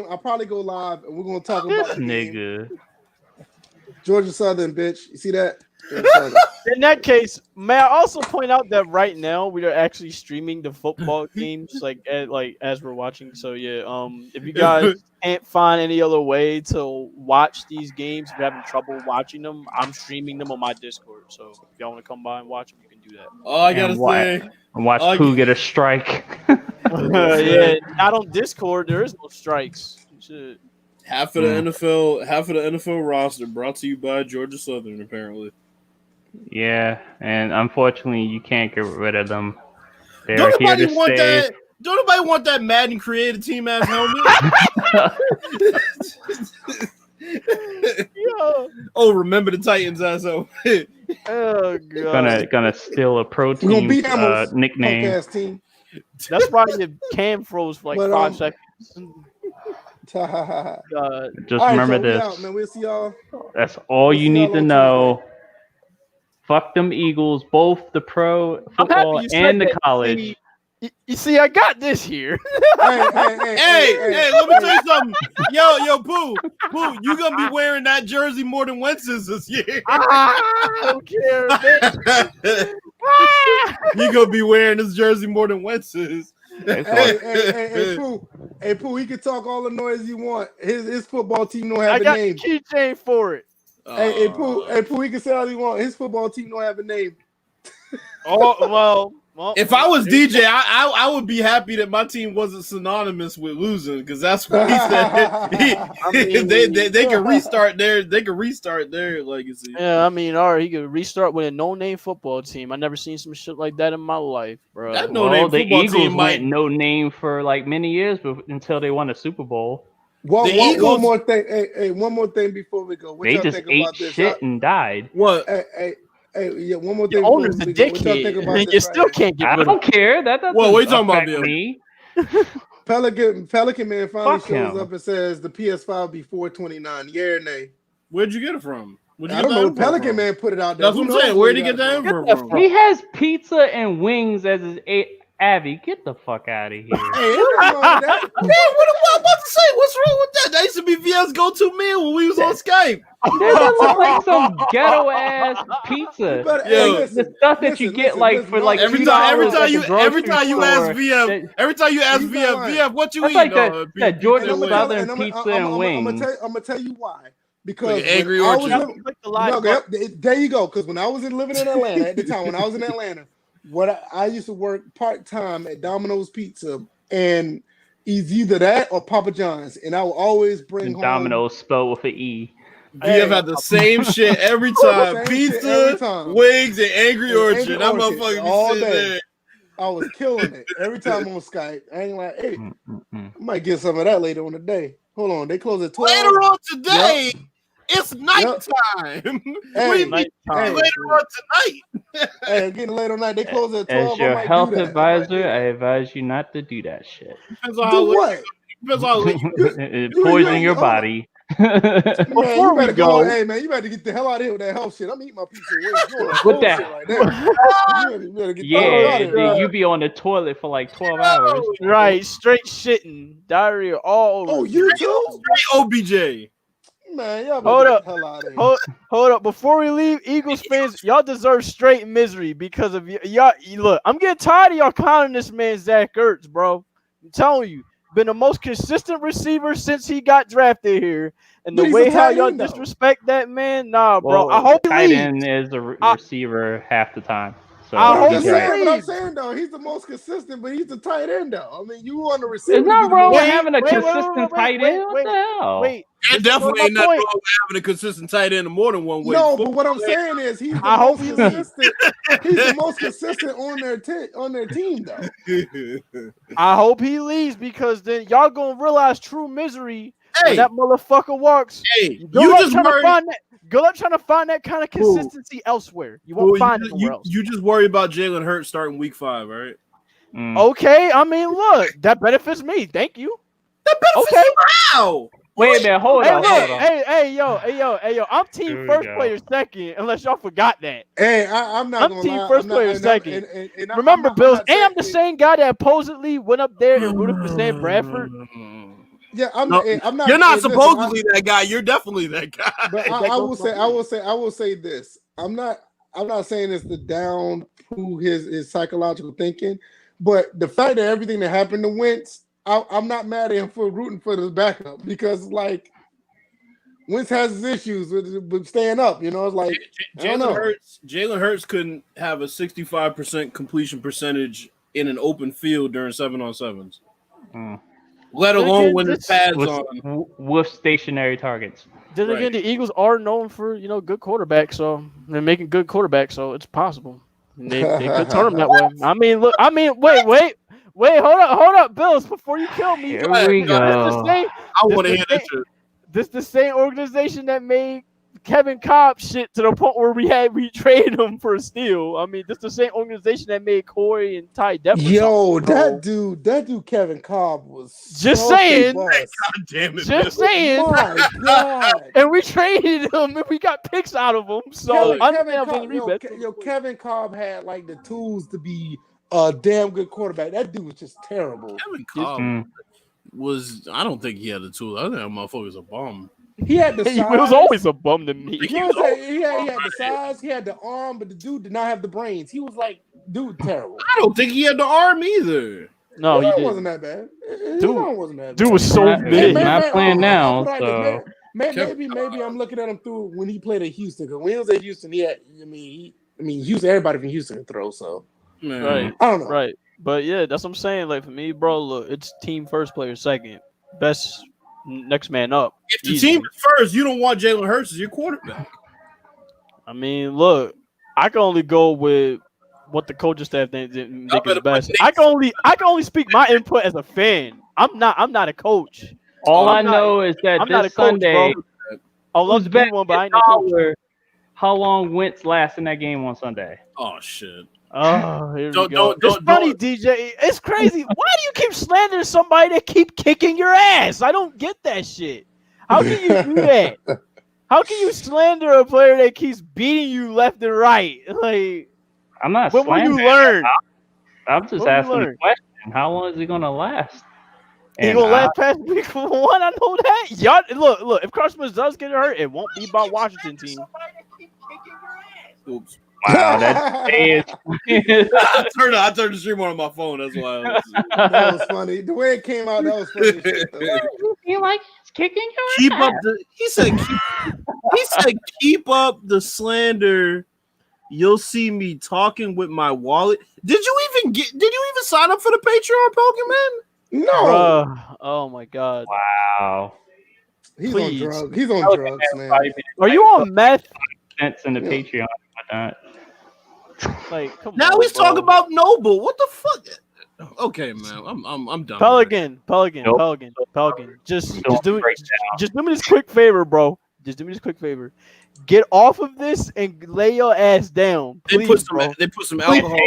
I'll probably go live and we're gonna talk about the nigga. game. Georgia Southern, bitch. You see that? In that case, may I also point out that right now we are actually streaming the football games as we're watching. So yeah, if you guys can't find any other way to watch these games, if you're having trouble watching them, I'm streaming them on my Discord. So if y'all want to come by and watch them, you can do that. All I gotta say, and watch Pooh get a strike. Yeah, not on Discord. There is no strikes. Shit. half of the NFL roster brought to you by Georgia Southern, apparently. Yeah, and unfortunately, you can't get rid of them. They're Don't here nobody to want stay. that? Don't nobody want that Madden creative team ass helmet? Yo. Oh, remember the Titans asshole. Oh god. Gonna steal a pro We're gonna team beat them nickname. podcast team. That's why your cam froze for like 5 seconds. God. Just All right, remember so we this. out, man. We'll see y'all. That's all you see need y'all to on know. Fuck them Eagles, both the pro I'm happy football you said and the that. college. You see, I got this here. Hey, let me tell you something. Yo, Pooh, you gonna be wearing that jersey more than Wentz's this year. I don't care, bitch. You gonna be wearing this jersey more than Wentz's. Hey, Pooh, he can talk all the noise you want. His football team don't have I a got name. the keychain for it. Hey, Pooh, he can say all he want. His football team don't have a name. Oh well. If I was DJ, I would be happy that my team wasn't synonymous with losing, because that's what he said. They can restart their legacy. Yeah, I mean, all right, he could restart with a no-name football team. I never seen some shit like that in my life, bro. That no-name the football Eagles team went might. no name for like many years until they won a Super Bowl. One Eagles- more thing. Hey, one more thing before we go. What They y'all just think ate about this? shit and died. What? Hey, yeah, one more The thing. owner's a before we go. What y'all think dickhead. about You this still right can't get I rid of don't care. That doesn't What are you talking about, affect Bill? me. here? Pelican Man finally Fuck shows him. up and says the PS5 be $429. Yeah or nay? Where'd you get it from? Where'd you I get don't that know. info Pelican from? Man put it out there. That's what Who I'm saying. knows Where'd he where get that got it info from? He has pizza and wings as his Abby. Get the fuck out of here. Hey, ain't nothing wrong with that. Man, what am I about to say? What's wrong with that? That used to be VS go-to meal when we was on Skype. That looks like some ghetto ass pizza. But, Yo, hey, The listen, stuff that you get like for like Every $2 time at the you grocery ask store. VF, every time you ask He's VF, not lying. VF, what you That's eat? like that Georgia and Southern I'm pizza and wings. I'm gonna tell you why. Because Like Angry when I was Orchard. there you go. Because when I was living in Atlanta at the time, when I was in Atlanta, I used to work part-time at Domino's Pizza, and it's either that or Papa John's, and I would always bring home Domino's spelled with an E. VF had the same shit every time. Same shit Pizza, every time. wings, and Angry And Orchard. Angry That Orchard motherfucker all be sitting day. there. I was killing it every time on Skype. I ain't like, hey, Mm-mm-mm. I might get some of that later on the day. Hold on, they close at 12. Later on today, it's nighttime. Hey, We be nighttime. later on tonight. Hey, getting late on night. They close at 12. As your I might health do that. advisor, I advise you not to do that shit. Depends on how Do late. what? Depends on how late. Poison your body. Man, you better go. Hey, man, you better get the hell out of here with that health shit. I'm eating my pizza wings. What that? Right there. You better get the hell out of here. You be on the toilet for like 12 hours. Right, straight shitting, diarrhea, all over. Oh, you too? Straight OBJ. Man, y'all hold up. The hell out of here. Hold up. Before we leave, Eagles fans, y'all deserve straight misery because of y'all. Look, I'm getting tired of y'all clowning this man Zach Ertz, bro. I'm telling you, been the most consistent receiver since he got drafted here. And the way how y'all disrespect that man, nah, bro. I hope he leaves. Tight end is a receiver half the time. So I hope he leaves. leaves. I'm saying though, he's the most consistent, but he's the tight end though. I mean, you want to receive. There's not wrong with having a consistent tight end. What the hell? It definitely ain't nothing wrong with having a consistent tight end more than one way. No, but what I'm saying is he's the most consistent. He's the most consistent on their team though. I hope he leaves because then y'all gonna realize true misery when that motherfucker walks. Hey, Good luck trying to find that kind of consistency elsewhere. You won't find it nowhere else. You just worry about Jalen Hurts starting week 5, right? Okay, I mean, look, that benefits me. Thank you. That benefits you how? Wait a minute, hold on. Hey, yo, I'm team first player second, unless y'all forgot that. Hey, I'm not I'm team first player second. Remember, Bills, and I'm the same guy that supposedly went up there and rooted for Sam Bradford. Yeah, I'm not. You're not supposedly that guy. You're definitely that guy. But I will say this. I'm not saying it's to down who his psychological thinking, but the fact that everything that happened to Wentz, I'm not mad at him for rooting for his backup because like Wentz has his issues with staying up. You know, it's like Jalen Hurts couldn't have a 65% completion percentage in an open field during 7-on-7s. Let alone when the pads on with stationary targets. Then again, the Eagles are known for good quarterbacks, so they're making good quarterbacks, so it's possible. And they could turn them that way. Wait, hold up, Bills, before you kill me. Here we go. I want to hear that shit. This the same organization that made Kevin Cobb shit to the point where we traded him for a steal. I mean, this the same organization that made Corey and Ty Depp. Yo, that dude, Kevin Cobb was just saying. God damn it! Just saying. My God. And we traded him, and we got picks out of him. So Kevin Cobb had like the tools to be a damn good quarterback. That dude was just terrible. Kevin Cobb was. I don't think he had the tools. I think that motherfucker was a bum. He had the size. He was always a bum to me. He had the size, he had the arm, but the dude did not have the brains. He was like, dude, terrible. I don't think he had the arm either. No, he wasn't that bad. Dude was so big. Not playing now. So. Maybe I'm looking at him through when he played at Houston. Because when he was at Houston, Houston. Everybody from Houston can throw. So right, I don't know. Right, but yeah, that's what I'm saying. Like for me, bro, look, it's team first, player second, best. Next man up. If the team is first, you don't want Jalen Hurts as your quarterback. I mean, look, I can only go with what the coaching staff think is best. I can only speak my input as a fan. I'm not a coach. All I know is that this Sunday, I love to bet one, but I ain't no coach. How long Wentz last in that game on Sunday? Oh shit. Oh, here we go. It's funny, DJ. It's crazy. Why do you keep slandering somebody that keep kicking your ass? I don't get that shit. How can you do that? How can you slander a player that keeps beating you left and right? Like, I'm not. What will you learn? I'm just asking the question. How long is he gonna last? He gonna last past week 1. I know that. Y'all, look. If Carson does get hurt, it won't be about Washington team. Oops. Wow, that's I turned the stream on my phone. That's why. That was funny. The way it came out, that was funny. You like kicking your keep ass? Up the. He said keep up the slander. You'll see me talking with my wallet. Did you even sign up for the Patreon, Pokemon? No. Oh my God. Wow. He's on drugs. He's on drugs, man. Are you on meth? Cents in the Patreon and whatnot. Like, come now on, he's talking about Noble. What the fuck? Okay, man. I'm done. Pelican. Just do me this quick favor, bro. Just do me this quick favor. Get off of this and lay your ass down. Please, they put some alcohol.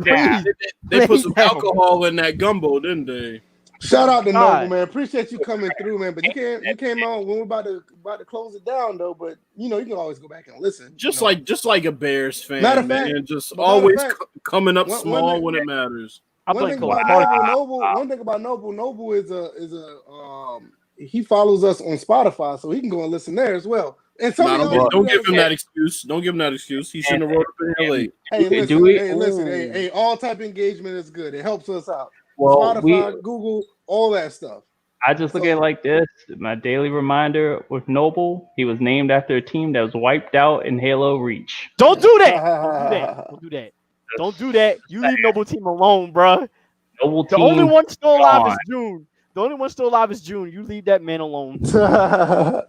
They put some alcohol in that gumbo, didn't they? Shout out to God. Noble, man. Appreciate you coming through, man. But you came on when we're about to close it down though. But you can always go back and listen. Just like a Bears fan, Matter of man. fact, Just but matter of always fact, coming up one small thing- when it matters. I One blame thing Cole about Parker. Noble is he follows us on Spotify, so he can go and listen there as well. And some of y'all Don't give him that excuse. Don't give him that excuse. He shouldn't have wrote up in here late. Hey, listen. Ooh. Hey, all type of engagement is good. It helps us out. Well, Spotify, Google, all that stuff. I just look at it like this. My daily reminder with Noble, he was named after a team that was wiped out in Halo Reach. Don't do that. Don't do that. Don't do that. You leave Noble team alone, bro. Noble The team. only one still alive is gone. June. The only one still alive is June. You leave that man alone. All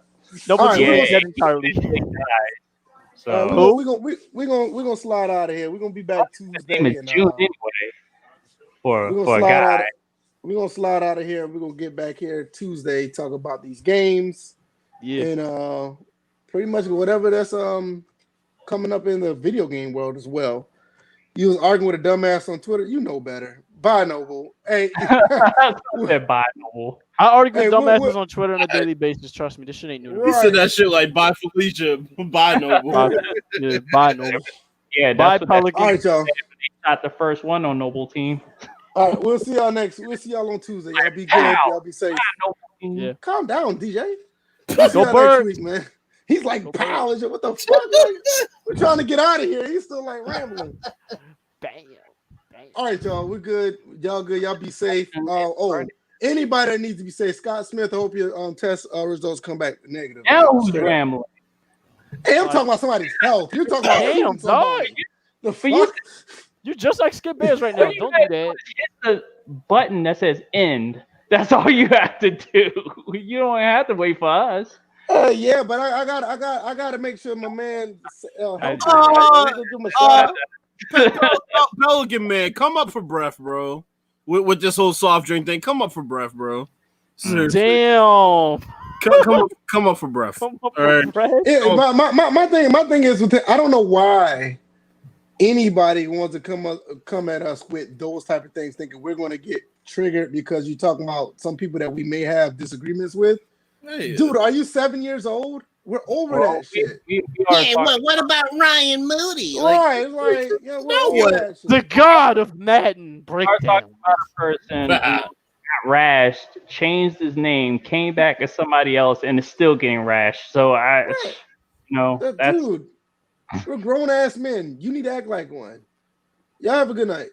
Noble right, team we're is dead entirely. So we're gonna slide out of here. We're gonna be back Tuesday. name is And, June anyway. we're gonna For a slide guy. out. We're gonna slide out of here. We're gonna get back here Tuesday, talk about these games, Yeah. and pretty much whatever that's coming up in the video game world as well. You was arguing with a dumbass on Twitter. You know better. Bye, Noble. Hey, Said bye, Noble. I argue with Hey, dumbasses on Twitter on a daily basis. Trust me, this shit ain't new. to me. He said that shit like bye Felicia, bye Noble. Yeah, bye, Noble. Yeah, Bye, that's what Pelican. all right, y'all. they shot the first one on Noble team. All right, we'll see y'all on Tuesday. Y'all be good. Y'all be safe. Noble team. Yeah. Calm down, DJ. We'll see Go y'all Birds. next week, man. He's like, Go pow, what the fuck? Like, we're trying to get out of here. He's still like rambling. Bam. All right, y'all. We're good. Y'all good. Y'all be safe. Anybody that needs to be safe. Scott Smith, I hope your test results come back negative. Now who's rambling? Hey, I'm talking about somebody's health. You're talking about Damn, shooting somebody. dog. The For you- fuck? You just like Skip Bears right now. Don't do that. Hit the button that says end. That's all you have to do. You don't have to wait for us. Yeah, but I got to make sure my man. I- Give him a shout out. Pelican man, come up for breath, bro. With this whole soft drink thing, come up for breath, bro. Seriously. Damn. Come up for breath. Come up All right. with Brad. Yeah, my thing is with I don't know why anybody wants to come at us with those type of things, thinking we're going to get triggered because you're talking about some people that we may have disagreements with. Hey, Dude, are you 7 years old? We're over that shit. We are talking- what about Ryan Moody? Right, yeah, we're over that shit. The god of Madden we are breakdown. talking about a person who got rashed, changed his name, came back as somebody else, and is still getting rashed. So that's Dude, we're grown ass men. You need to act like one. Y'all have a good night.